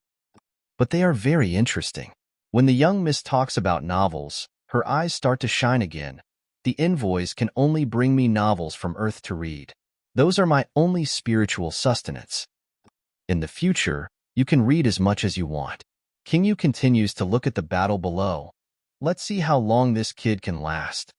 But they are very interesting. When the young Miss talks about novels, her eyes start to shine again. The envoys can only bring me novels from Earth to read. Those are my only spiritual sustenance. In the future, you can read as much as you want. King Yu continues to look at the battle below. Let's see how long this kid can last.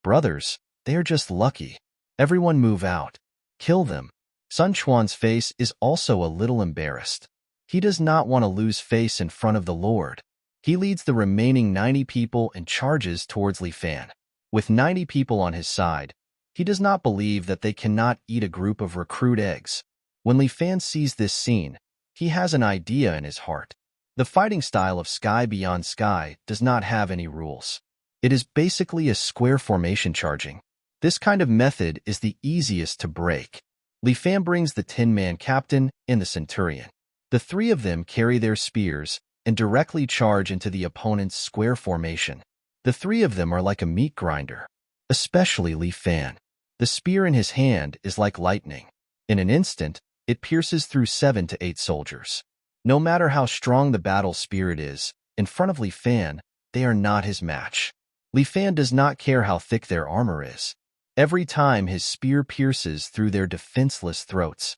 Brothers, they are just lucky. Everyone move out. Kill them. Sun Quan's face is also a little embarrassed. He does not want to lose face in front of the Lord. He leads the remaining 90 people and charges towards Li Fan. With 90 people on his side, he does not believe that they cannot eat a group of recruit eggs. When Li Fan sees this scene, he has an idea in his heart. The fighting style of Sky Beyond Sky does not have any rules. It is basically a square formation charging. This kind of method is the easiest to break. Li Fan brings the 10-man captain and the centurion. The 3 of them carry their spears and directly charge into the opponent's square formation. The 3 of them are like a meat grinder, especially Li Fan. The spear in his hand is like lightning. In an instant, it pierces through 7 to 8 soldiers. No matter how strong the battle spirit is, in front of Li Fan, they are not his match. Li Fan does not care how thick their armor is. Every time his spear pierces through their defenseless throats.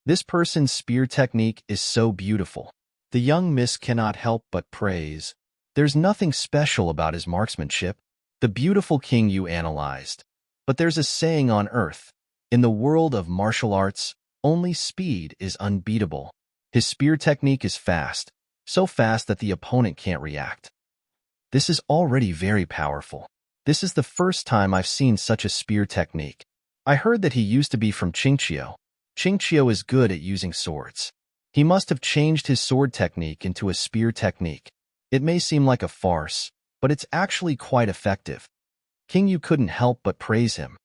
This person's spear technique is so beautiful. The young Miss cannot help but praise. There's nothing special about his marksmanship. The beautiful King Yu analyzed. But there's a saying on Earth. In the world of martial arts, only speed is unbeatable. His spear technique is fast, so fast that the opponent can't react. This is already very powerful. This is the first time I've seen such a spear technique. I heard that he used to be from Qingqiu. Qingqiu is good at using swords. He must have changed his sword technique into a spear technique. It may seem like a farce, but it's actually quite effective. King Yu couldn't help but praise him.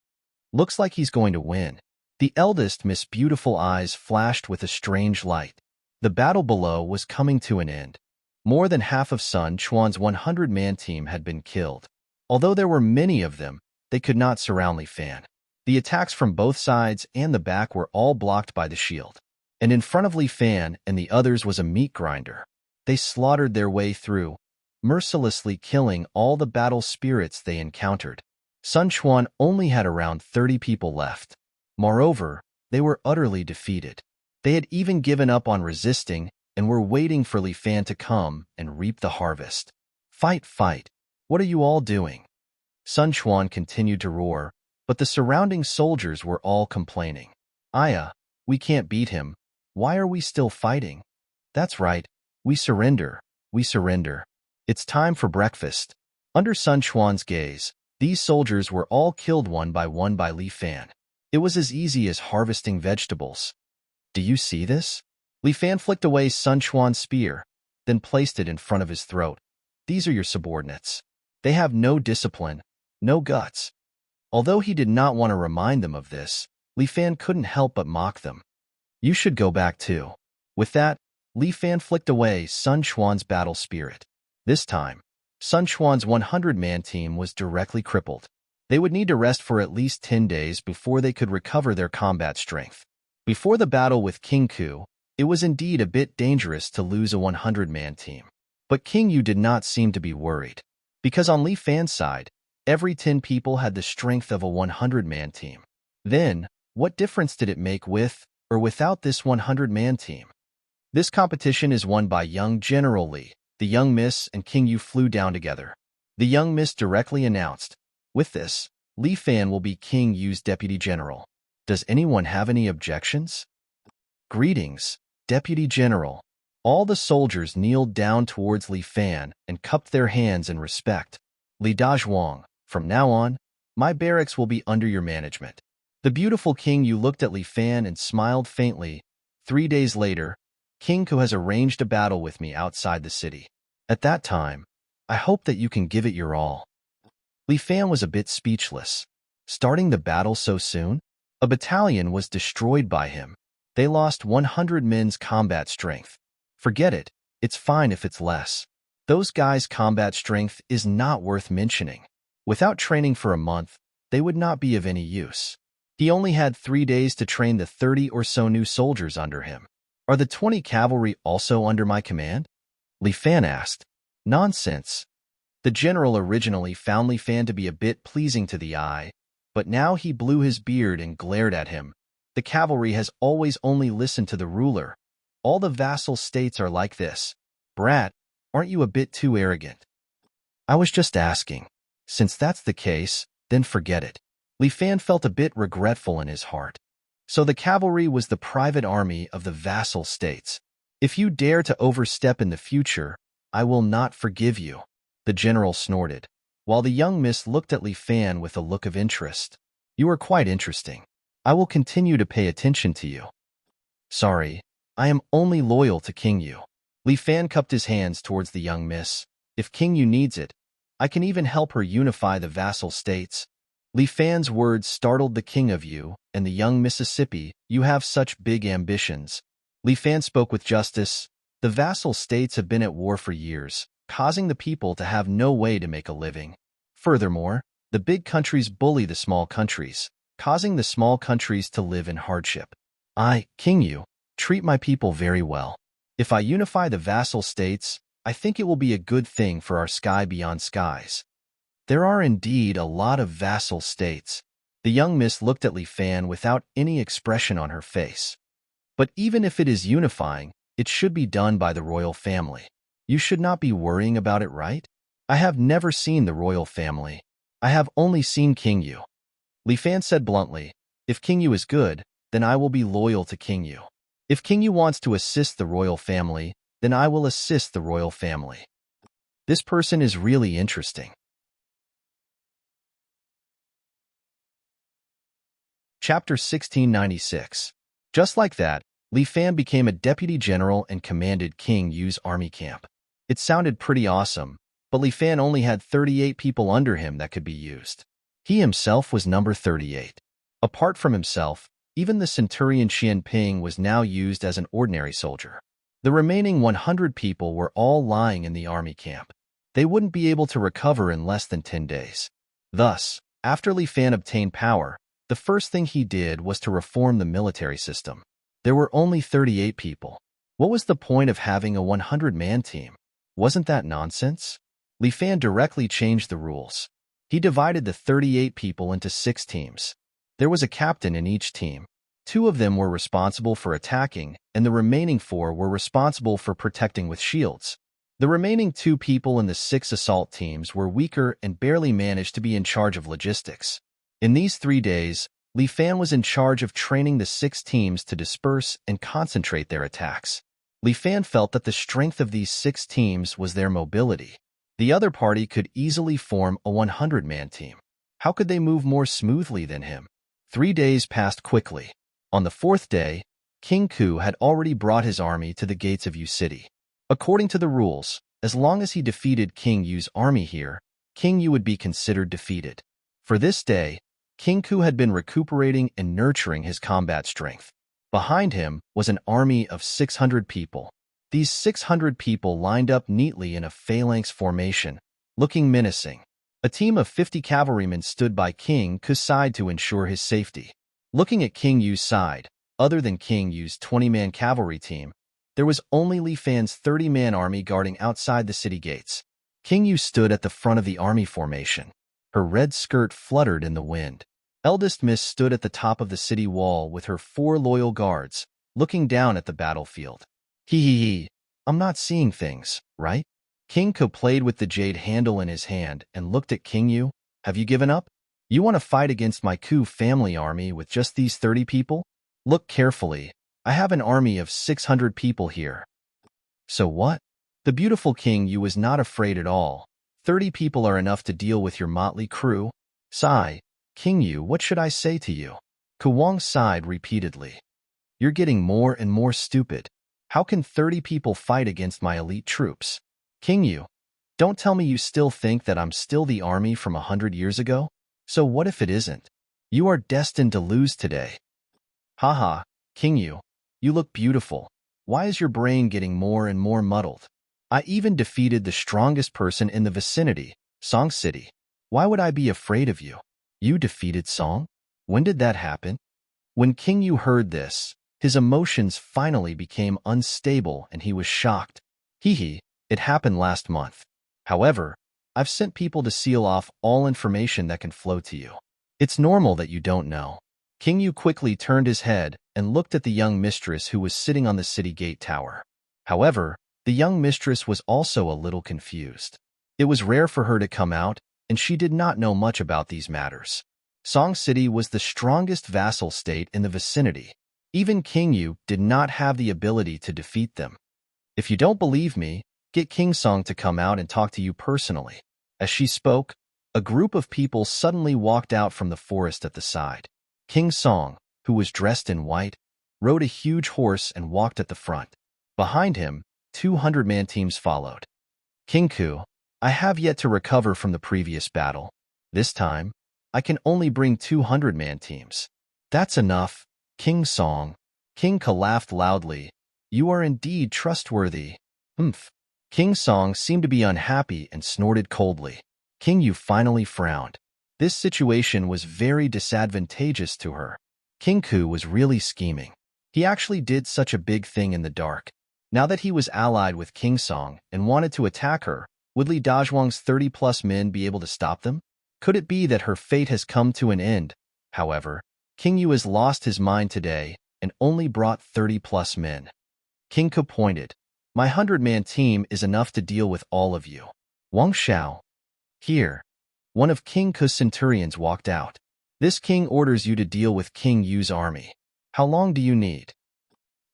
Looks like he's going to win. The eldest Miss Beautiful eyes flashed with a strange light. The battle below was coming to an end. More than half of Sun Quan's 100-man team had been killed. Although there were many of them, they could not surround Li Fan. The attacks from both sides and the back were all blocked by the shield. And in front of Li Fan and the others was a meat grinder. They slaughtered their way through, mercilessly killing all the battle spirits they encountered. Sun Quan only had around 30 people left. Moreover, they were utterly defeated. They had even given up on resisting and were waiting for Li Fan to come and reap the harvest. Fight, fight! What are you all doing? Sun Quan continued to roar, but the surrounding soldiers were all complaining. Aya, we can't beat him. Why are we still fighting? That's right. We surrender. We surrender. It's time for breakfast. Under Sun Quan's gaze, these soldiers were all killed one by Li Fan. It was as easy as harvesting vegetables. Do you see this? Li Fan flicked away Sun Quan's spear, then placed it in front of his throat. These are your subordinates. They have no discipline, no guts. Although he did not want to remind them of this, Li Fan couldn't help but mock them. You should go back too. With that, Li Fan flicked away Sun Quan's battle spirit. This time, Sun Quan's 100-man team was directly crippled. They would need to rest for at least 10 days before they could recover their combat strength. Before the battle with King Ku, it was indeed a bit dangerous to lose a 100-man team. But King Yu did not seem to be worried, because on Li Fan's side, every 10 people had the strength of a 100-man team. Then, what difference did it make with or without this 100-man team? This competition is won by young General Li. The young Miss and King Yu flew down together. The young Miss directly announced, with this, Li Fan will be King Yu's deputy general. Does anyone have any objections? Greetings, Deputy General. All the soldiers kneeled down towards Li Fan and cupped their hands in respect. Li Dazhuang, from now on, my barracks will be under your management. The beautiful King Yu looked at Li Fan and smiled faintly. 3 days later, King Ku has arranged a battle with me outside the city. At that time, I hope that you can give it your all. Li Fan was a bit speechless. Starting the battle so soon? A battalion was destroyed by him. They lost 100 men's combat strength. Forget it. It's fine if it's less. Those guys' combat strength is not worth mentioning. Without training for a month, they would not be of any use. He only had 3 days to train the 30 or so new soldiers under him. Are the 20 cavalry also under my command? Li Fan asked. Nonsense. The general originally found Li Fan to be a bit pleasing to the eye, but now he blew his beard and glared at him. The cavalry has always only listened to the ruler. All the vassal states are like this. Brat, aren't you a bit too arrogant? I was just asking. Since that's the case, then forget it. Li Fan felt a bit regretful in his heart. So the cavalry was the private army of the vassal states. If you dare to overstep in the future, I will not forgive you. The general snorted, while the young miss looked at Li Fan with a look of interest. You are quite interesting. I will continue to pay attention to you. Sorry, I am only loyal to King Yu. Li Fan cupped his hands towards the young miss. If King Yu needs it, I can even help her unify the vassal states. Li Fan's words startled the King of Yu and the young Mississippi. You have such big ambitions. Li Fan spoke with justice. The vassal states have been at war for years, causing the people to have no way to make a living. Furthermore, the big countries bully the small countries, causing the small countries to live in hardship. I, King Yu, treat my people very well. If I unify the vassal states, I think it will be a good thing for our sky beyond skies. There are indeed a lot of vassal states. The young miss looked at Li Fan without any expression on her face. But even if it is unifying, it should be done by the royal family. You should not be worrying about it, right? I have never seen the royal family. I have only seen King Yu. Li Fan said bluntly, if King Yu is good, then I will be loyal to King Yu. If King Yu wants to assist the royal family, then I will assist the royal family. This person is really interesting. Chapter 1696. Just like that, Li Fan became a deputy general and commanded King Yu's army camp. It sounded pretty awesome, but Li Fan only had 38 people under him that could be used. He himself was number 38. Apart from himself, even the centurion Xian Ping was now used as an ordinary soldier. The remaining 100 people were all lying in the army camp. They wouldn't be able to recover in less than 10 days. Thus, after Li Fan obtained power, the first thing he did was to reform the military system. There were only 38 people. What was the point of having a 100-man team? Wasn't that nonsense? Li Fan directly changed the rules. He divided the 38 people into 6 teams. There was a captain in each team. 2 of them were responsible for attacking, and the remaining 4 were responsible for protecting with shields. The remaining 2 people in the 6 assault teams were weaker and barely managed to be in charge of logistics. In these 3 days, Li Fan was in charge of training the 6 teams to disperse and concentrate their attacks. Li Fan felt that the strength of these 6 teams was their mobility. The other party could easily form a 100-man team. How could they move more smoothly than him? 3 days passed quickly. On the 4th day, King Ku had already brought his army to the gates of Yu City. According to the rules, as long as he defeated King Yu's army here, King Yu would be considered defeated. For this day, King Ku had been recuperating and nurturing his combat strength. Behind him was an army of 600 people. These 600 people lined up neatly in a phalanx formation, looking menacing. A team of 50 cavalrymen stood by King Ku's side to ensure his safety. Looking at King Yu's side, other than King Yu's 20-man cavalry team, there was only Li Fan's 30-man army guarding outside the city gates. King Yu stood at the front of the army formation. Her red skirt fluttered in the wind. Eldest Miss stood at the top of the city wall with her 4 loyal guards, looking down at the battlefield. Hee, I'm not seeing things, right? King Ku played with the jade handle in his hand and looked at King Yu. Have you given up? You want to fight against my Ku family army with just these 30 people? Look carefully. I have an army of 600 people here. So what? The beautiful King Yu was not afraid at all. 30 people are enough to deal with your motley crew. Sigh. King Yu, what should I say to you? Ku Wang sighed repeatedly. You're getting more and more stupid. How can 30 people fight against my elite troops? King Yu, don't tell me you still think that I'm still the army from 100 years ago? So what if it isn't? You are destined to lose today. Haha, King Yu, you look beautiful. Why is your brain getting more and more muddled? I even defeated the strongest person in the vicinity, Song City. Why would I be afraid of you? You defeated Song? When did that happen? When King Yu heard this, his emotions finally became unstable and he was shocked. Hee, it happened last month. However, I've sent people to seal off all information that can flow to you. It's normal that you don't know. King Yu quickly turned his head and looked at the young mistress who was sitting on the city gate tower. However, the young mistress was also a little confused. It was rare for her to come out, and she did not know much about these matters. Song City was the strongest vassal state in the vicinity. Even King Yu did not have the ability to defeat them. If you don't believe me, get King Song to come out and talk to you personally. As she spoke, a group of people suddenly walked out from the forest at the side. King Song, who was dressed in white, rode a huge horse and walked at the front. Behind him, 200-man teams followed. King Ku, I have yet to recover from the previous battle. This time, I can only bring 200-man teams. That's enough, King Song. King Ku laughed loudly. You are indeed trustworthy. Humph. King Song seemed to be unhappy and snorted coldly. King Yu finally frowned. This situation was very disadvantageous to her. King Ku was really scheming. He actually did such a big thing in the dark. Now that he was allied with King Song and wanted to attack her, would Li Dazhuang's 30-plus men be able to stop them? Could it be that her fate has come to an end? However, King Yu has lost his mind today and only brought 30-plus men. King Ku pointed. My 100-man team is enough to deal with all of you. Wang Xiao. Here. One of King Ku's centurions walked out. This king orders you to deal with King Yu's army. How long do you need?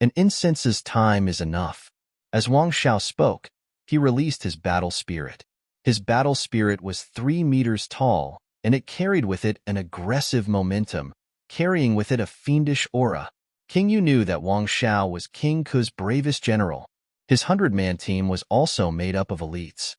An incense's time is enough. As Wang Xiao spoke, he released his battle spirit. His battle spirit was 3 meters tall, and it carried with it an aggressive momentum, carrying with it a fiendish aura. King Yu knew that Wang Xiao was King Ku's bravest general. His 100-man team was also made up of elites.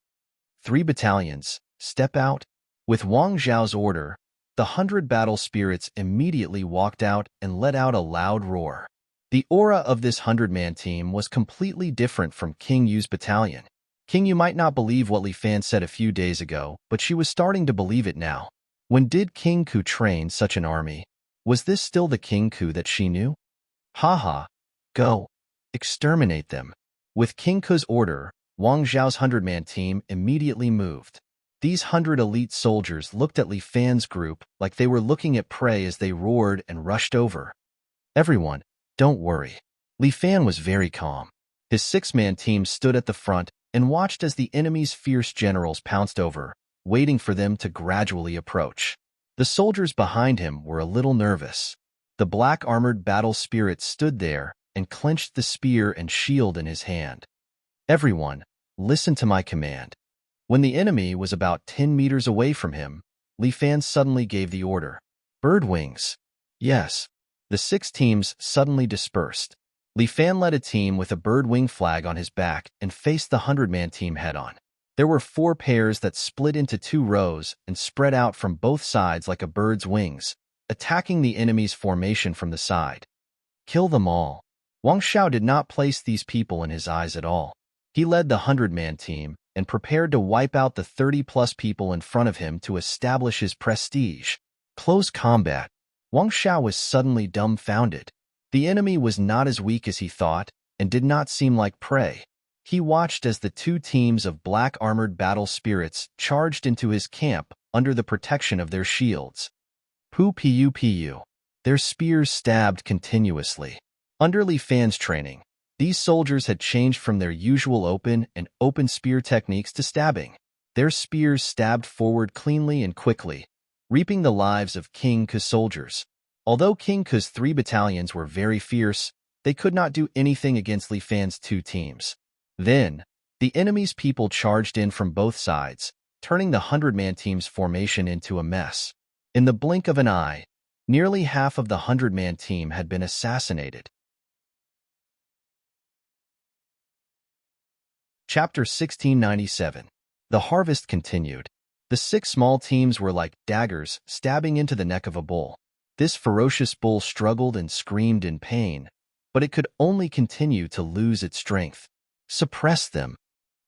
3 battalions, step out. With Wang Xiao's order, the 100 battle spirits immediately walked out and let out a loud roar. The aura of this 100-man team was completely different from King Yu's battalion. King Yu might not believe what Li Fan said a few days ago, but she was starting to believe it now. When did King Ku train such an army? Was this still the King Ku that she knew? Haha. Go. Exterminate them. With King Ke's order, Wang Zhao's 100-man team immediately moved. These 100 elite soldiers looked at Li Fan's group like they were looking at prey as they roared and rushed over. Everyone, don't worry. Li Fan was very calm. His 6-man team stood at the front and watched as the enemy's fierce generals pounced over, waiting for them to gradually approach. The soldiers behind him were a little nervous. The black-armored battle spirit stood there and clenched the spear and shield in his hand. Everyone, listen to my command. When the enemy was about 10 meters away from him, Li Fan suddenly gave the order. Bird wings. Yes. The 6 teams suddenly dispersed. Li Fan led a team with a bird wing flag on his back and faced the 100-man team head-on. There were 4 pairs that split into 2 rows and spread out from both sides like a bird's wings, attacking the enemy's formation from the side. Kill them all. Wang Zhao did not place these people in his eyes at all. He led the 100-man team and prepared to wipe out the 30-plus people in front of him to establish his prestige. Close combat. Wang Zhao was suddenly dumbfounded. The enemy was not as weak as he thought and did not seem like prey. He watched as the 2 teams of black-armored battle spirits charged into his camp under the protection of their shields. Pu. Their spears stabbed continuously. Under Li Fan's training, these soldiers had changed from their usual open spear techniques to stabbing. Their spears stabbed forward cleanly and quickly, reaping the lives of King Ke's soldiers. Although King Ke's 3 battalions were very fierce, they could not do anything against Li Fan's 2 teams. Then, the enemy's people charged in from both sides, turning the 100-man team's formation into a mess. In the blink of an eye, nearly half of the 100-man team had been assassinated. Chapter 1697. The harvest continued. The 6 small teams were like daggers stabbing into the neck of a bull. This ferocious bull struggled and screamed in pain, but it could only continue to lose its strength. Suppress them.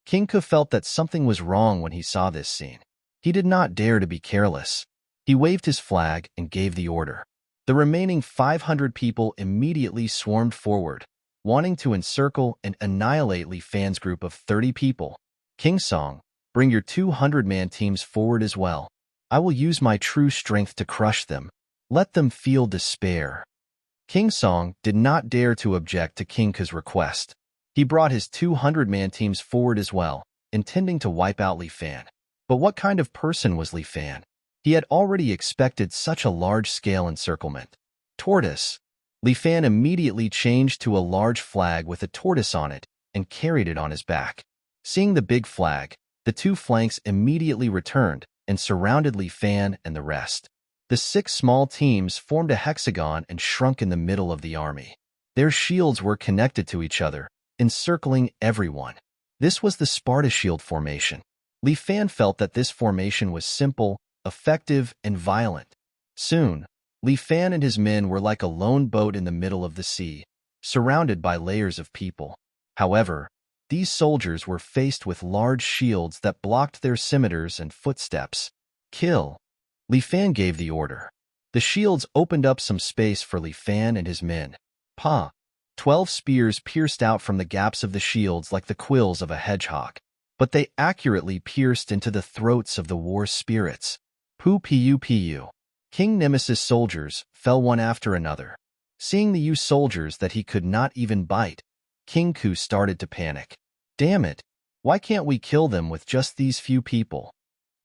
King Ke felt that something was wrong when he saw this scene. He did not dare to be careless. He waved his flag and gave the order. The remaining 500 people immediately swarmed forward, wanting to encircle and annihilate Li Fan's group of 30 people. King Song, bring your 200-man teams forward as well. I will use my true strength to crush them. Let them feel despair. King Song did not dare to object to King Ke's request. He brought his 200-man teams forward as well, intending to wipe out Li Fan. But what kind of person was Li Fan? He had already expected such a large-scale encirclement. Tortoise. Li Fan immediately changed to a large flag with a tortoise on it and carried it on his back. Seeing the big flag, the 2 flanks immediately returned and surrounded Li Fan and the rest. The 6 small teams formed a hexagon and shrunk in the middle of the army. Their shields were connected to each other, encircling everyone. This was the Sparta shield formation. Li Fan felt that this formation was simple, effective, and violent. Soon, Li Fan and his men were like a lone boat in the middle of the sea, surrounded by layers of people. However, these soldiers were faced with large shields that blocked their scimitars and footsteps. Kill. Li Fan gave the order. The shields opened up some space for Li Fan and his men. 12 spears pierced out from the gaps of the shields like the quills of a hedgehog, but they accurately pierced into the throats of the war spirits. Pu. King Nemesis' soldiers fell one after another. Seeing the soldiers that he could not even bite, King Ke started to panic. Damn it! Why can't we kill them with just these few people?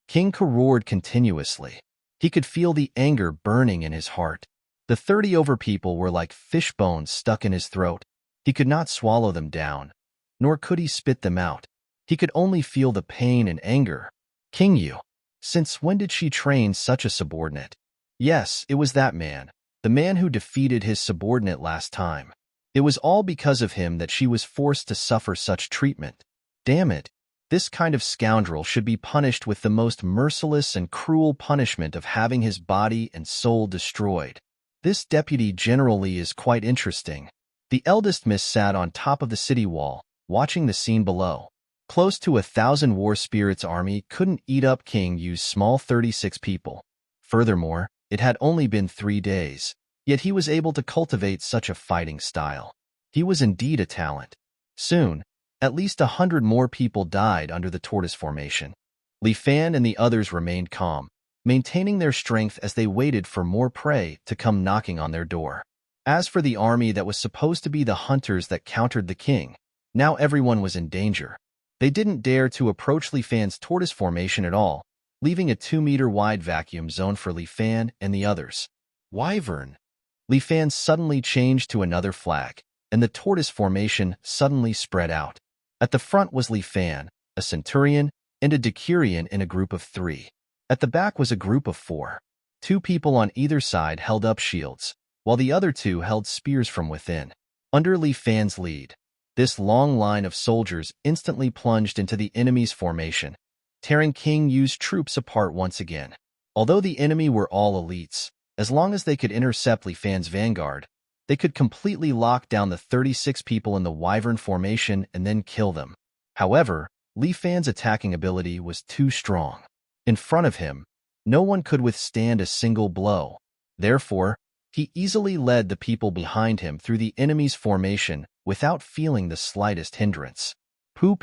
King Ke roared continuously. He could feel the anger burning in his heart. The 30 over people were like fish bones stuck in his throat. He could not swallow them down, nor could he spit them out. He could only feel the pain and anger. King Yu. Since when did she train such a subordinate? Yes, it was that man, the man who defeated his subordinate last time. It was all because of him that she was forced to suffer such treatment. Damn it! This kind of scoundrel should be punished with the most merciless and cruel punishment of having his body and soul destroyed. This deputy generally is quite interesting. The eldest miss sat on top of the city wall, watching the scene below. Close to 1,000 war spirits army couldn't eat up King Yu's small 36 people. Furthermore, it had only been 3 days, yet he was able to cultivate such a fighting style. He was indeed a talent. Soon, at least 100 more people died under the tortoise formation. Li Fan and the others remained calm, maintaining their strength as they waited for more prey to come knocking on their door. As for the army that was supposed to be the hunters that countered the king, now everyone was in danger. They didn't dare to approach Li Fan's tortoise formation at all, leaving a 2-meter-wide vacuum zone for Li Fan and the others. Wyvern. Li Fan suddenly changed to another flag, and the tortoise formation suddenly spread out. At the front was Li Fan, a centurion, and a decurion in a group of 3. At the back was a group of 4. 2 people on either side held up shields, while the other 2 held spears from within. Under Li Fan's lead, this long line of soldiers instantly plunged into the enemy's formation, tearing King Yu's troops apart once again. Although the enemy were all elites, as long as they could intercept Li Fan's vanguard, they could completely lock down the 36 people in the Wyvern formation and then kill them. However, Li Fan's attacking ability was too strong. In front of him, no one could withstand a single blow. Therefore, he easily led the people behind him through the enemy's formation without feeling the slightest hindrance. Pu.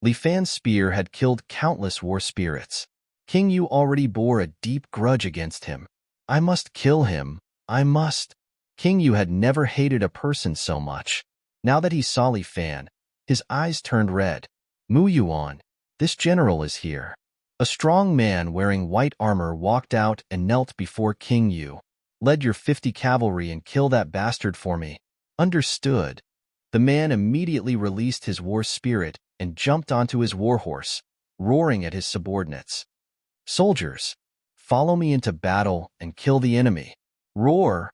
Li Fan's spear had killed countless war spirits. King Yu already bore a deep grudge against him. I must kill him. I must. King Yu had never hated a person so much. Now that he saw Li Fan, his eyes turned red. Mu Yuan, this general is here. A strong man wearing white armor walked out and knelt before King Yu. Lead your 50 cavalry and kill that bastard for me. Understood. The man immediately released his war spirit and jumped onto his warhorse, roaring at his subordinates. Soldiers, follow me into battle and kill the enemy. Roar!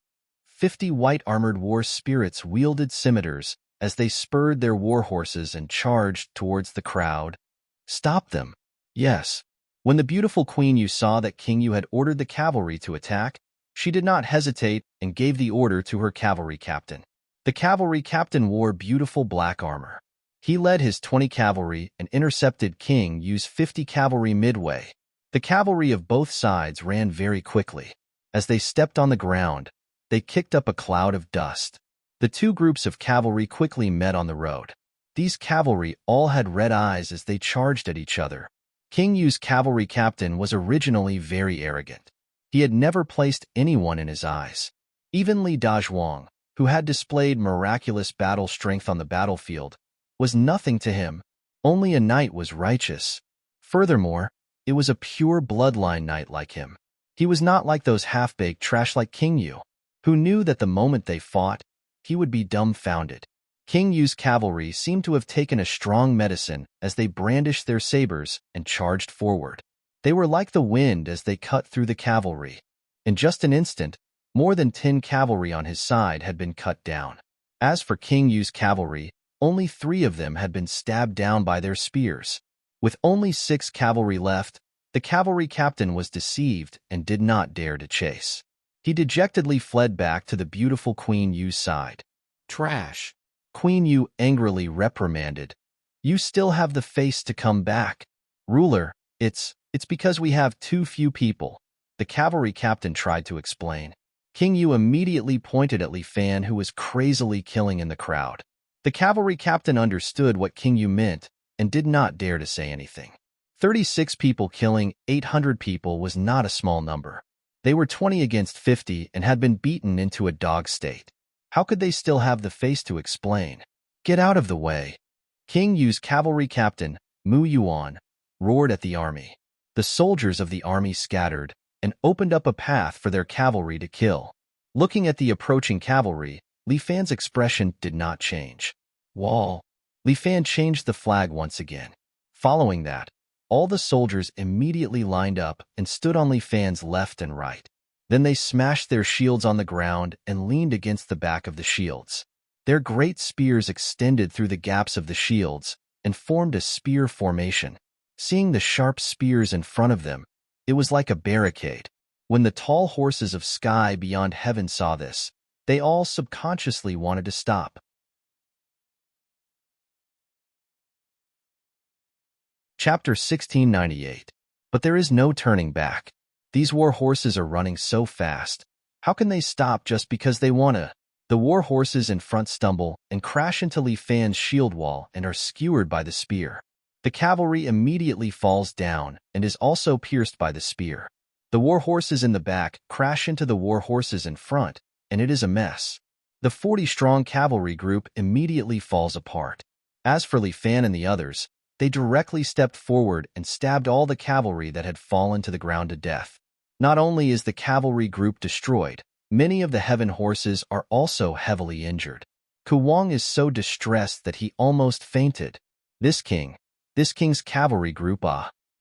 50 white-armored war spirits wielded scimitars as they spurred their warhorses and charged towards the crowd. Stop them. Yes. When the beautiful Queen Yu saw that King Yu had ordered the cavalry to attack, she did not hesitate and gave the order to her cavalry captain. The cavalry captain wore beautiful black armor. He led his 20 cavalry and intercepted King Yu's 50 cavalry midway. The cavalry of both sides ran very quickly. As they stepped on the ground, they kicked up a cloud of dust. The 2 groups of cavalry quickly met on the road. These cavalry all had red eyes as they charged at each other. King Yu's cavalry captain was originally very arrogant. He had never placed anyone in his eyes. Even Li Dazhuang, who had displayed miraculous battle strength on the battlefield, was nothing to him. Only a knight was righteous. Furthermore, it was a pure bloodline knight like him. He was not like those half-baked trash like King Yu, who knew that the moment they fought, he would be dumbfounded. King Yu's cavalry seemed to have taken a strong medicine as they brandished their sabers and charged forward. They were like the wind as they cut through the cavalry. In just an instant, more than 10 cavalry on his side had been cut down. As for King Yu's cavalry, only 3 of them had been stabbed down by their spears. With only 6 cavalry left, the cavalry captain was deceived and did not dare to chase. He dejectedly fled back to the beautiful Queen Yu's side. Trash. Queen Yu angrily reprimanded. You still have the face to come back. Ruler, it's because we have too few people, the cavalry captain tried to explain. King Yu immediately pointed at Li Fan, who was crazily killing in the crowd. The cavalry captain understood what King Yu meant and did not dare to say anything. 36 people killing 800 people was not a small number. They were 20 against 50 and had been beaten into a dog state. How could they still have the face to explain? Get out of the way. King Yu's cavalry captain, Mu Yuan, roared at the army. The soldiers of the army scattered and opened up a path for their cavalry to kill. Looking at the approaching cavalry, Li Fan's expression did not change. Wall. Li Fan changed the flag once again. Following that, all the soldiers immediately lined up and stood on Li Fan's left and right. Then they smashed their shields on the ground and leaned against the back of the shields. Their great spears extended through the gaps of the shields and formed a spear formation. Seeing the sharp spears in front of them, it was like a barricade. When the tall horses of sky beyond heaven saw this, they all subconsciously wanted to stop. Chapter 1698. But there is no turning back. These war horses are running so fast. How can they stop just because they want to? The war horses in front stumble and crash into Li Fan's shield wall and are skewered by the spear. The cavalry immediately falls down and is also pierced by the spear. The war horses in the back crash into the war horses in front, and it is a mess. The 40-strong cavalry group immediately falls apart. As for Li Fan and the others, they directly stepped forward and stabbed all the cavalry that had fallen to the ground to death. Not only is the cavalry group destroyed, many of the heaven horses are also heavily injured. Ku Wang is so distressed that he almost fainted. This king's cavalry group,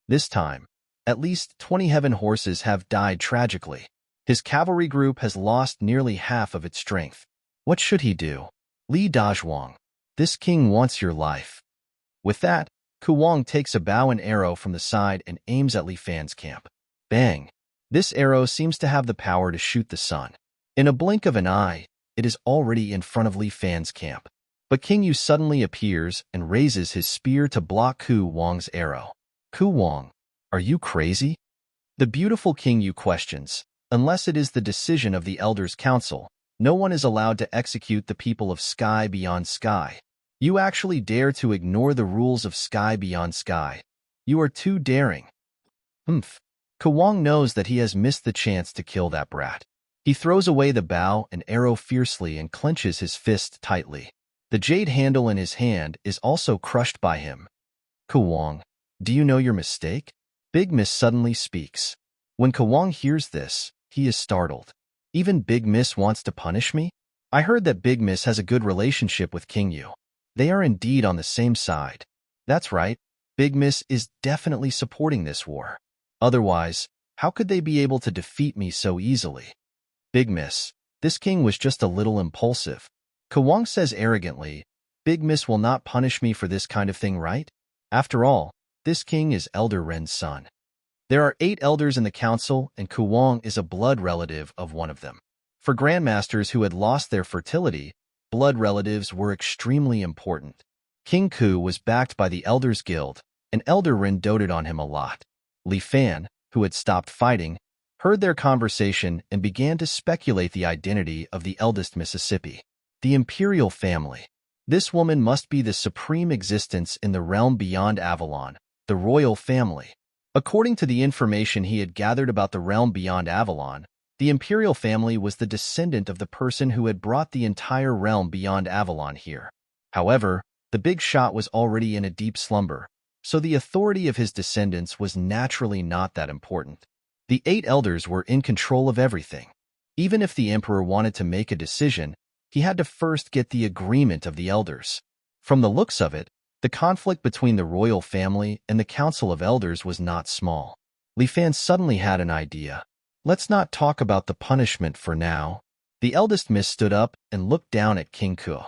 this time, at least 20 heaven horses have died tragically. His cavalry group has lost nearly half of its strength. What should he do? Li Dazhuang, this king wants your life. With that, Ku Wang takes a bow and arrow from the side and aims at Li Fan's camp. Bang! This arrow seems to have the power to shoot the sun. In a blink of an eye, it is already in front of Li Fan's camp. But King Yu suddenly appears and raises his spear to block Ku Wang's arrow. Ku Wang, are you crazy? The beautiful King Yu questions. Unless it is the decision of the Elders' Council, no one is allowed to execute the people of Sky Beyond Sky. You actually dare to ignore the rules of Sky Beyond Sky. You are too daring. Ku Wang knows that he has missed the chance to kill that brat. He throws away the bow and arrow fiercely and clenches his fist tightly. The jade handle in his hand is also crushed by him. Ku Wang, do you know your mistake? Big Miss suddenly speaks. When Ku Wang hears this, he is startled. Even Big Miss wants to punish me? I heard that Big Miss has a good relationship with King Yu. They are indeed on the same side. That's right, Big Miss is definitely supporting this war. Otherwise, how could they be able to defeat me so easily? Big Miss, this king was just a little impulsive. Ku Wang says arrogantly, Big Miss will not punish me for this kind of thing, right? After all, this king is Elder Ren's son. There are 8 elders in the council, and Ku Wang is a blood relative of one of them. For grandmasters who had lost their fertility, blood relatives were extremely important. King Ku was backed by the Elders Guild, and Elder Ren doted on him a lot. Li Fan, who had stopped fighting, heard their conversation and began to speculate the identity of the eldest Mississippi, the imperial family. This woman must be the supreme existence in the realm beyond Avalon, the royal family. According to the information he had gathered about the realm beyond Avalon, the imperial family was the descendant of the person who had brought the entire realm beyond Avalon here. However, the big shot was already in a deep slumber, so the authority of his descendants was naturally not that important. The 8 elders were in control of everything. Even if the emperor wanted to make a decision, he had to first get the agreement of the elders. From the looks of it, the conflict between the royal family and the council of elders was not small. Li Fan suddenly had an idea. Let's not talk about the punishment for now. The eldest miss stood up and looked down at King Ku.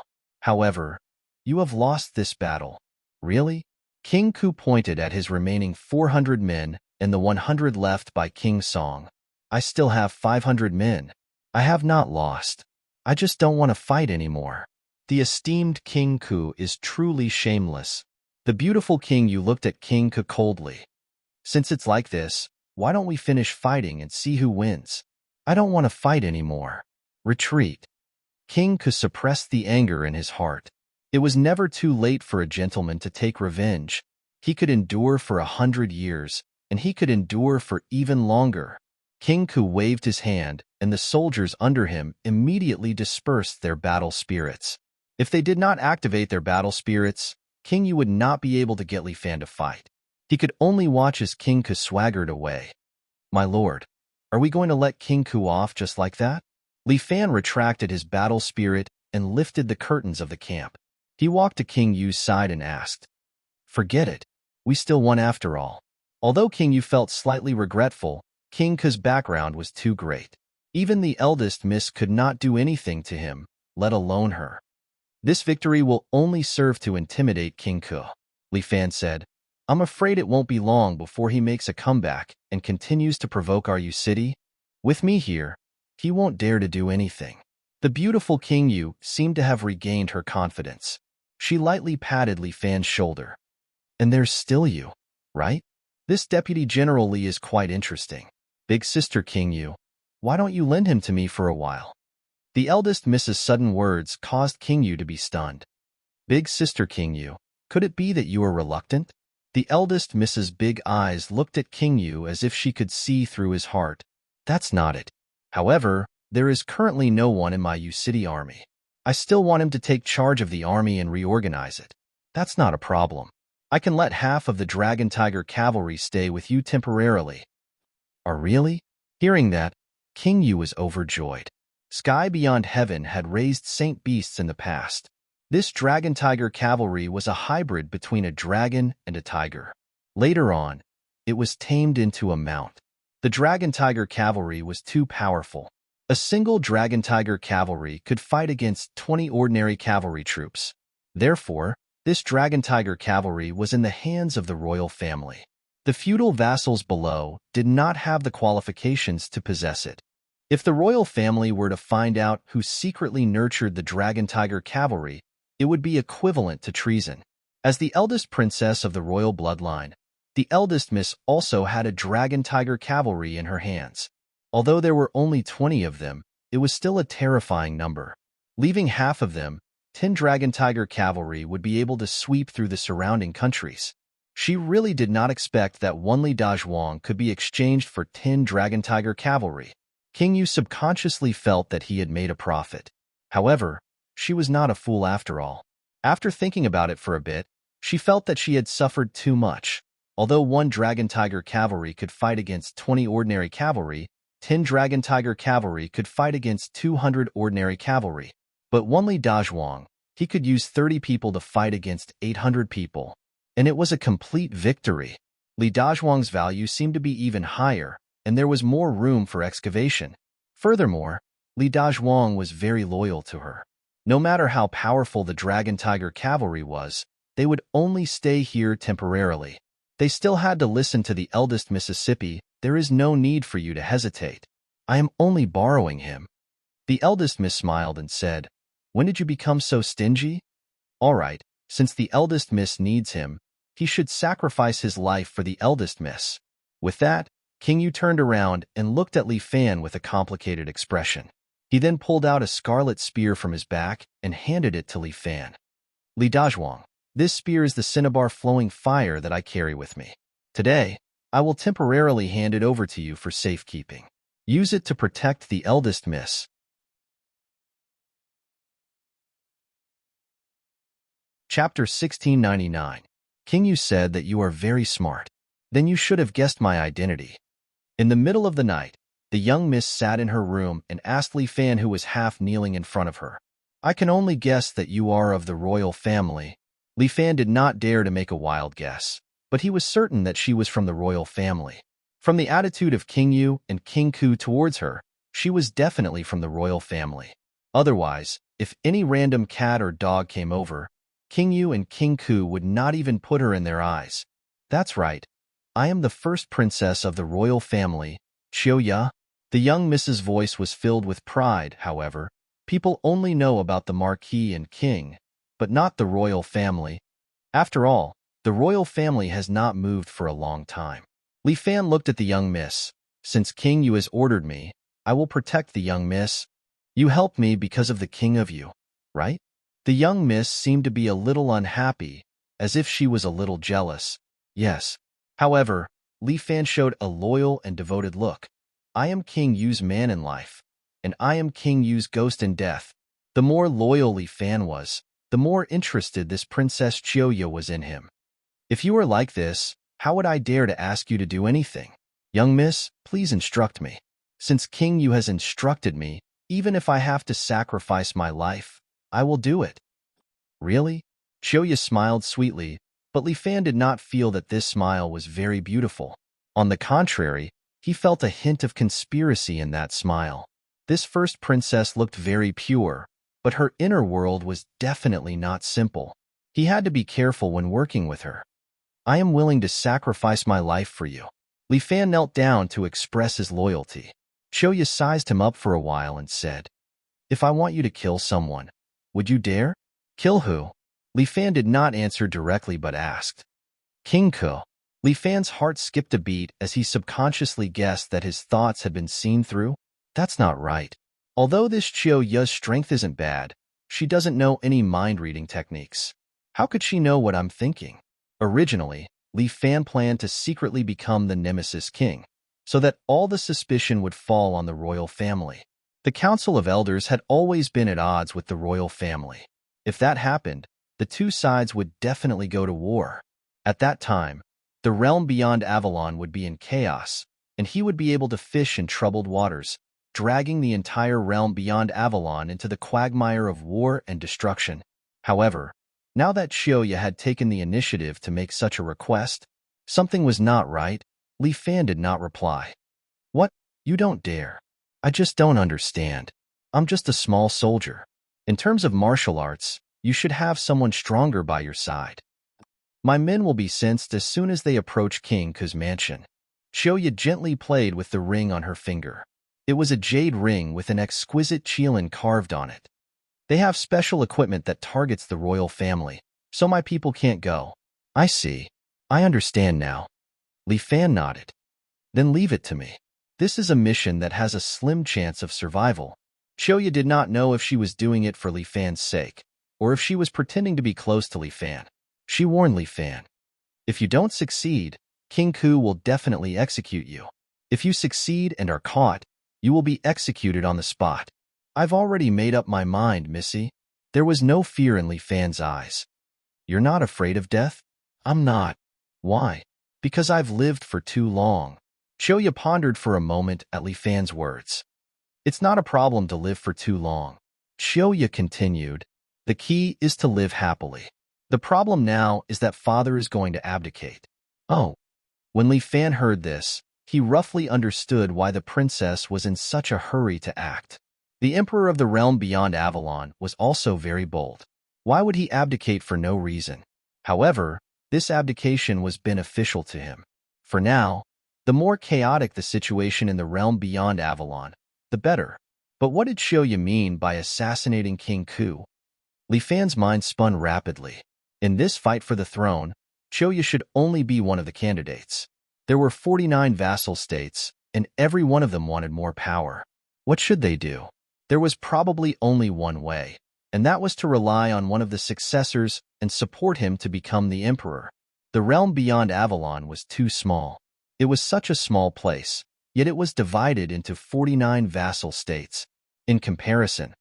However, you have lost this battle. Really? King Ku pointed at his remaining 400 men and the 100 left by King Song. I still have 500 men. I have not lost. I just don't want to fight anymore. The esteemed King Ku is truly shameless. The beautiful King Yu looked at King Ku coldly. Since it's like this, why don't we finish fighting and see who wins? I don't want to fight anymore. Retreat. King Ku suppressed the anger in his heart. It was never too late for a gentleman to take revenge. He could endure for 100 years, and he could endure for even longer. King Ku waved his hand, and the soldiers under him immediately dispersed their battle spirits. If they did not activate their battle spirits, King Yu would not be able to get Li Fan to fight. He could only watch as King Ku swaggered away. My lord, are we going to let King Ku off just like that? Li Fan retracted his battle spirit and lifted the curtains of the camp. He walked to King Yu's side and asked, Forget it. We still won after all. Although King Yu felt slightly regretful, King Ku's background was too great. Even the eldest miss could not do anything to him, let alone her. This victory will only serve to intimidate King Ku. Li Fan said, I'm afraid it won't be long before he makes a comeback and continues to provoke our city. With me here, he won't dare to do anything. The beautiful King Yu seemed to have regained her confidence. She lightly patted Li Fan's shoulder. And there's still you, right? This Deputy General Li is quite interesting. Big sister King Yu, why don't you lend him to me for a while? The eldest Miss's sudden words caused King Yu to be stunned. Big sister King Yu, could it be that you are reluctant? The eldest Miss's big eyes looked at King Yu as if she could see through his heart. That's not it. However, there is currently no one in my Yu City army. I still want him to take charge of the army and reorganize it. That's not a problem. I can let half of the Dragon Tiger cavalry stay with you temporarily. Oh, really? Hearing that, King Yu was overjoyed. Sky Beyond Heaven had raised Saint Beasts in the past. This Dragon Tiger cavalry was a hybrid between a dragon and a tiger. Later on, it was tamed into a mount. The Dragon Tiger cavalry was too powerful. A single Dragon Tiger cavalry could fight against 20 ordinary cavalry troops. Therefore, this Dragon Tiger cavalry was in the hands of the royal family. The feudal vassals below did not have the qualifications to possess it. If the royal family were to find out who secretly nurtured the Dragon Tiger cavalry, it would be equivalent to treason. As the eldest princess of the royal bloodline, the eldest Miss also had a Dragon Tiger cavalry in her hands. Although there were only 20 of them, it was still a terrifying number. Leaving half of them, 10 Dragon Tiger cavalry would be able to sweep through the surrounding countries. She really did not expect that one Li Dazhuang could be exchanged for 10 Dragon Tiger cavalry. King Yu subconsciously felt that he had made a profit. However, she was not a fool after all. After thinking about it for a bit, she felt that she had suffered too much. Although one Dragon Tiger cavalry could fight against 20 ordinary cavalry, 10 Dragon Tiger cavalry could fight against 200 ordinary cavalry. But one Li Dazhuang, he could use 30 people to fight against 800 people. And it was a complete victory. Li Dazhuang's value seemed to be even higher, and there was more room for excavation. Furthermore, Li Dazhuang was very loyal to her. No matter how powerful the Dragon Tiger cavalry was, they would only stay here temporarily. They still had to listen to the eldest Mississippi. There is no need for you to hesitate. I am only borrowing him. The eldest Miss smiled and said, When did you become so stingy? All right, since the eldest Miss needs him, he should sacrifice his life for the eldest Miss. With that, King Yu turned around and looked at Li Fan with a complicated expression. He then pulled out a scarlet spear from his back and handed it to Li Fan. Li Dazhuang, this spear is the cinnabar flowing fire that I carry with me. Today, I will temporarily hand it over to you for safekeeping. Use it to protect the eldest Miss. Chapter 1699. King Yu said that you are very smart. Then you should have guessed my identity. In the middle of the night, the young Miss sat in her room and asked Li Fan, who was half kneeling in front of her. I can only guess that you are of the royal family. Li Fan did not dare to make a wild guess, but he was certain that she was from the royal family. From the attitude of King Yu and King Ku towards her, she was definitely from the royal family. Otherwise, if any random cat or dog came over, King Yu and King Ku would not even put her in their eyes. That's right. I am the first princess of the royal family, Qiu Ya. The young Miss's voice was filled with pride, however. People only know about the Marquis and King, but not the royal family. After all, the royal family has not moved for a long time. Li Fan looked at the young Miss. Since King Yu has ordered me, I will protect the young Miss. You helped me because of the King of Yu, right? The young Miss seemed to be a little unhappy, as if she was a little jealous. Yes. However, Li Fan showed a loyal and devoted look. I am King Yu's man in life, and I am King Yu's ghost in death. The more loyal Li Fan was, the more interested this Princess Qiu was in him. If you are like this, how would I dare to ask you to do anything? Young Miss, please instruct me. Since King Yu has instructed me, even if I have to sacrifice my life, I will do it. Really? Qiu smiled sweetly, but Li Fan did not feel that this smile was very beautiful. On the contrary, he felt a hint of conspiracy in that smile. This first princess looked very pure, but her inner world was definitely not simple. He had to be careful when working with her. I am willing to sacrifice my life for you. Li Fan knelt down to express his loyalty. Qiu sized him up for a while and said, If I want you to kill someone, would you dare? Kill who? Li Fan did not answer directly but asked. King Ku. Li Fan's heart skipped a beat as he subconsciously guessed that his thoughts had been seen through. That's not right. Although this Chiao Ya's strength isn't bad, she doesn't know any mind-reading techniques. How could she know what I'm thinking? Originally, Li Fan planned to secretly become the Nemesis King, so that all the suspicion would fall on the royal family. The Council of Elders had always been at odds with the royal family. If that happened, the two sides would definitely go to war. At that time, the realm beyond Avalon would be in chaos, and he would be able to fish in troubled waters, dragging the entire realm beyond Avalon into the quagmire of war and destruction. However, now that Xiaoya had taken the initiative to make such a request, something was not right. Li Fan did not reply. What? You don't dare. I just don't understand. I'm just a small soldier. In terms of martial arts, you should have someone stronger by your side. My men will be sensed as soon as they approach King Ku's mansion. Xiaoya gently played with the ring on her finger. It was a jade ring with an exquisite qilin carved on it. They have special equipment that targets the royal family, so my people can't go. I see. I understand now. Li Fan nodded. Then leave it to me. This is a mission that has a slim chance of survival. Xiaoya did not know if she was doing it for Li Fan's sake, or if she was pretending to be close to Li Fan. She warned Li Fan. If you don't succeed, King Ku will definitely execute you. If you succeed and are caught, you will be executed on the spot. I've already made up my mind, Missy. There was no fear in Li Fan's eyes. You're not afraid of death? I'm not. Why? Because I've lived for too long. Xiaoya pondered for a moment at Li Fan's words. It's not a problem to live for too long. Xiaoya continued. The key is to live happily. The problem now is that father is going to abdicate. Oh. When Li Fan heard this, he roughly understood why the princess was in such a hurry to act. The emperor of the realm beyond Avalon was also very bold. Why would he abdicate for no reason? However, this abdication was beneficial to him. For now, the more chaotic the situation in the realm beyond Avalon, the better. But what did Xiaoya mean by assassinating King Ku? Li Fan's mind spun rapidly. In this fight for the throne, Xiaoya should only be one of the candidates. There were 49 vassal states, and every one of them wanted more power. What should they do? There was probably only one way, and that was to rely on one of the successors and support him to become the emperor. The realm beyond Avalon was too small. It was such a small place, yet it was divided into 49 vassal states. In comparison,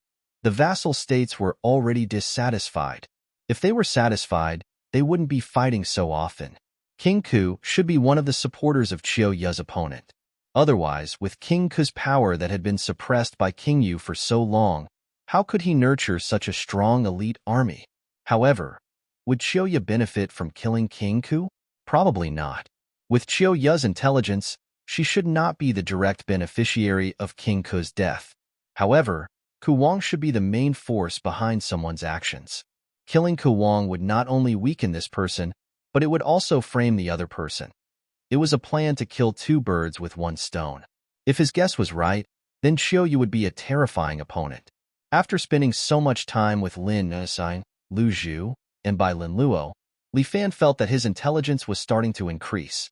the vassal states were already dissatisfied. If they were satisfied, they wouldn't be fighting so often. King Ku should be one of the supporters of Qiao Ya's opponent. Otherwise, with King Ku's power that had been suppressed by King Yu for so long, how could he nurture such a strong elite army? However, would Qiao Ya benefit from killing King Ku? Probably not. With Qiao Ya's intelligence, she should not be the direct beneficiary of King Ku's death. However, Ku Wang should be the main force behind someone's actions. Killing Ku Wang would not only weaken this person, but it would also frame the other person. It was a plan to kill two birds with one stone. If his guess was right, then Qiao Yu would be a terrifying opponent. After spending so much time with Lin Nusine, Lu Zhu, and Bai Lin Luo, Li Fan felt that his intelligence was starting to increase.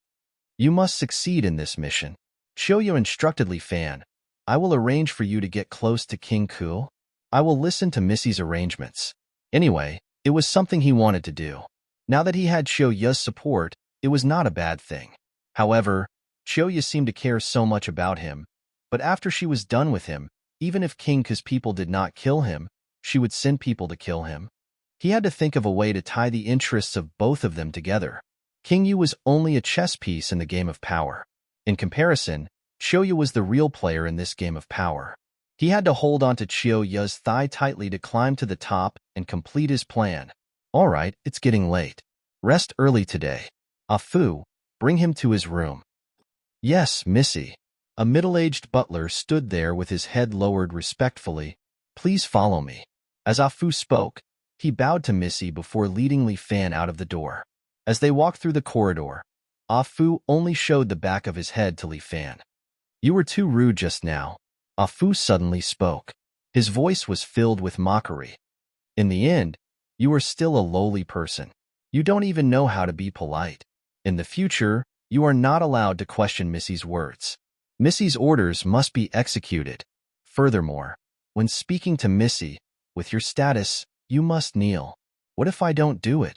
You must succeed in this mission. Qiao Yu instructed Li Fan. I will arrange for you to get close to King Ku. I will listen to Missy's arrangements. Anyway, it was something he wanted to do. Now that he had Qiao Ya's support, it was not a bad thing. However, Qiao Ya seemed to care so much about him, but after she was done with him, even if King Ku's people did not kill him, she would send people to kill him. He had to think of a way to tie the interests of both of them together. King Yu was only a chess piece in the game of power. In comparison, Qiao Ya was the real player in this game of power. He had to hold onto Qiao Ya's thigh tightly to climb to the top and complete his plan. All right, it's getting late. Rest early today. Afu, bring him to his room. Yes, Missy. A middle-aged butler stood there with his head lowered respectfully. Please follow me. As Afu spoke, he bowed to Missy before leading Li Fan out of the door. As they walked through the corridor, Afu only showed the back of his head to Li Fan. You were too rude just now. Afu suddenly spoke. His voice was filled with mockery. In the end, you are still a lowly person. You don't even know how to be polite. In the future, you are not allowed to question Missy's words. Missy's orders must be executed. Furthermore, When speaking to Missy, with your status, you must kneel. What if I don't do it?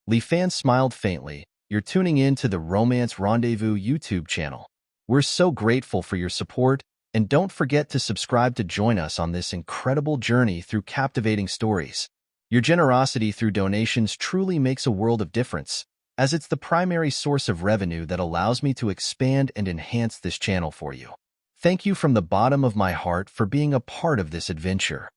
Li Fan smiled faintly. You're tuning in to the Romance Rendezvous YouTube channel. We're so grateful for your support, and don't forget to subscribe to join us on this incredible journey through captivating stories. Your generosity through donations truly makes a world of difference, as it's the primary source of revenue that allows me to expand and enhance this channel for you. Thank you from the bottom of my heart for being a part of this adventure.